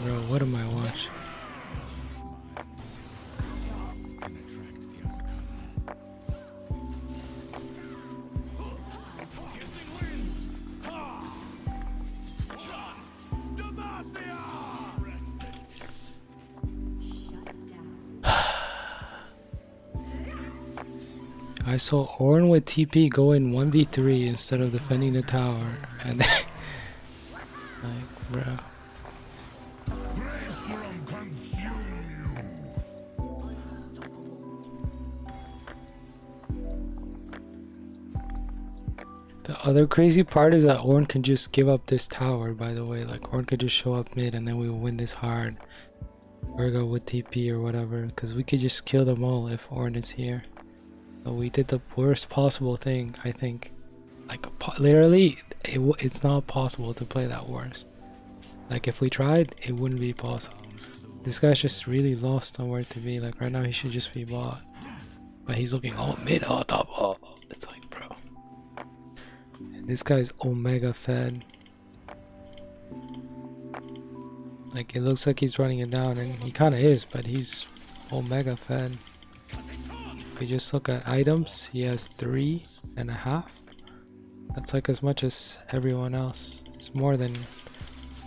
Bro, what am I watching? Can attract the Azakana. Piercing winds. Ha! John! Demacia! Respite. Shut down. I saw Ornn with TP go in 1v3 instead of defending the tower, and like, bro. From consume you. The other crazy part is that Ornn can just give up this tower, by the way. Like, Ornn could just show up mid and then we will win this hard. Virgo with TP or whatever, because we could just kill them all if Ornn is here. So we did the worst possible thing, I think. Like, literally, it's not possible to play that worse. Like, if we tried, it wouldn't be possible. This guy's just really lost on where to be. Like, right now he should just be bot. But he's looking all mid, all top, all. It's like, bro. And this guy's Omega fed. Like, it looks like he's running it down, and he kind of is, but he's Omega fed. If we just look at items, he has 3.5. That's like as much as everyone else. It's more than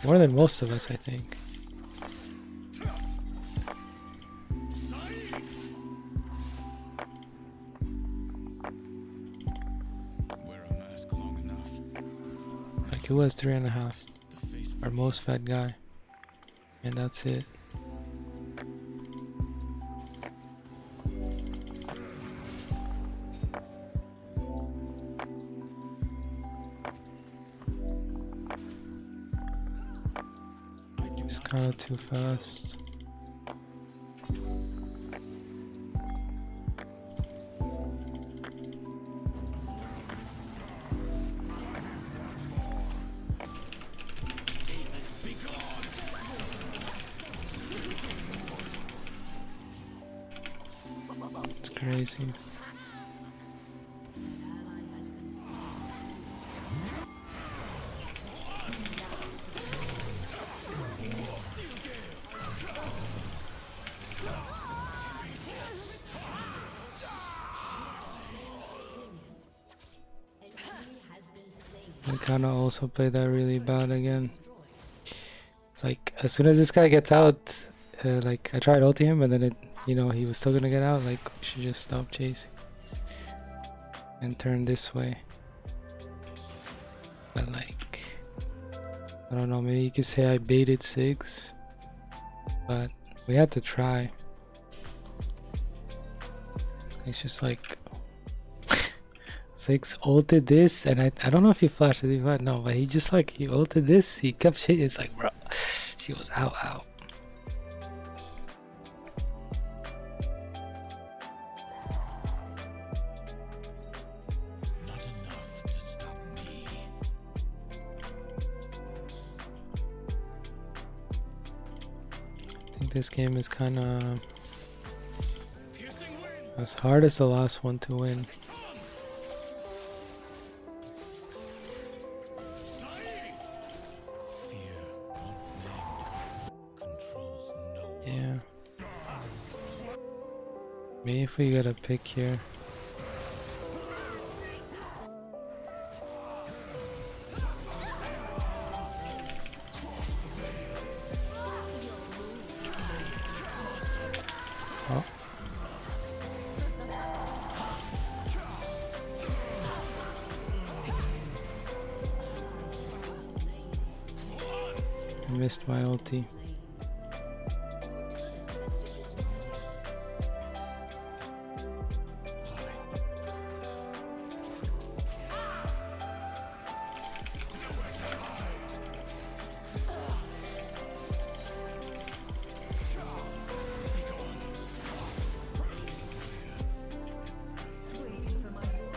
most of us, I think. Wear a mask long enough. Like, who has 3.5? The face Our most fed guy. And that's it. It's kind of too fast. It's crazy. Ally has been slain. An enemy has been slain. We kind of also played that really bad again. Like, as soon as this guy gets out, like, I tried ulting him, and then he was still gonna get out. Like, we should just stop chasing and turn this way. But like, I don't know, maybe you could say I baited Sigs, but we had to try. It's just like Six ulted this, and I don't know if he flashed it. No, but he just like he ulted this. He kept shit. It's like, bro, she was out. Not enough to stop me. I think this game is kind of Piercing wind. as hard as the last one to win. Sighing. Fear, once named, controls no one. Yeah. Maybe if we get a pick here. Oh. I missed my ulti. Waiting for my signal.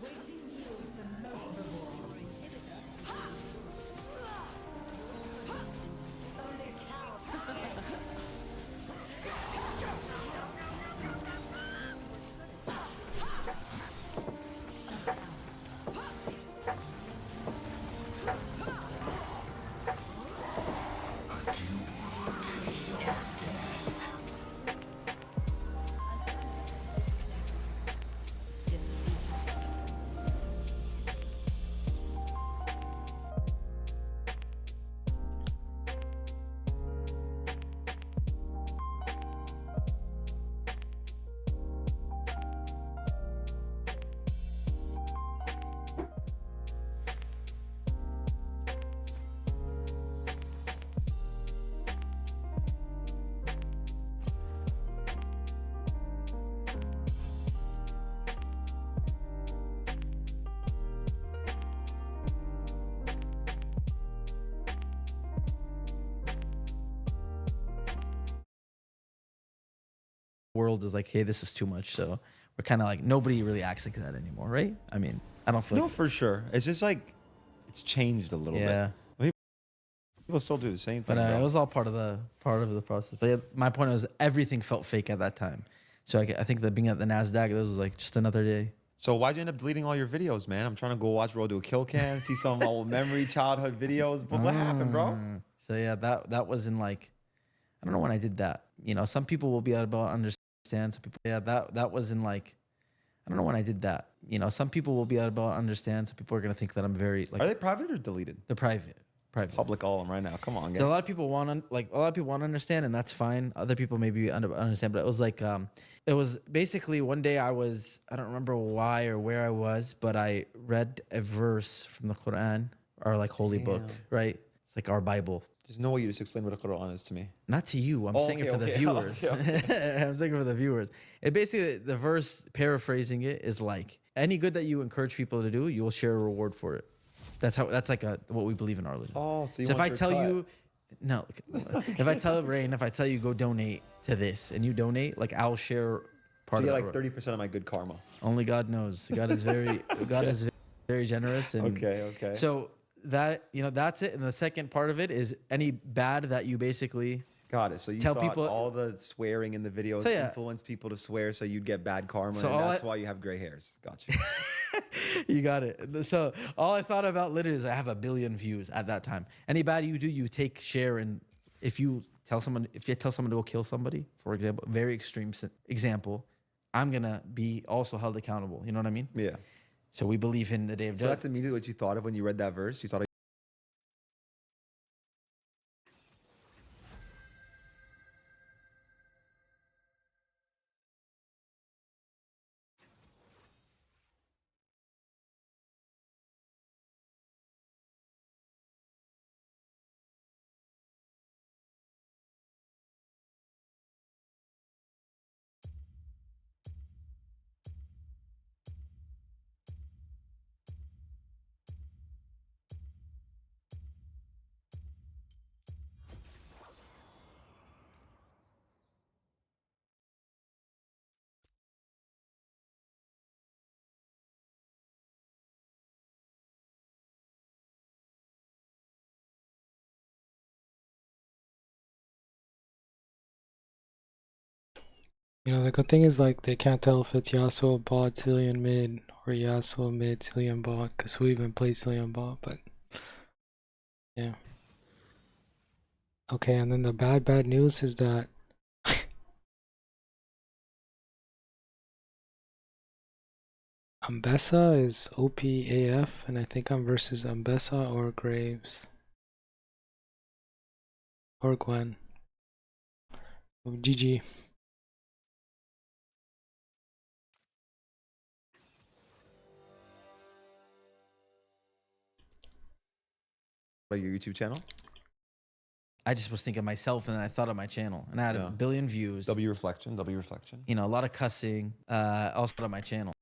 Waiting yields the most reward. World is like, hey, this is too much. So we're kind of like, nobody really acts like that anymore, right? I mean, I don't feel No, like, for sure. It's just like it's changed a little yeah. bit. I mean, people still do the same thing. But bro. it was all part of the process. But yeah, my point was everything felt fake at that time. So I think that being at the Nasdaq, this was like just another day. So why'd you end up deleting all your videos, man? I'm trying to go watch Road to a Kill Cam, see some old memory childhood videos. But what happened, bro? So yeah, that was in like, I don't know when I did that. You know, some people will be able to understand. Some people, yeah, that was in like, I don't know when I did that. You know, some people will be able to understand. Some people are gonna think that I'm very like. Are they private or deleted? They're private. Public all of them right now. Come on, So a guys. lot of people want to understand, and that's fine. Other people maybe understand, but it was like it was basically one day I don't remember why or where I was, but I read a verse from the Quran, our like holy book, right? It's like our Bible. There's no way you just explain what a Quran is to me. Not to you. I'm Oh, saying it okay, for the okay. viewers. Okay, I'm saying it for the viewers. It basically, the verse, paraphrasing it, is like any good that you encourage people to do, you will share a reward for it. That's like what we believe in our religion. Oh, so you So if want I your tell cut. you, no, if I tell Rain, if I tell you go donate to this and you donate, like I'll share So part you of get that. like 30% of my good karma. Only God knows. God is very generous. And Okay. so that, that's it. And the second part of it is any bad that you basically Got it. So you tell thought people- all the swearing in the videos So, yeah. influence people to swear so you'd get bad karma, So and all that's I- why you have gray hairs. Got you. You got it. So all I thought about literally is I have 1 billion views at that time. Any bad you do, you take share. And if you tell someone to go kill somebody, for example, very extreme example, I'm gonna be also held accountable. You know what I mean? Yeah. So we believe in the day of So judgment. that's immediately what you thought of when you read that verse. You thought You know, the good thing is like they can't tell if it's Yasuo bot, Cillian mid, or Yasuo mid, Cillian bot, because who even plays Cillian bot, but yeah. Okay, and then the bad news is that Ambessa is OPAF, and I think I'm versus Ambessa or Graves. Or Gwen. So GG. Like your YouTube channel? I just was thinking myself, and then I thought of my channel, and I had Yeah. a billion views. W reflection, W reflection. You know, a lot of cussing. Also on my channel.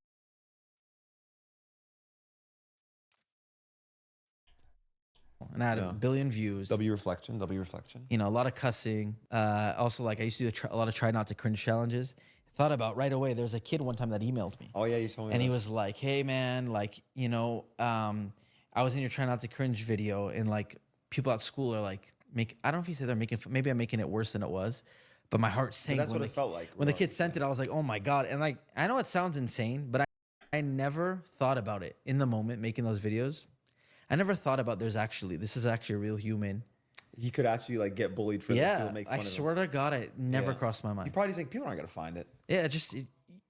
And I had Yeah. a billion views. W reflection, W reflection. You know, a lot of cussing. Also, like I used to do a lot of try not to cringe challenges. Thought about right away. There was a kid one time that emailed me, Oh yeah, you told me. and he this. was like, "Hey man, like I was in your try not to cringe video, and like people at school are like I don't know if he said they're making maybe I'm making it worse than it was, but my heart But sank. that's when what it felt like. when the kid sent it. I was like, oh my god, and like I know it sounds insane, but I never thought about it in the moment making those videos. I never thought about this is actually a real human. He could actually like get bullied for this. Yeah, People make fun I of him. swear to God, it never Yeah. crossed my He mind. probably think people aren't gonna find it. Yeah,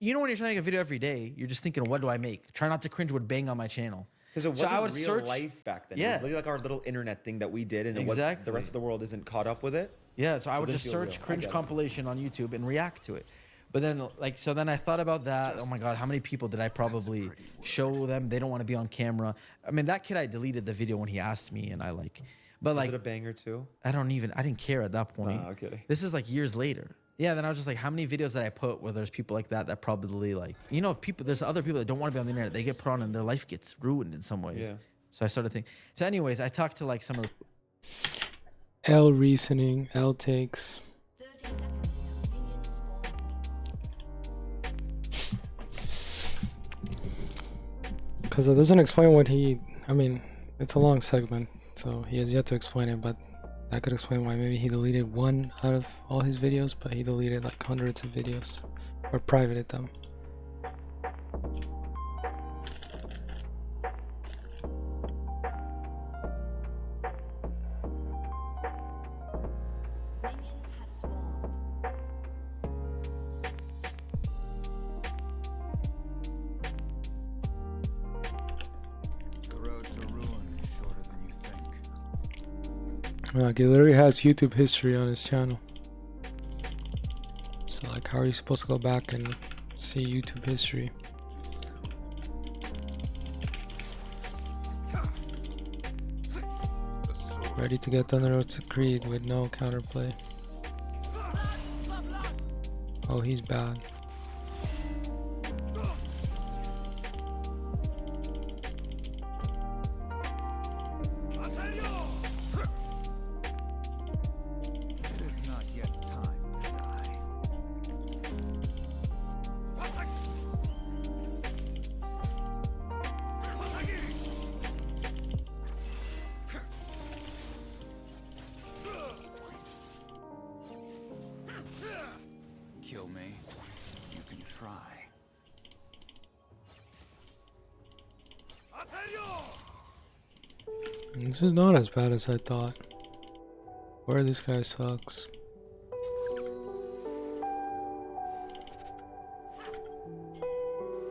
you know when you're trying to make a video every day, you're just thinking, what do I make? Try not to cringe would bang on my channel. Because it So wasn't I would real search- life back then. It Yeah. was literally like our little internet thing that we did, and it was Exactly. the rest of the world isn't caught up with it. Yeah, so I So would this just feel search real. I cringe get it. compilation on YouTube and react to it. But then, so then I thought about that. Oh my God, how many people did I probably show them? They don't want to be on camera. I mean, that kid, I deleted the video when he asked me, and but Was like, it a banger too? I didn't care at that point. Nah, I'm kidding. This is like years later. Yeah, then I was just like, how many videos did I put where there's people like that probably like, there's other people that don't want to be on the internet. They get put on and their life gets ruined in some ways. Yeah. So I started thinking. So anyways, I talked to like some of the L reasoning, L takes. 30 seconds until minions spawn. Because it doesn't explain what I mean, it's a long segment, so he has yet to explain it, but that could explain why maybe he deleted one out of all his videos, but he deleted like hundreds of videos, or privated them. Minions have spawned. The road to ruin is shorter than you think. Like, he literally has YouTube history on his channel. So like, how are you supposed to go back and see YouTube history? The sword. Ready to get on the road to Creed with no counterplay. Oh, he's bad. It is not yet time to die. Kill me. You can try. This is not as bad as I thought. Where this guy sucks.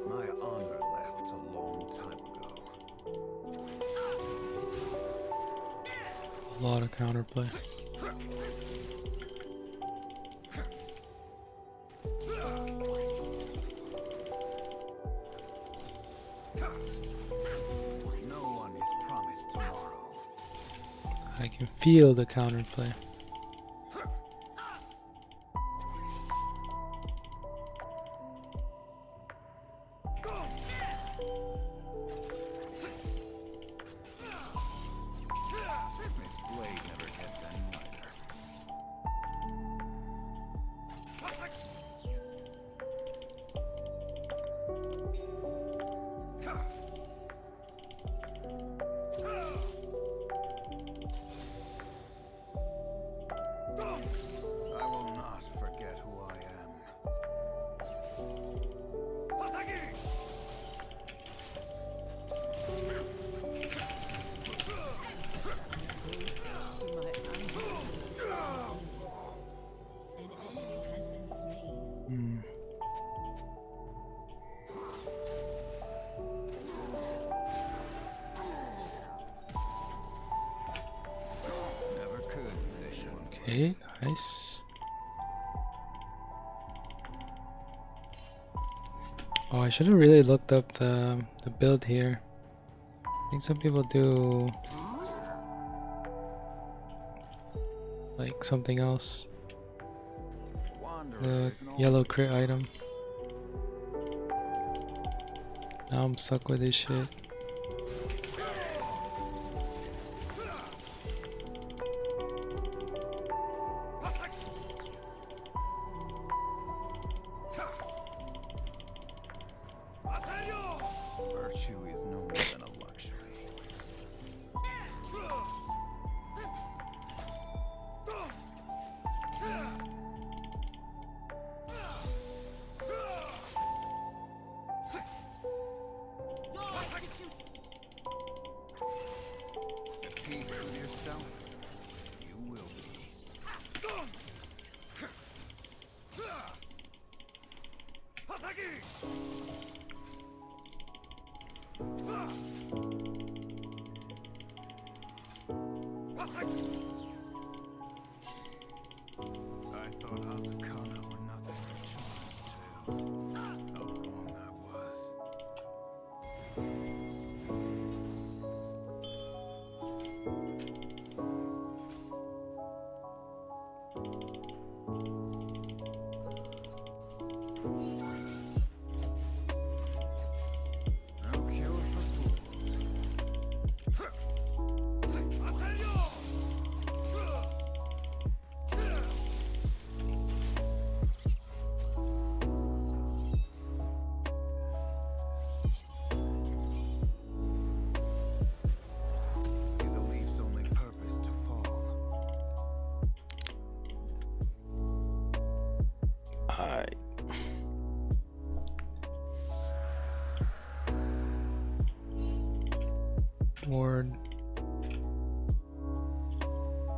My honor left a long time ago. A lot of counterplay. No one is promised tomorrow. I can feel the counterplay. This blade never gets any lighter. Okay, nice. Oh, I should have really looked up the build here. I think some people do like something else. The yellow crit item. Now I'm stuck with this shit. Virtue is no more than a luxury. At peace with yourself, you will be. I thought Asakana were nothing but children's tales. How wrong I was. No cure for fools. Is a leaf's only purpose to fall? Alright. Ward.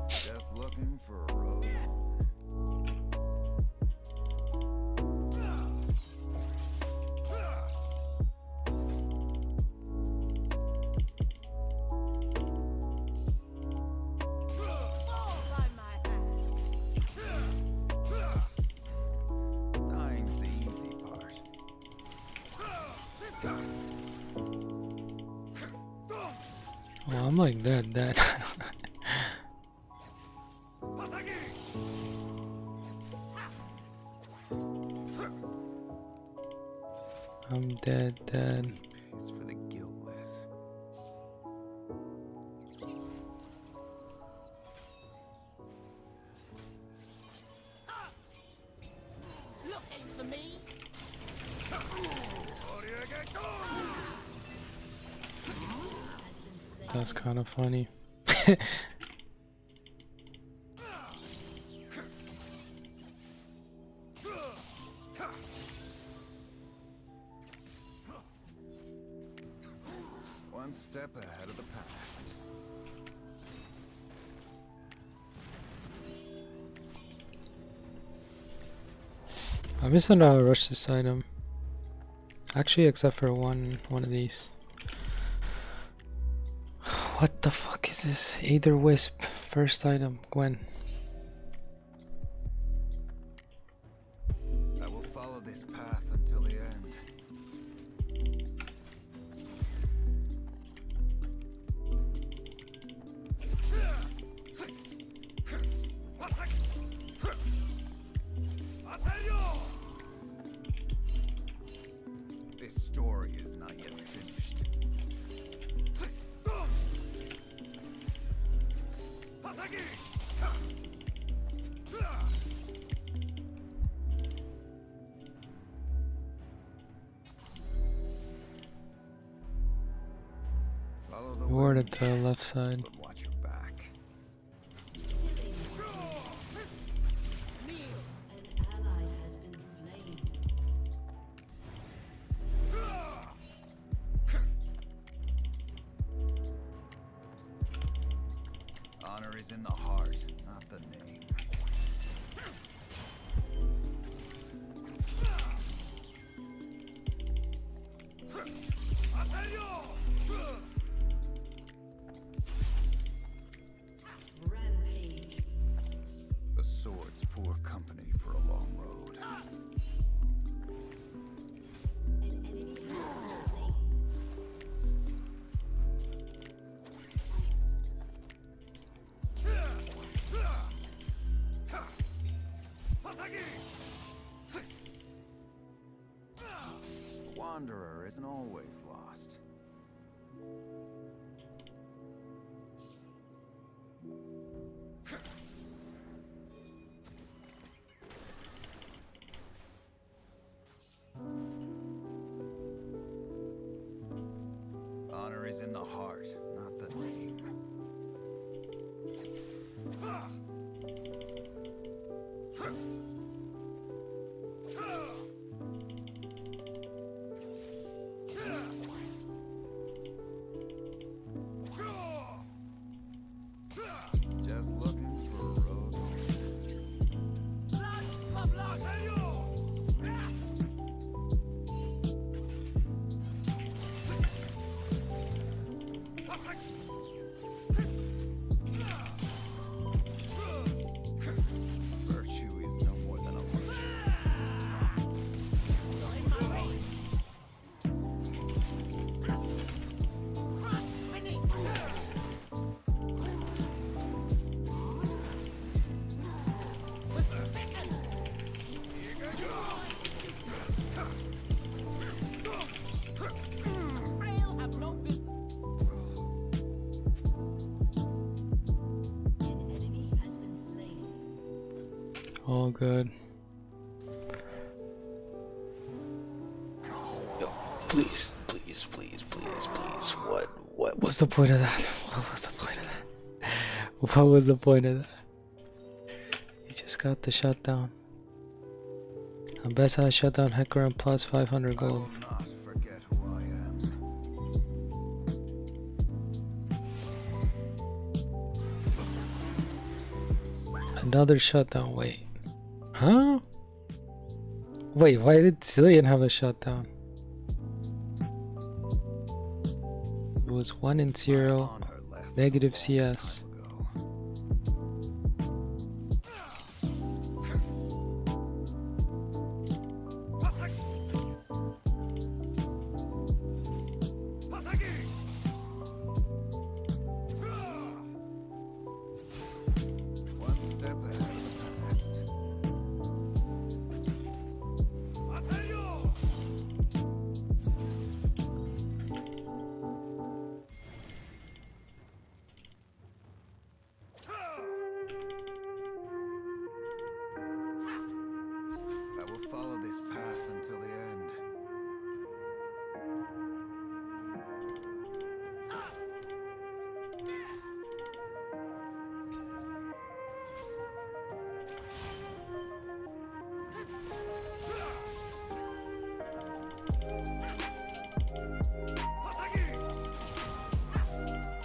Just looking for a road home. Dying's the easy part. Oh, I'm like dead. I'm dead. Sleep is for the guiltless. Looking for me? That's kind of funny. One step ahead of the past. I'm just gonna rush this item. Actually, except for one of these. What the fuck is this? Aether Wisp, first item, Gwen. I will follow this path until the end. This story is not yet finished. Follow the Ward way, at the left side. but watch your back. An ally has been slain. Honor is in the heart, not the name. Rampage. company for a long road. An enemy has been slain. The wanderer isn't always lost. Honor is in the heart, not the name. Just looking for a road. Virtue is no more than a word. An enemy has been slain. All good. Yo, please, please, please, please, please. What was the point of that? What was the point of that? What was the point of that? He just got the shutdown. I best I shut down Hecker and plus 500 I gold. will not forget who I am. Another shutdown. Wait. Huh? Wait, why did Zillion have a shutdown? It was 1 and 0, Honor left negative a CS. long time ago. One step ahead of the past. I will follow this path until the end.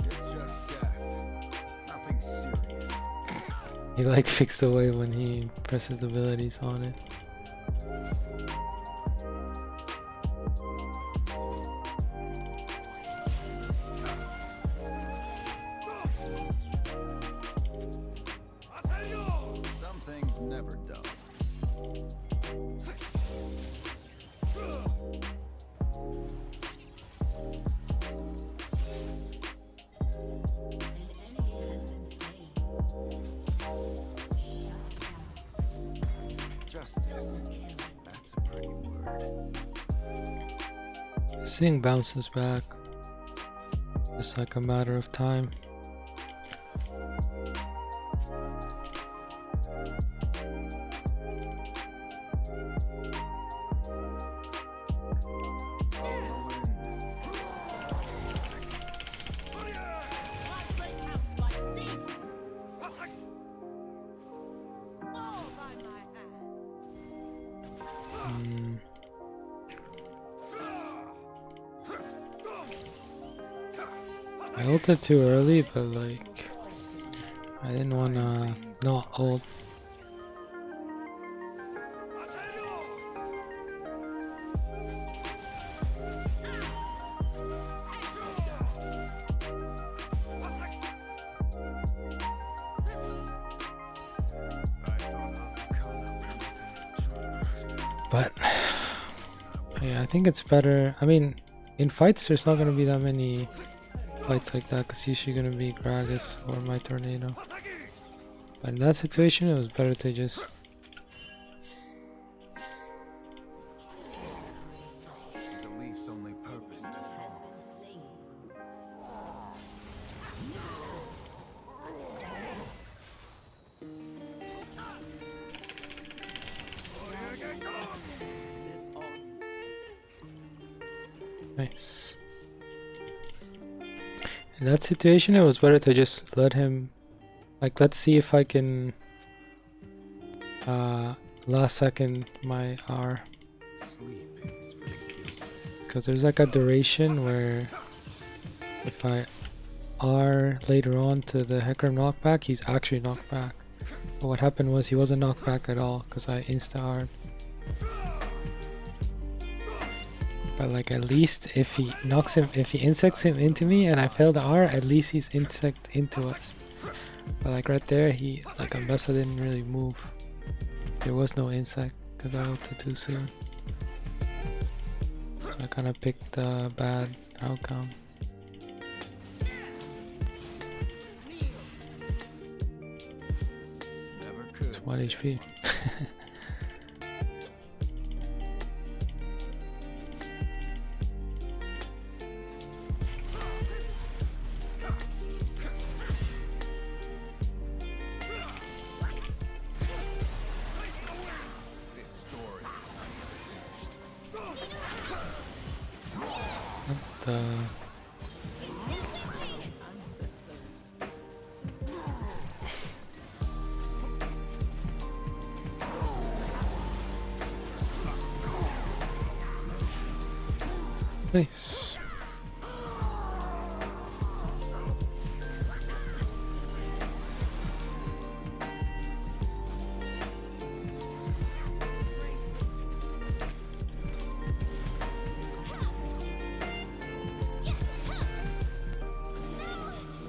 It's just death. Nothing serious. He like fixed away when he presses abilities on it. Some things never done. An enemy has been slain. Justice. That's a pretty word. This thing bounces back. Just like a matter of time. Follow the wind. Hmm. I ulted too early, but like I didn't wanna not ult. I thought I was a con But yeah, I think it's better. I mean, in fights, there's not gonna be that many fights like that, because usually gonna be Gragas or my tornado. But in that situation, it was better to just Is a leaf's only purpose to fall. nice. In that situation, it was better to just let him, like, let's see if I can last second my R, Sleep is for the guiltless. because there's like a duration where if I R later on to the Hecarim knockback, he's actually knocked back. But what happened was he wasn't knocked back at all because I insta R'd. But like, at least if he knocks him, if he insects him into me and I fail the R, at least he's insect into us. But like right there, he, like, Ambessa didn't really move. There was no insect because I ulted too soon. So I kind of picked a bad outcome. Never could. It's 1 HP. This story is not yet finished. What the... Nice.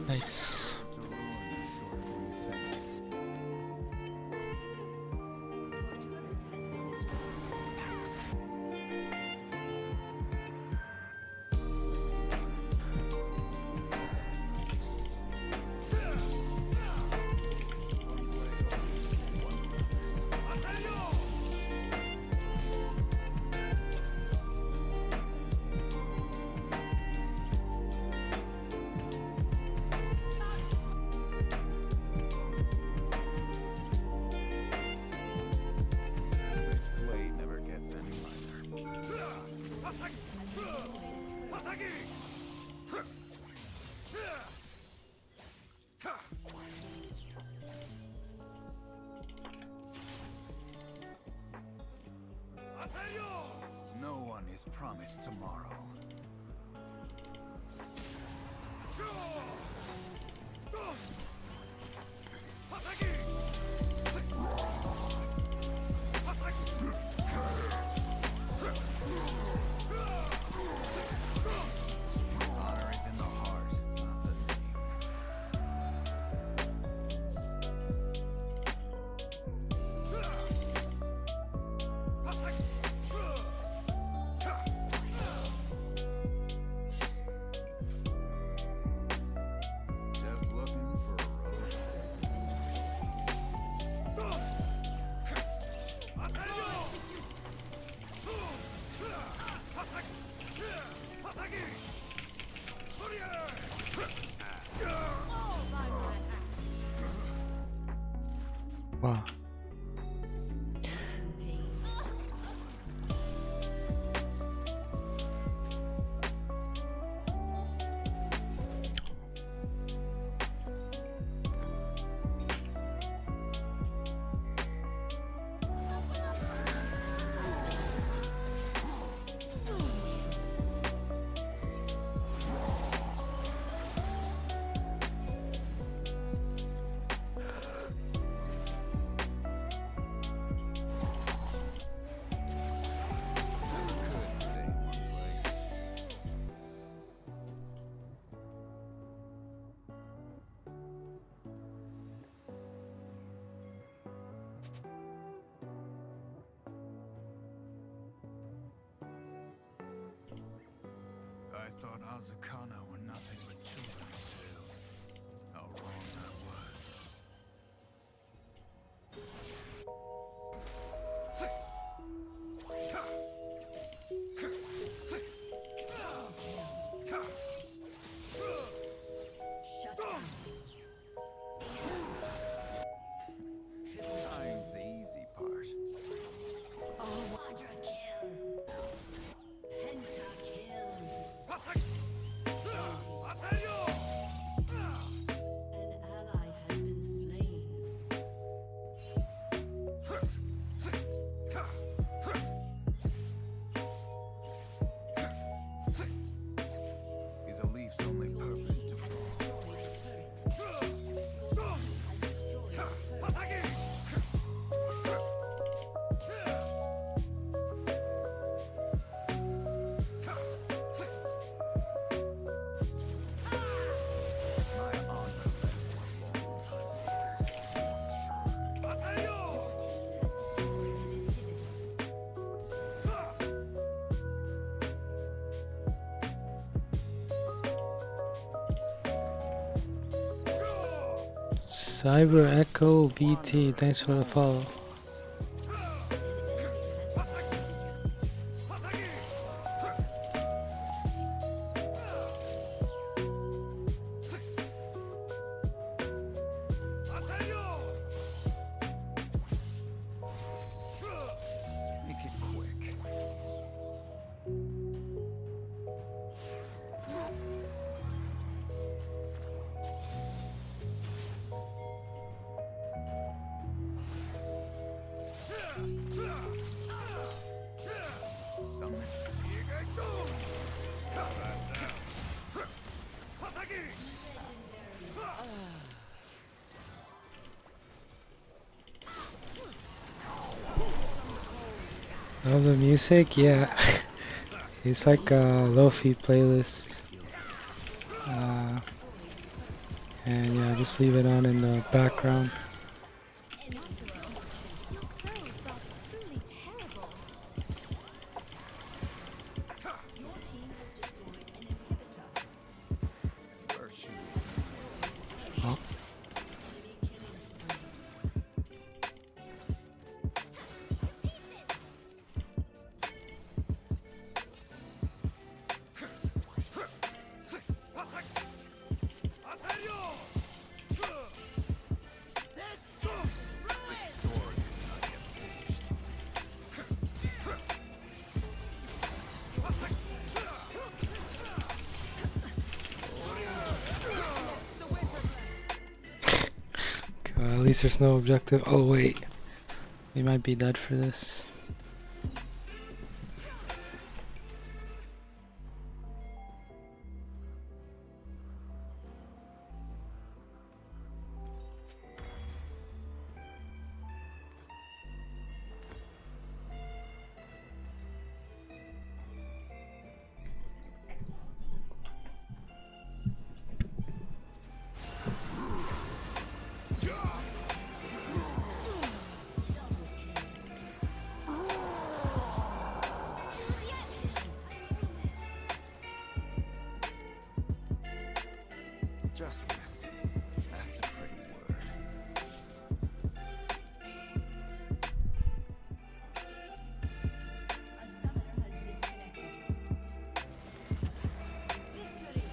Nice. To ruin is shorter than you think. This blade never gets any lighter. No one is promised tomorrow. Honor is in the heart, not the name. Just looking for a road. thought Azakana were nothing but children's tales. How wrong I was. Shut down. Dying's the easy part. Oh, quadra kill. Penta kill. An ally has been slain. Is a leaf's only purpose to Has fall. destroyed a turret. Has destroyed a turret. My honor left one long time. Your team has destroyed an inhibitor. Cyber Echo VT, thanks for the follow. Make it quick. Summon. Love the music, yeah. It's like a lofi playlist. And yeah, just leave it on in the background. Your clothes are truly terrible. Your team has destroyed an inhibitor. Virtue. Oh. Enemy killing spree. This story is not yet finished. Okay, at least there's no objective. Oh wait, we might be dead for this. Justice. That's a pretty word. A summoner has disconnected. Victory!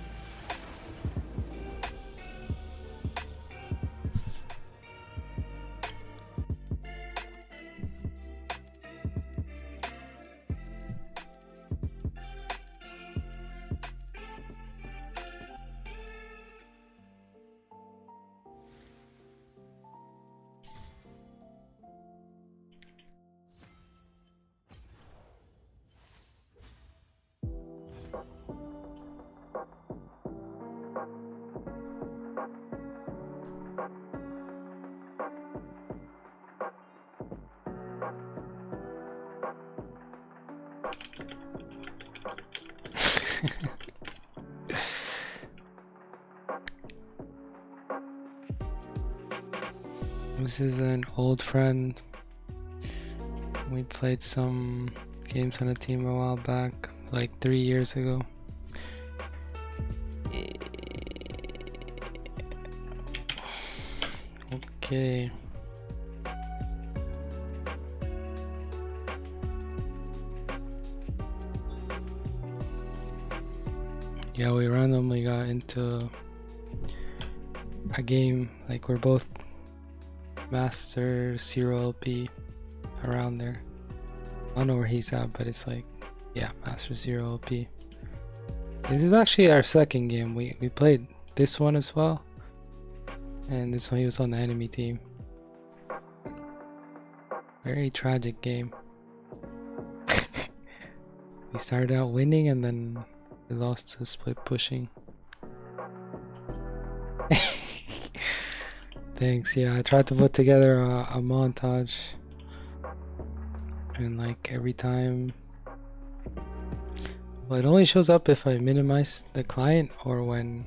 This is an old friend. We played some games on a team a while back, like 3 years ago. Okay. Yeah, we randomly got into a game, like we're both Master 0 LP around there. I don't know where he's at, but it's like, yeah, Master 0 LP. This is actually our second game. We played this one as well, and this one he was on the enemy team. Very tragic game. We started out winning and then we lost to split pushing. Thanks. Yeah, I tried to put together a montage, and like every time, well, it only shows up if I minimize the client or when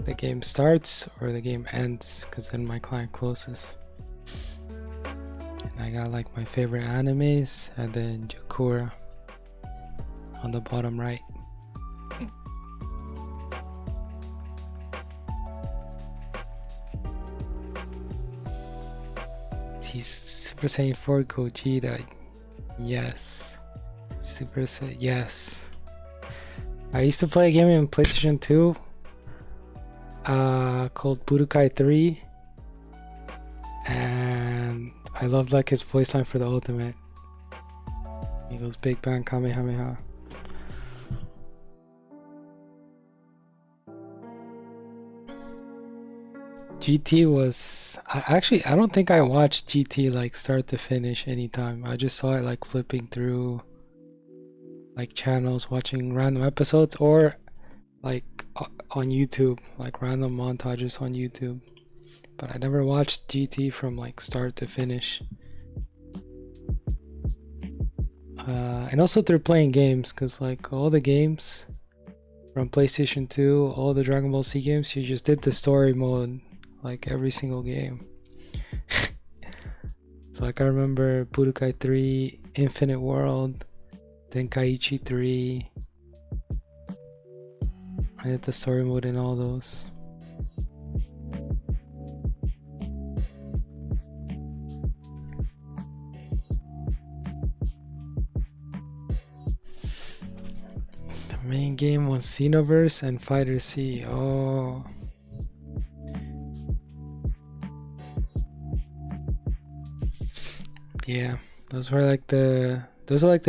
the game starts or the game ends, because then my client closes. And I got like my favorite animes and then Yakura on the bottom right. He's Super Saiyan 4 Gogeta. Yes. Super Saiyan. Yes. I used to play a game in PlayStation 2 called Budokai 3. And I loved like his voice line for the ultimate. He goes Big Bang Kamehameha. GT was I don't think I watched GT like start to finish anytime. I just saw it like flipping through like channels, watching random episodes, or like on YouTube, like random montages on YouTube. But I never watched GT from like start to finish. And also through playing games, because like all the games from PlayStation 2, all the Dragon Ball Z games, you just did the story mode like every single game. So like I remember Budokai 3, Infinite World, then Kaiichi 3. I did the story mode in all those. The main game was Xenoverse and Fighter C. Oh. Yeah, those are like the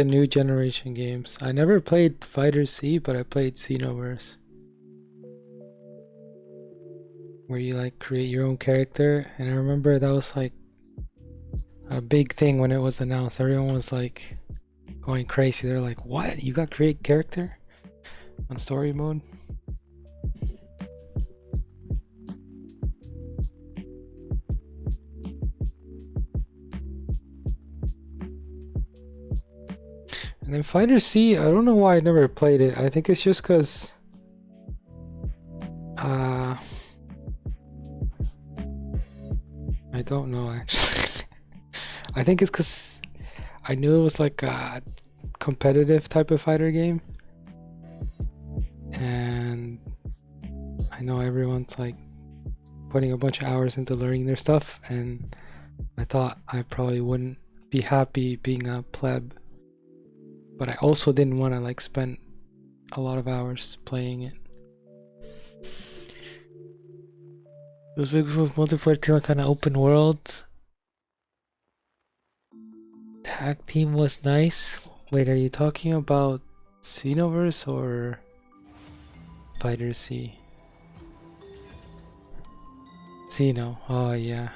new generation games. I never played Fighter C, but I played Xenoverse, where you like create your own character. And I remember that was like a big thing when it was announced. Everyone was like going crazy. They're like, "What? You got create character on story mode?" And then Fighter C, I don't know why I never played it. I think it's just because I don't know actually. I think it's because I knew it was like a competitive type of fighter game, and I know everyone's like putting a bunch of hours into learning their stuff, and I thought I probably wouldn't be happy being a pleb. But I also didn't want to like spend a lot of hours playing it. It was big for multiplayer too, kind of open world. Tag team was nice. Wait, are you talking about Xenoverse or Fighter C? Xeno. Oh yeah.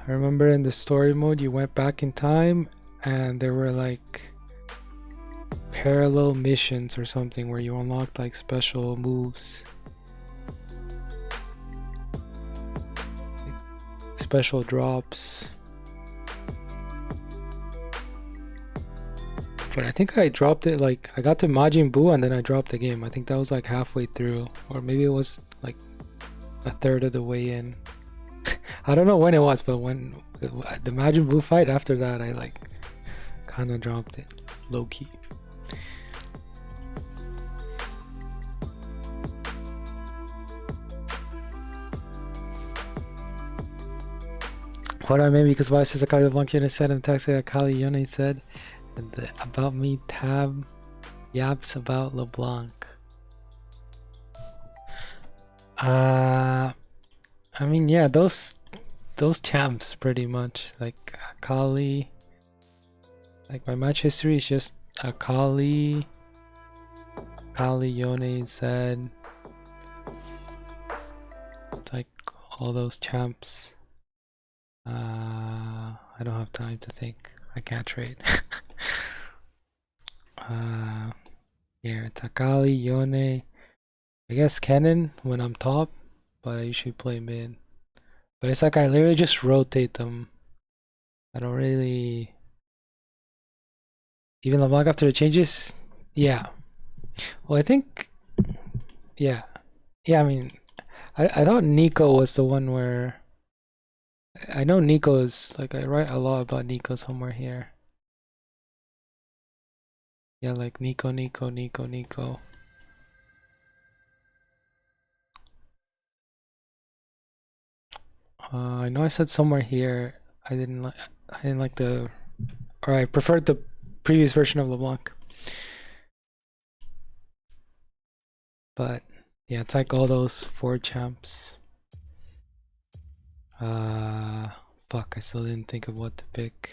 I remember in the story mode you went back in time and there were like parallel missions or something where you unlocked like special moves, like special drops. But I think I dropped it, like I got to Majin Buu and then I dropped the game. I think that was like halfway through, or maybe it was like a third of the way in. I don't know when it was, but when the Majin Buu fight, after that, I like kind of dropped it, low key. What I mean because why says Akali LeBlanc Yone said in the text that Akali Yone said about me tab yaps about LeBlanc. I mean, yeah, those champs pretty much like Akali. Like my match history is just Akali, Yone said, like all those champs. I don't have time to think. I can't trade. Yeah, it's Akali, Yone. I guess Kennen when I'm top, but I usually play mid. But it's like I literally just rotate them. I don't really. Even LeBlanc after the changes, yeah. Well, I think, yeah, I mean, I thought Nico was the one where. I know Nico is like I write a lot about Nico somewhere here. Yeah, like Nico. I know I said somewhere here I didn't like the, or I preferred the previous version of LeBlanc. But yeah, it's like all those 4 champs. Fuck, I still didn't think of what to pick.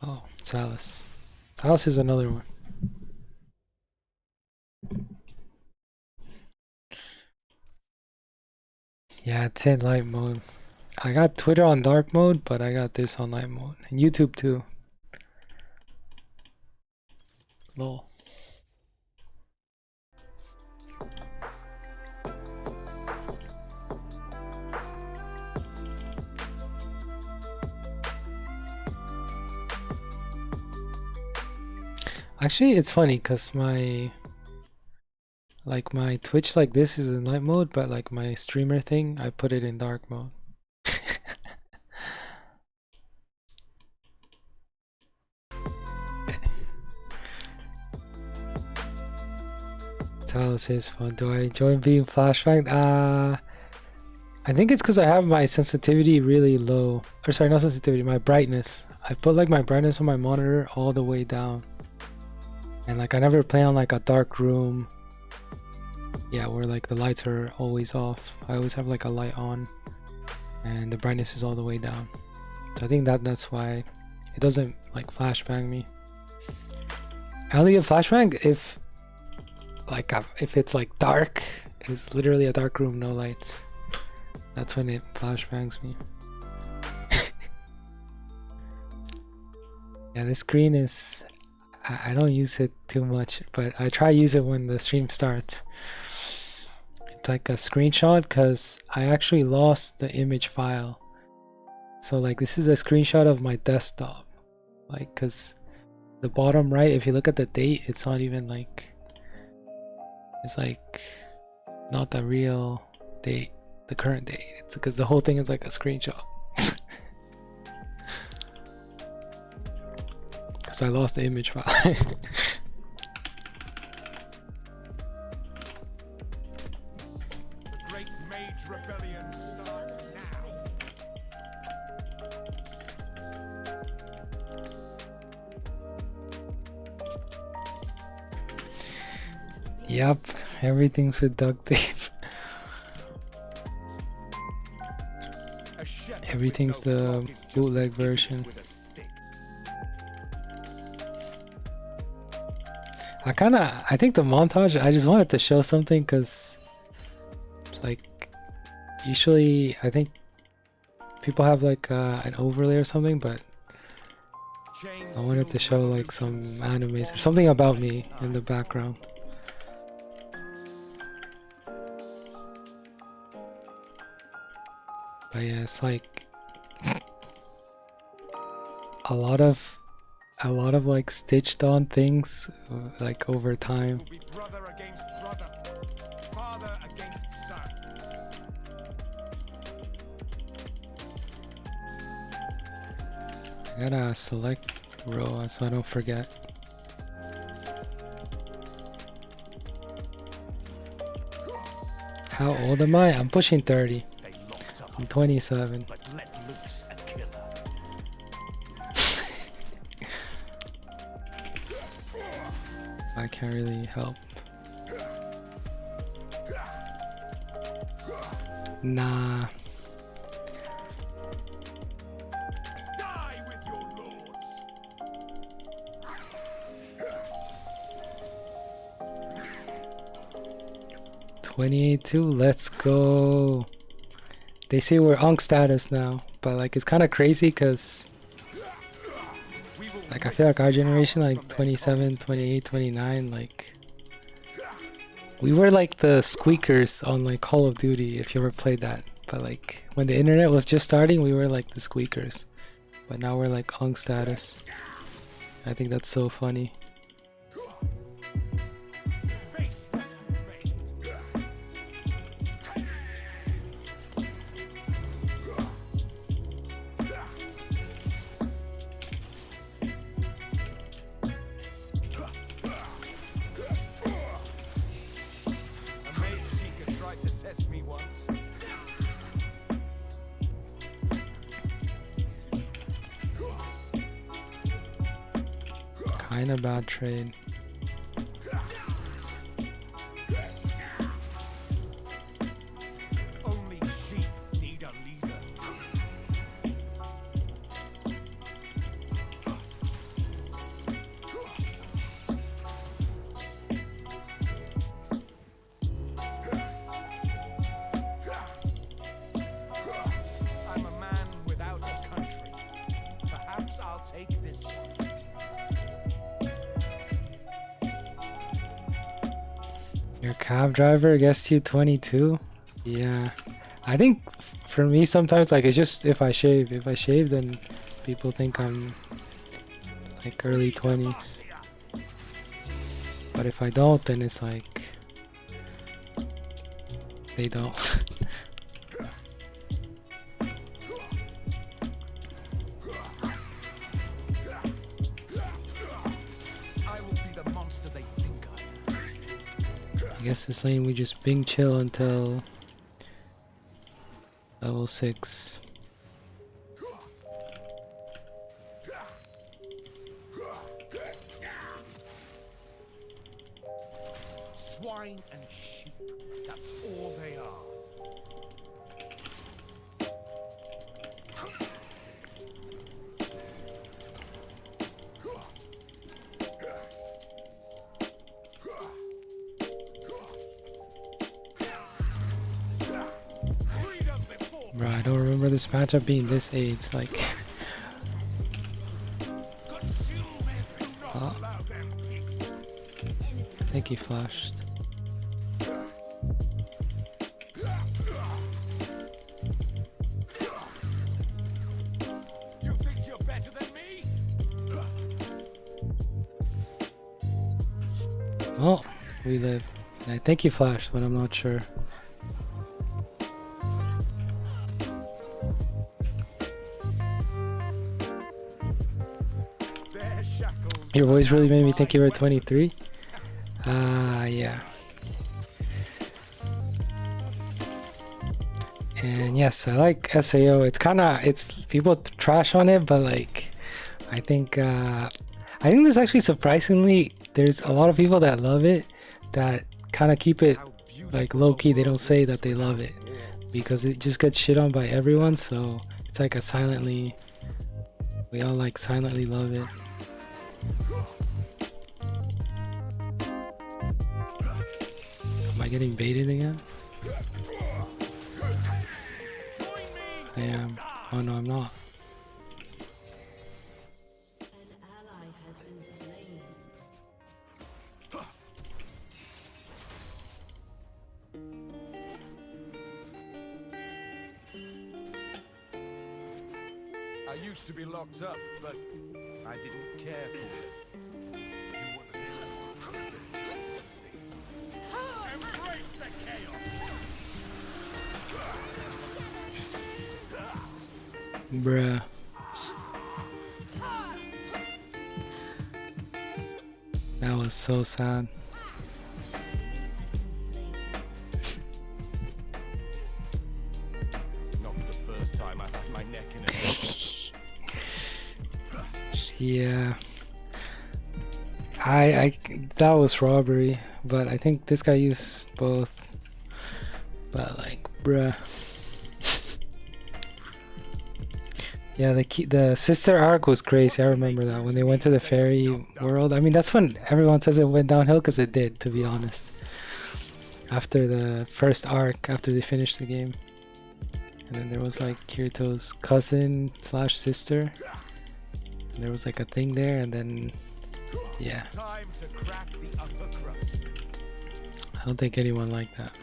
Oh, Salas. Salas is another one. Yeah, it's in light mode. I got Twitter on dark mode, but I got this on light mode. And YouTube too. Lol. Actually, it's funny because my Twitch like this is in light mode, but like my streamer thing, I put it in dark mode. Talos is fun. Do I enjoy being flashbanged? I think it's because I have my sensitivity really low. Or sorry, not sensitivity, my brightness. I put like my brightness on my monitor all the way down. And like I never play on like a dark room. Yeah, where like the lights are always off. I always have like a light on and the brightness is all the way down. So I think that's why it doesn't like flashbang me. I only get flashbang if it's like dark, it's literally a dark room, no lights. That's when it flashbangs me. Yeah, this screen is, I don't use it too much, but I try to use it when the stream starts. It's like a screenshot because I actually lost the image file. So like this is a screenshot of my desktop. Like because the bottom right, if you look at the date, it's not even like, it's like not the real date, the current date. It's because the whole thing is like a screenshot. Because I lost the image file. The Great Mage Rebellion starts now. Yep, everything's with duct tape. A shepherd Everything's with no the cloak is just bootleg hitting version. with a stick. I think the montage, I just wanted to show something because like usually I think people have like an overlay or something, but Chains I wanted to build show like some revolutions. animes or something about me in the background. But yeah, it's like a lot of like stitched on things like over time. Will be brother against I gotta select row so I don't forget. How old am I? I'm pushing 30. I'm 27. I can't really help. Nah. Die with your lords. 28-2, let's go. They say we're Unk status now, but like it's kind of crazy because like I feel like our generation, like 27, 28, 29, like we were like the squeakers on like Call of Duty if you ever played that. But like when the internet was just starting, we were like the squeakers. But now we're like Unk status. I think that's so funny. Face what you made. A maid seeker tried to test me once. Kinda bad trade. Only sheep need a leader. I'm a man without a country. Perhaps I'll take this one. Your cab driver gets you 22? Yeah. I think for me sometimes like it's just if I shave. If I shave then people think I'm like early 20s. But if I don't then it's like they don't. I will be the monster they think I am. I guess this lane we just bing chill until level 6. Swine and sheep. That's all they are. Freedom before Bro, I don't remember this matchup being this AIDS. Like, consume every. Do not Oh. allow them peace. I think he flashed. You think you're better than me? Well, we live. And I think he flashed, but I'm not sure. Their shackles. Your voice really made me think you were 23. Yeah. And yes, I like SAO. It's people trash on it, but like, I think there's actually surprisingly, there's a lot of people that love it that kind of keep it like low key. They don't say that they love it because it just gets shit on by everyone. So it's like we all like silently love it. Am I getting baited again? I am. Oh no, I'm not. An ally has been slain. I used to be locked up, but I didn't care for it. Embrace the chaos. Bruh. That was so sad. Has been slain. Not the first time I've had my neck in a Yeah. That was robbery, but I think this guy used both. But like, bruh. Yeah, the sister arc was crazy. I remember that when they went to the fairy world. I mean, that's when everyone says it went downhill because it did, to be honest. After the first arc, after they finished the game, and then there was like Kirito's cousin slash sister. And there was like a thing there, and then yeah, time to crack the upper crust. I don't think anyone liked that.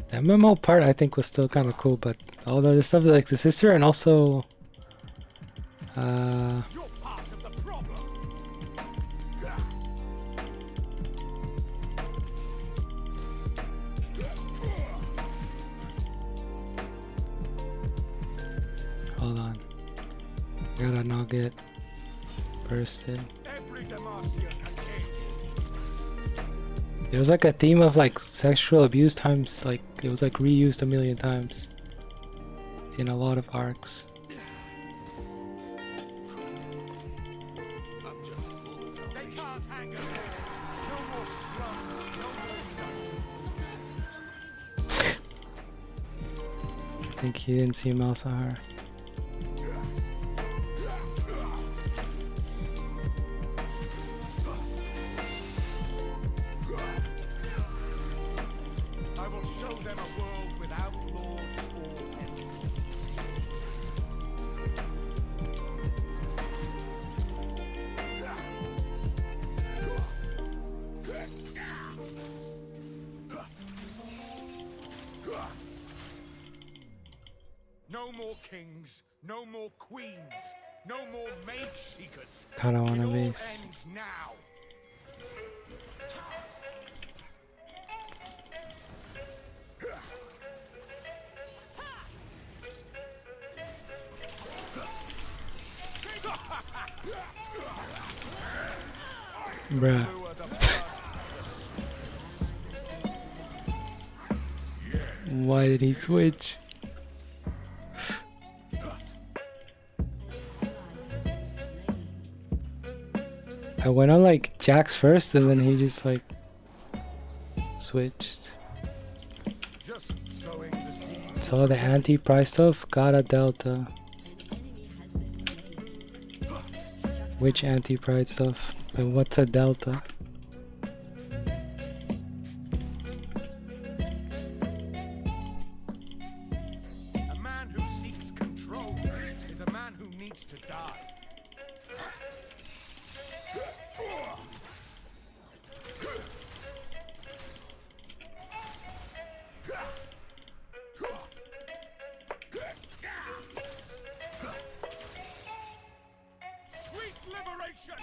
The MMO part I think was still kind of cool, but all the other stuff like the sister and also You're part of the problem. hold on, gotta not get bursted. Every Demacian a king. There was like a theme of like sexual abuse times, like it was like reused a million times in a lot of arcs. I'm just full of salvation. They can't hang us. No more slums. No more I think he didn't see Malsahar. I will show them a world without lords or peasants. No more kings, no more queens, no more mage seekers. Kinda wanna It all base. ends now. Bruh. Who are the blood? Why did he switch? I went on like Jax first and then he just like switched. Just sowing the seed. Saw the anti-price stuff, got a delta. An enemy has been slain. Which anti-price stuff? And what's a delta? A man who seeks control is a man who needs to die. Sweet liberation!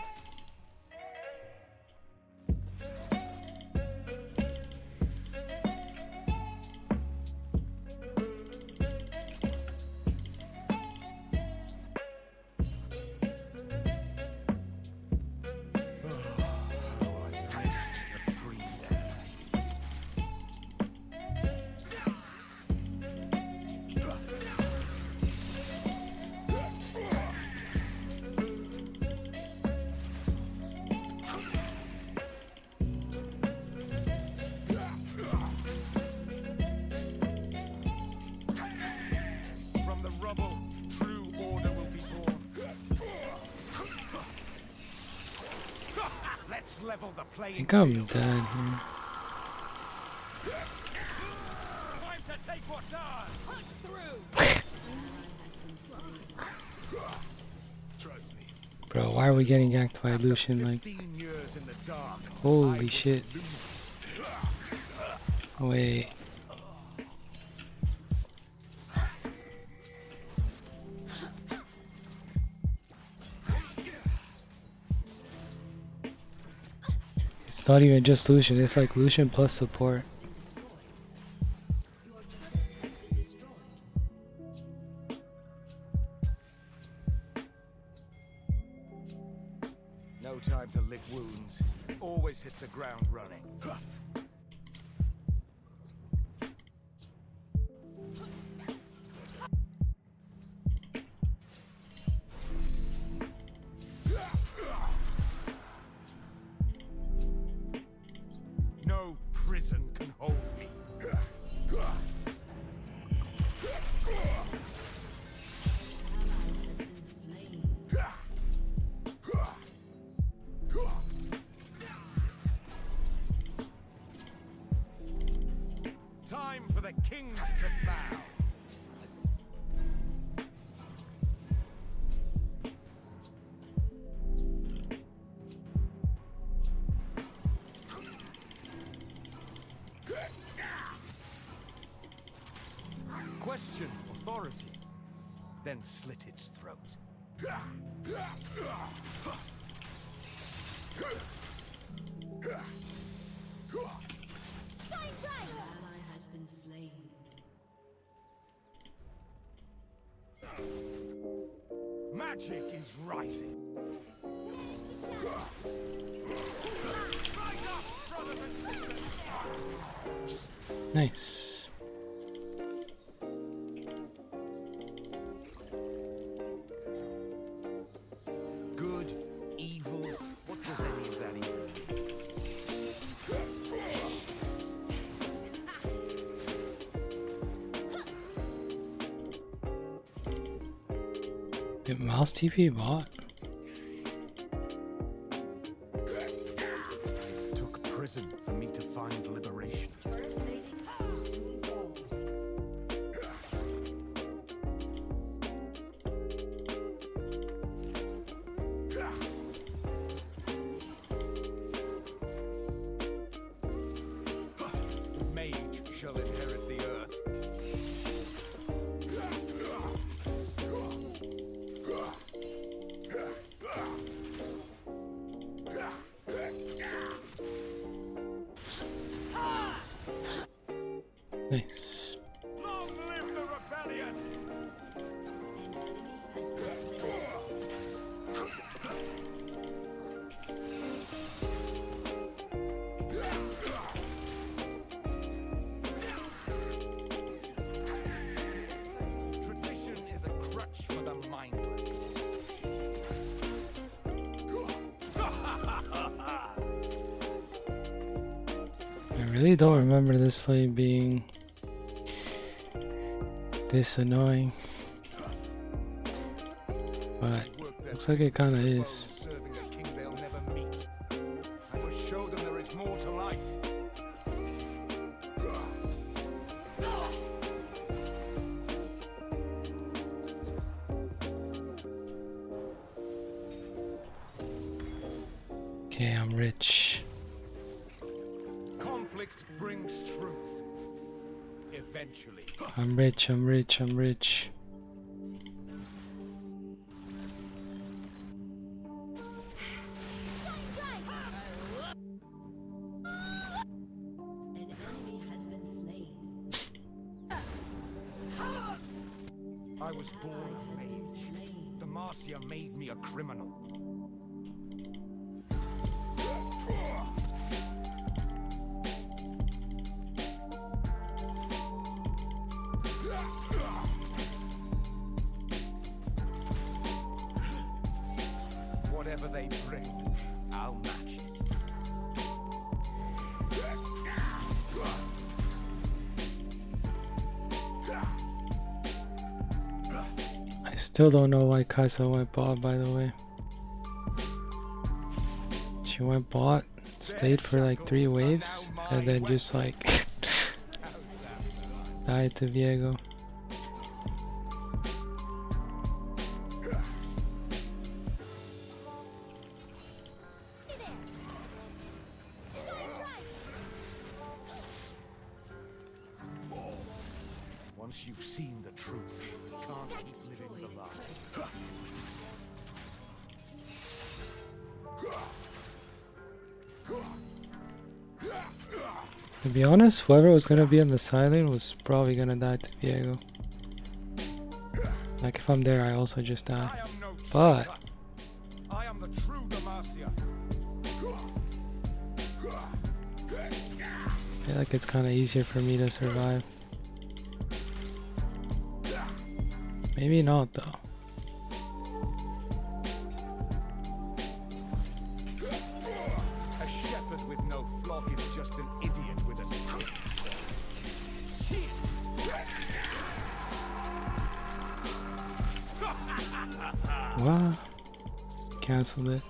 From the rubble, true order will be born. Let's level the I playing think I'm field. dead here. Time to take what's ours. Punch through. Trust me. Bro, why are we getting yanked by Lucian? Like, 15 years in the dark. holy shit. Wait. It's not even just Lucian, it's like Lucian plus support. Your turret has been destroyed. time to lick wounds. Always hit the ground running. No prison can hold me. Has been slain. Time for the kings to bow. Question authority, then slit its throat. Shine bright! Ally has been slain. Magic is rising. Finish the shadow. Rise up, brothers and sisters! Nice. Good, evil, what does any of that even mean? Did Mouse TP bot? Took prison for me to find liberation. Turret plating will soon fall. The mage shall inherit the earth. Nice. Long live the rebellion! An enemy has been slain. Tradition is a crutch for the mindless. I really don't remember this lane being this annoying. But looks like it kinda is. Serving a king they'll never meet. I must show them there is more to life. Okay, I'm rich. Conflict brings truth. Eventually. I'm rich, I'm rich, I'm rich. Shine bright! An enemy has been slain. I was born a Has been mage. slain. The Marcia made me a criminal. Whatever they bring, I'll match it. I still don't know why Kaisa went bot, by the way. She went bot, stayed for like 3 waves, and then just like died to Viego. Hey there! Shine bright! Once you've seen the truth, you can't keep living the lie. To be honest, whoever was gonna be in the silent was probably gonna die to Viego. Like if I'm there, I also just die. I am no But traitor. I am the true Demacia. feel like it's kind of easier for me to survive. Maybe not though. A shepherd with no flock is just an idiot with a stick. What? Cancelled it.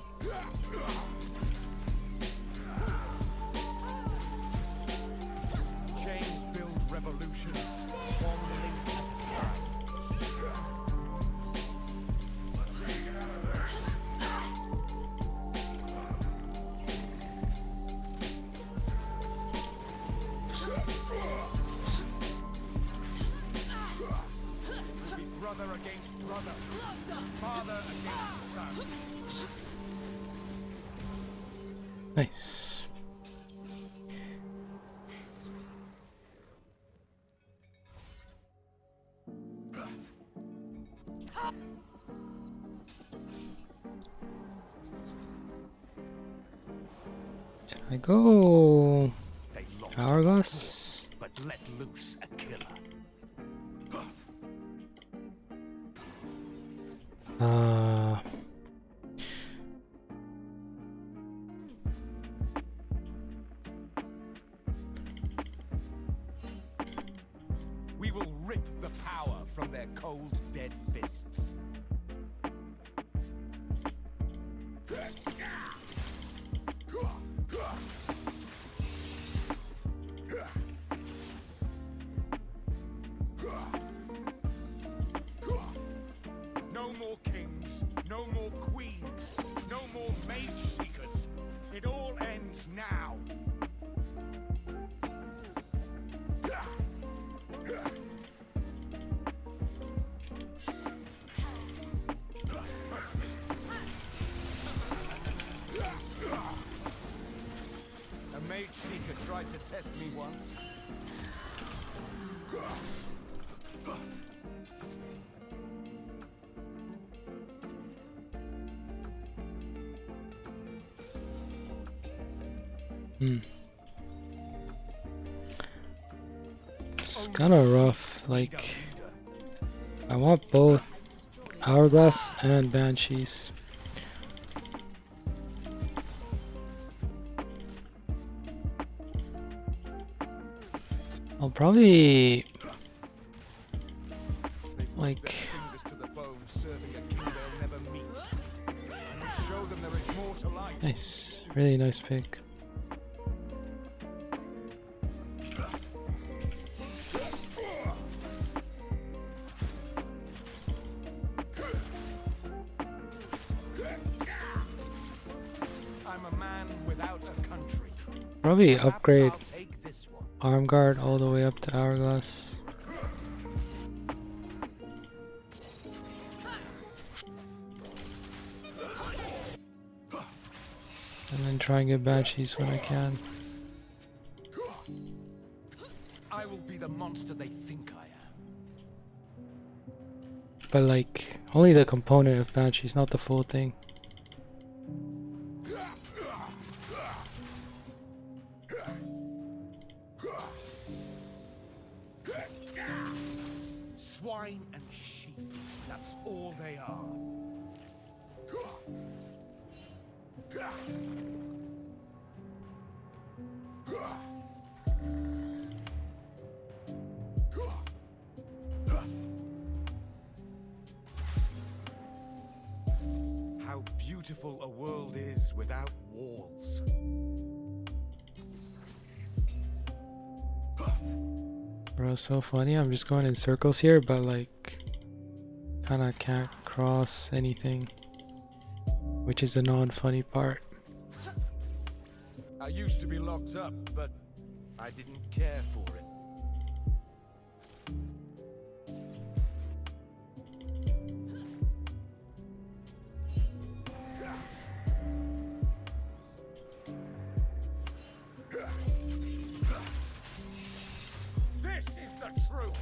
Chains build revolutions. One link at a time. Will be brother against brother. Father against son. Nice. Should I go They lock hourglass? but let loose a killer. Uh, We will rip the power from their cold, dead fists. No more kings, no more queens, no more mage seekers. It all ends now. A mage seeker tried to test me once. it's kind of rough. Like, I want both hourglass and banshees. I'll probably like Fingers to the bone, serving a king they'll never meet. And show them there is more to life. nice, really nice pick. I'm a man without a country. Probably Perhaps upgrade I'll take this one. arm guard all the way up to hourglass. And then try and get banshees when I can. I will be the monster they think I am. But like, only the component of banshees, not the full thing. Swine and sheep. That's all they are. How beautiful a world is without walls. Bro, so funny. I'm just going in circles here, but like, kinda can't cross anything, which is the non-funny part. I used to be locked up, but I didn't care for it. This is the truth.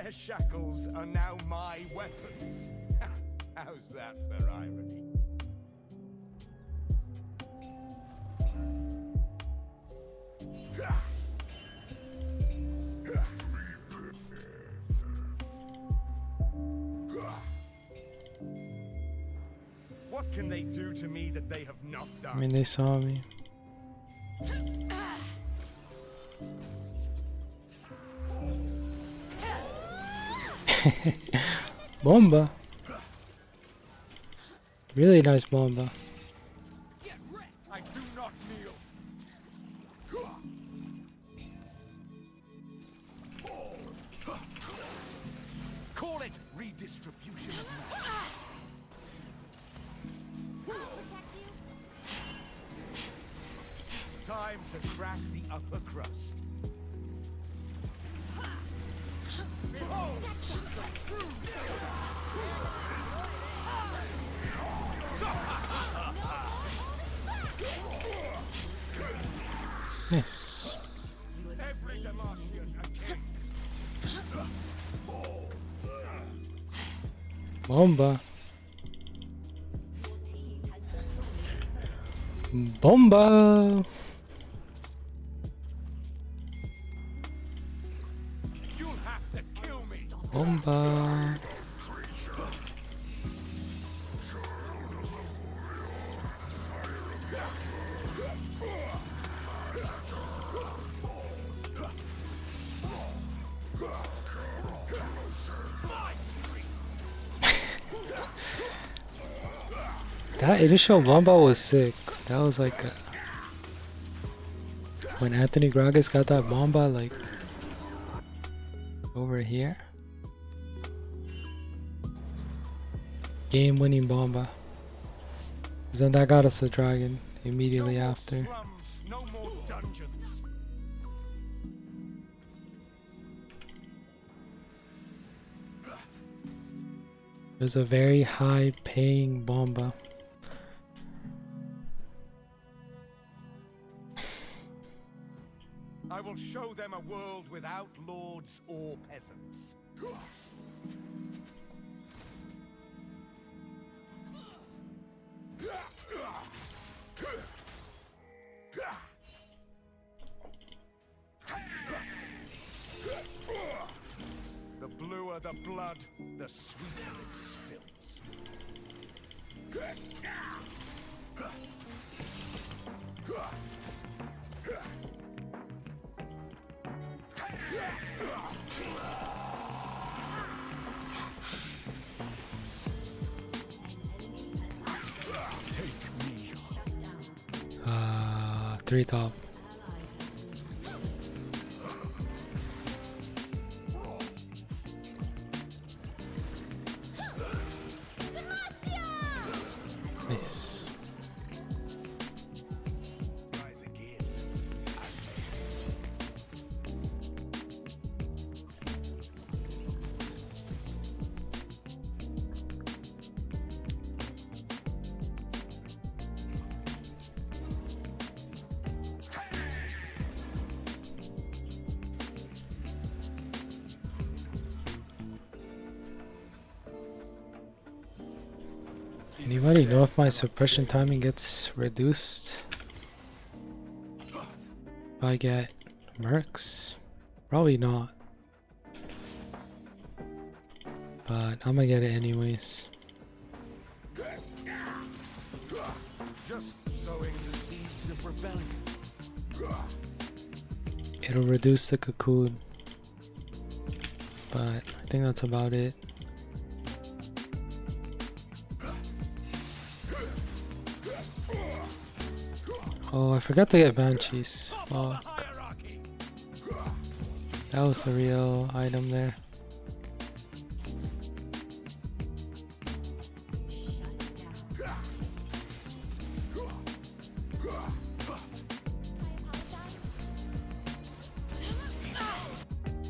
Their shackles are now my weapons. How's that for irony? What can they do to me that they have not I done? mean, they saw me. Bomba. Really nice bomba. I do not kneel. Call it redistribution of matter. Protect you. Time to crack the upper crust. Nice. Every Demacian a king. Bomba. Your team has destroyed Bomba. You'll have to kill me. Bomba. That initial bomba was sick. That was like when Anthony Gragas got that bomba like over here. Game winning bomba. 'Cause then that got us a dragon immediately No more after. slums, no more dungeons. It was a very high paying bomba. I will show them a world without lords or peasants. The bluer the blood, the sweeter it spills. Take me. 3 top. Nice. Rise again. Anybody know if my suppression timing gets reduced if I get mercs? Probably not. But I'm gonna get it anyways. Just sowing the seeds of rebellion. It'll reduce the cocoon. But I think that's about it. Oh, I forgot to get banshees. Fuck. Hierarchy. That was the real item there.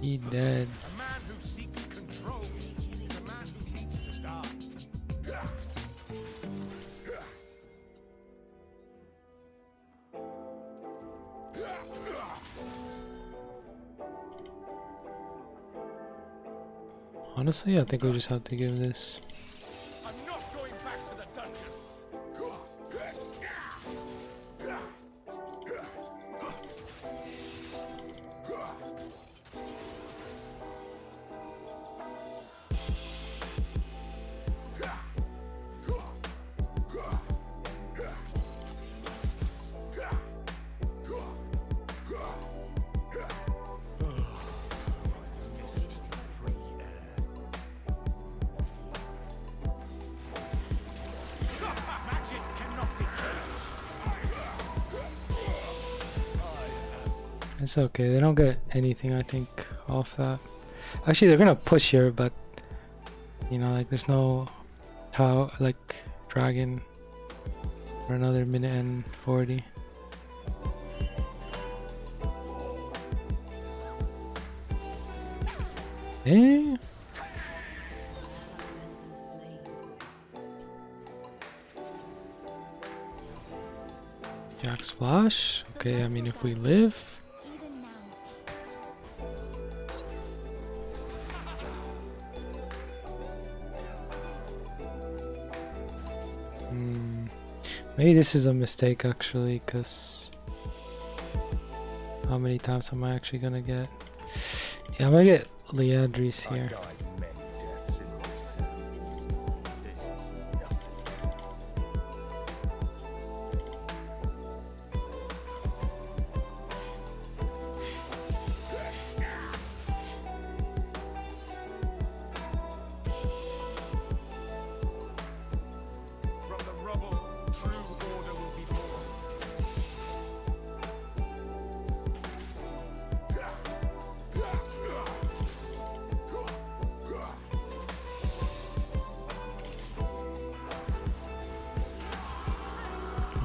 He dead. A man who seeks control is a man who needs to die. Honestly, I think we just have to give this. I'm not going back to the dungeons. Magic cannot be It's okay. They don't get anything, I think, off that. Actually, they're gonna push here, but you know, like there's no cow like dragon for another minute and 40. Eh? Jack Splash? Okay, I mean, if we live. Even now, Maybe this is a mistake actually, because how many times am I actually gonna get? Yeah, I'm gonna get Liadris here. From the rubble, true order will be born.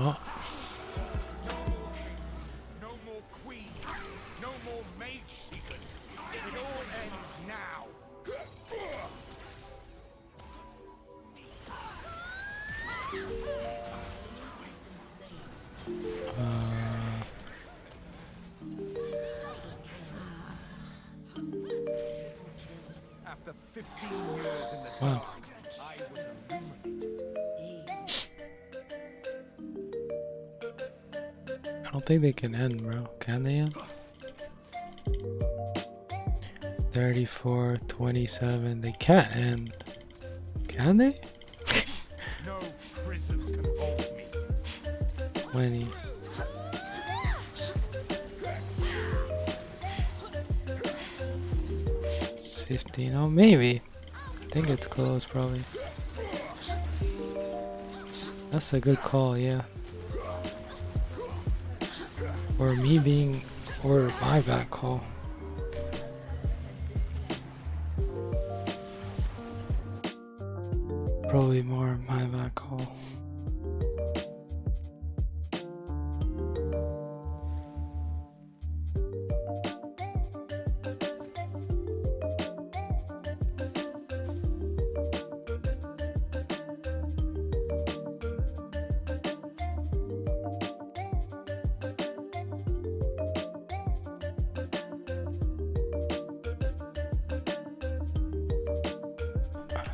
Oh, No more queens, no more mage seekers. It all ends now. After 15 years in the wow. dark, I was illuminated. I don't think they can end, bro. Can they end? 34, 27. They can't end. Can they? No prison can hold me. 20. It's 15. Oh, maybe. I think it's close, probably. That's a good call, yeah. Or me being, or my bad call. Probably more my bad call.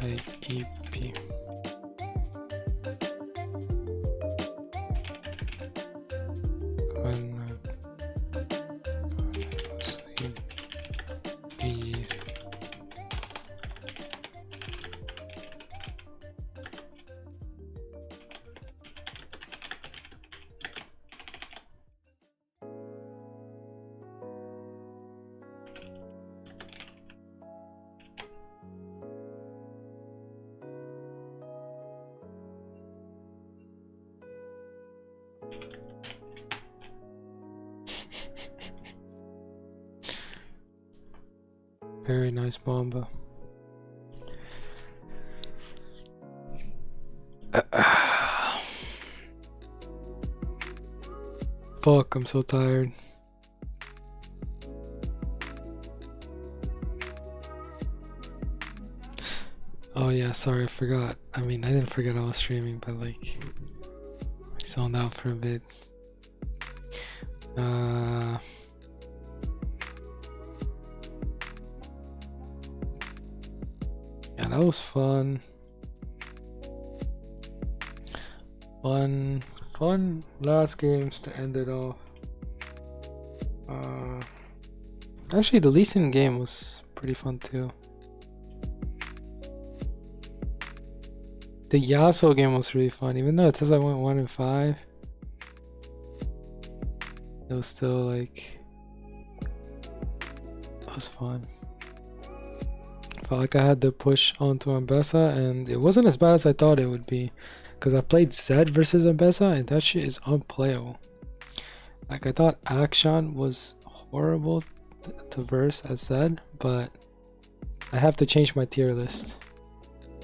IEP. Very nice bomba. Fuck, I'm so tired. Oh yeah, sorry, I forgot. I mean, I didn't forget I was streaming, but like, I zoned out for a bit. that was fun. Fun last games to end it off. Actually, the Lee Sin game was pretty fun too. The Yasuo game was really fun, even though it says I went 1 in 5. It was still like, it was fun. Felt like I had to push onto Ambessa, and it wasn't as bad as I thought it would be. Because I played Zed versus Ambessa, and that shit is unplayable. Like, I thought Akshan was horrible to verse as Zed, but I have to change my tier list.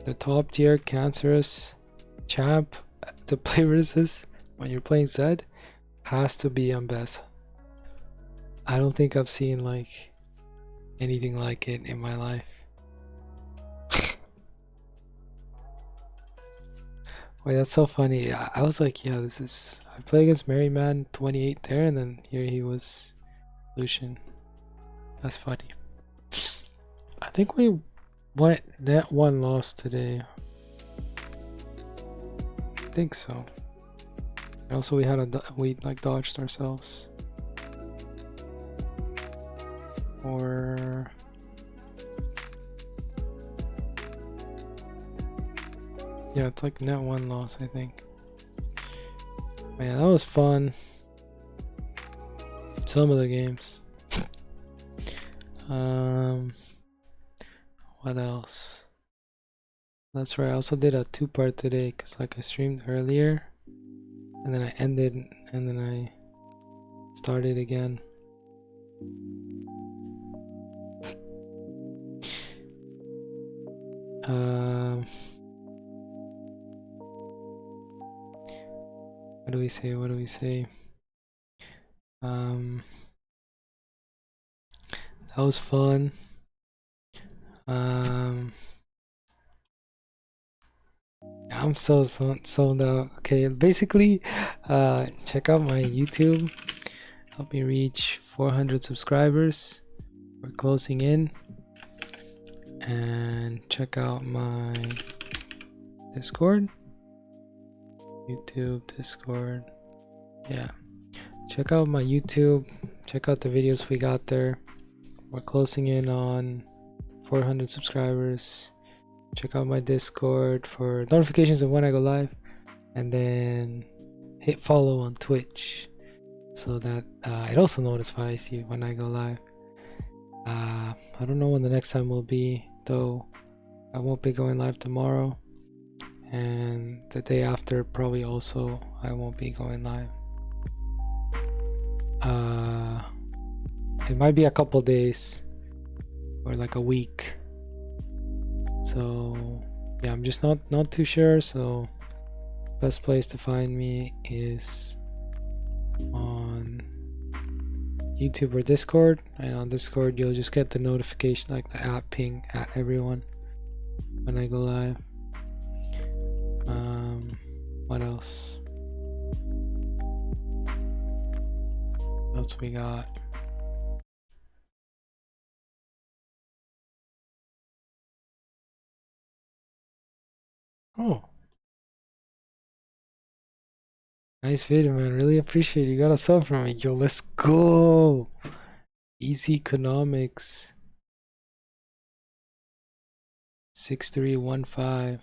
The top tier cancerous champ to play versus when you're playing Zed has to be Ambessa. I don't think I've seen like anything like it in my life. Wait, that's so funny. I was like, yeah, this is. I play against Merryman 28 there, and then here he was Lucian. That's funny. I think we went net 1 loss today. I think so. Also, we had we like dodged ourselves. Or yeah, it's like net 1 loss, I think. Man, that was fun. Some of the games. What else? That's right, I also did a 2-part today because like I streamed earlier and then I ended and then I started again. What do we say? What do we say? That was fun. I'm so sold out. Okay, basically, check out my YouTube. Help me reach 400 subscribers. We're closing in. And check out my Discord. YouTube, Discord. Yeah. Check out my YouTube. Check out the videos we got there. We're closing in on 400 subscribers. Check out my Discord for notifications of when I go live. And then hit follow on Twitch so that it also notifies you when I go live. I don't know when the next time will be, though. I won't be going live tomorrow. And the day after, probably also, I won't be going live. It might be a couple days or like a week. So yeah, I'm just not too sure. So best place to find me is on YouTube or Discord, and on Discord you'll just get the notification, like the app ping at everyone when I go live. What else? What else we got? Oh, nice video, man. Really appreciate it. You got a sub from me. Yo, let's go. Easy economics. 6315.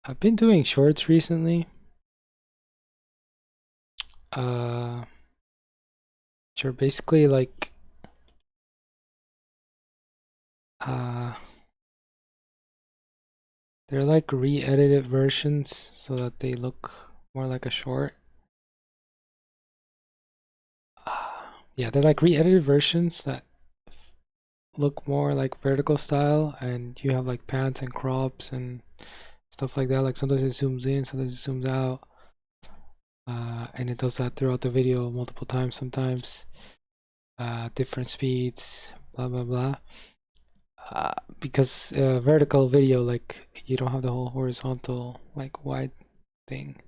I've been doing shorts recently. Which are basically like they're like re-edited versions so that they look more like a short. Yeah, they're like re-edited versions that look more like vertical style, and you have like pants and crops and stuff like that. Like sometimes it zooms in, sometimes it zooms out, and it does that throughout the video multiple times sometimes. Different speeds, blah blah blah. Because vertical video, like you don't have the whole horizontal like wide thing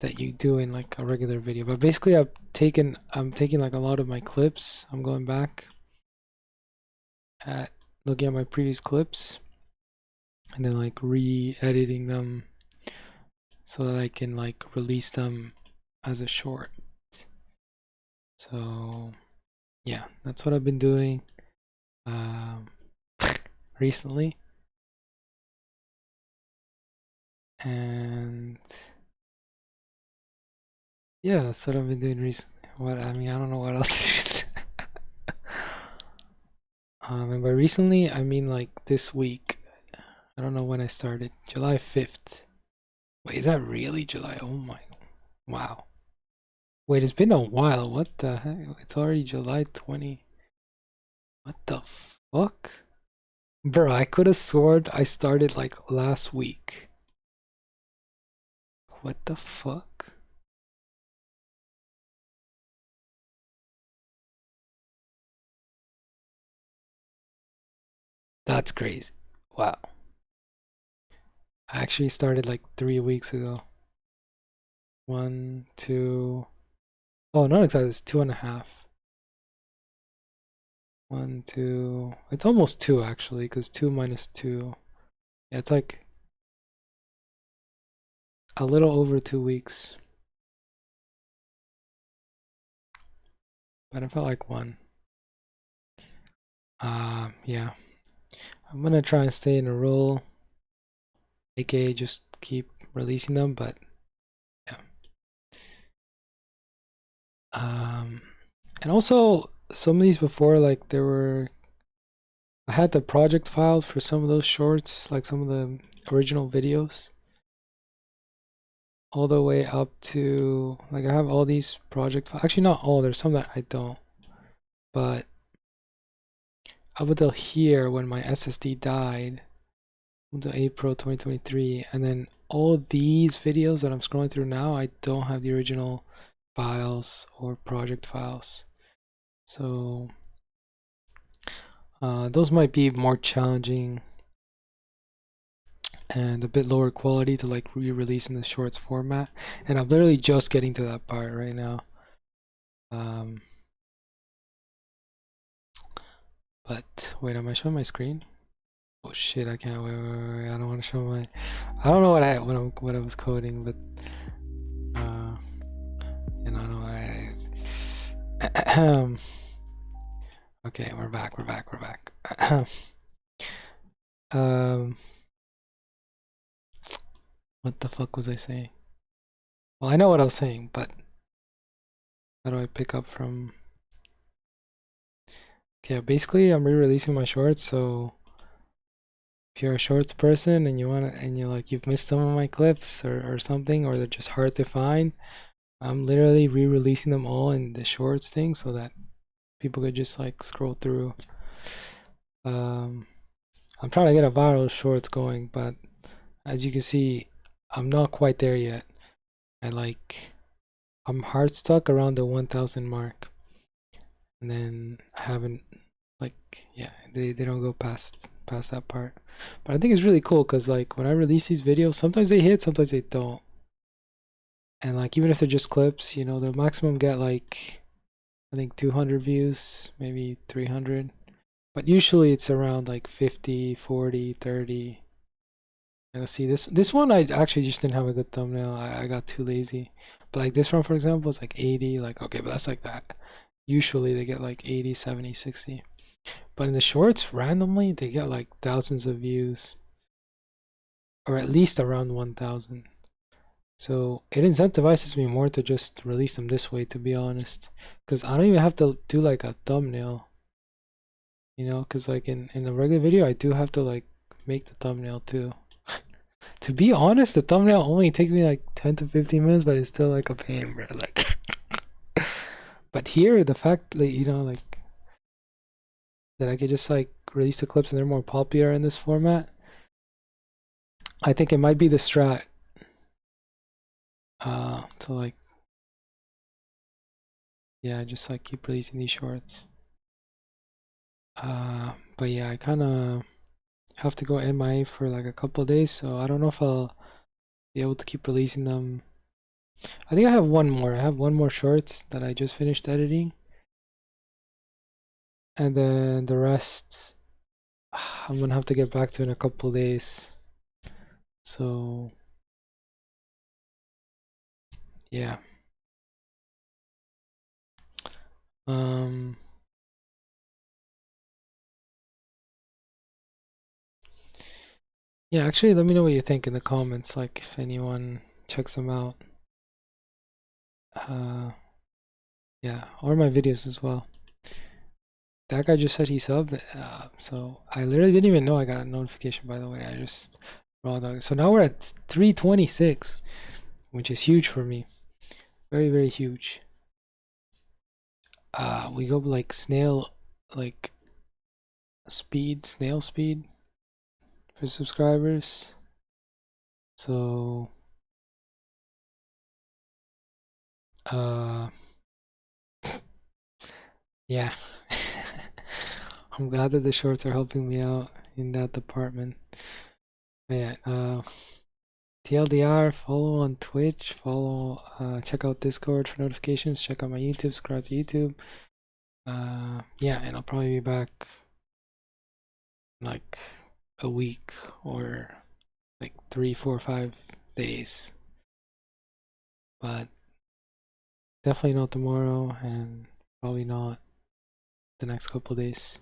that you do in like a regular video. But basically I'm taking like a lot of my clips, I'm going back at looking at my previous clips and then like re-editing them so that I can like release them as a short. So yeah, that's what I've been doing recently. And yeah, that's what I've been doing recently. What I mean, I don't know what else. And by recently, I mean like this week. I don't know when I started. July 5th. Wait, is that really July? Oh my, wow. Wait, it's been a while. What the heck? It's already July 20. What the fuck? Bro, I could have sworn I started like last week. What the fuck? That's crazy. Wow. I actually started like 3 weeks ago. 1, 2. Oh, not exactly. It's 2.5. 1, 2. It's almost 2 actually, because 2 minus 2. Yeah, it's like a little over 2 weeks. But it felt like 1. Yeah. I'm gonna try and stay in a roll, aka just keep releasing them, but yeah. And also some of these before, like I had the project filed for some of those shorts, like some of the original videos, all the way up to like I have all these project files. Actually, not all. There's some that I don't, but up until here when my SSD died, until April 2023, and then all these videos that I'm scrolling through now, I don't have the original files or project files. So those might be more challenging and a bit lower quality to like re-release in the shorts format. And I'm literally just getting to that part right now. But wait, am I showing my screen? Oh shit, I can't. Wait. I don't want to show my. I don't know what I was coding, but you know, I know I. Okay, we're back. What the fuck was I saying? Well, I know what I was saying, but how do I pick up from? Okay, basically, I'm re-releasing my shorts, so if you're a shorts person and you've missed some of my clips or something, or they're just hard to find, I'm literally re-releasing them all in the shorts thing so that people could just like scroll through. I'm trying to get a viral shorts going, but as you can see, I'm not quite there yet. I'm hard stuck around the 1,000 mark, and then I haven't they don't go past that part. But I think it's really cool because like when I release these videos, sometimes they hit, sometimes they don't. And like even if they're just clips, you know, the maximum get like I think 200 views, maybe 300. But usually it's around like 50, 40, 30. And let's see, this one I actually just didn't have a good thumbnail. I got too lazy. But like this one for example is like 80, like okay, but that's like that. Usually they get like 80, 70, 60. But in the shorts, randomly, they get like thousands of views. Or at least around 1,000. So it incentivizes me more to just release them this way, to be honest. Because I don't even have to do like a thumbnail. You know, because like in a regular video, I do have to like make the thumbnail too. To be honest, the thumbnail only takes me like 10 to 15 minutes, but it's still like a pain, bro. Like, but here, the fact that, you know, like, that I could just like release the clips and they're more popular in this format, I think it might be the strat to like, yeah, just like keep releasing these shorts. But yeah, I kind of have to go MIA for like a couple of days, so I don't know if I'll be able to keep releasing them. I think I have one more. I have one more shorts that I just finished editing, and then the rest I'm gonna have to get back to in a couple days. So yeah. Yeah, actually let me know what you think in the comments, like if anyone checks them out. Yeah, or my videos as well. That guy just said he subbed, so I literally didn't even know I got a notification, by the way. I just raw dog. So now we're at 326, which is huge for me. Very, very huge. We go like snail, like snail speed for subscribers. So, yeah. I'm glad that the shorts are helping me out in that department. But yeah, TLDR, follow on Twitch, check out Discord for notifications, check out my YouTube, subscribe to YouTube. Yeah, and I'll probably be back in like a week or like 3, 4, 5 days. But definitely not tomorrow and probably not the next couple days.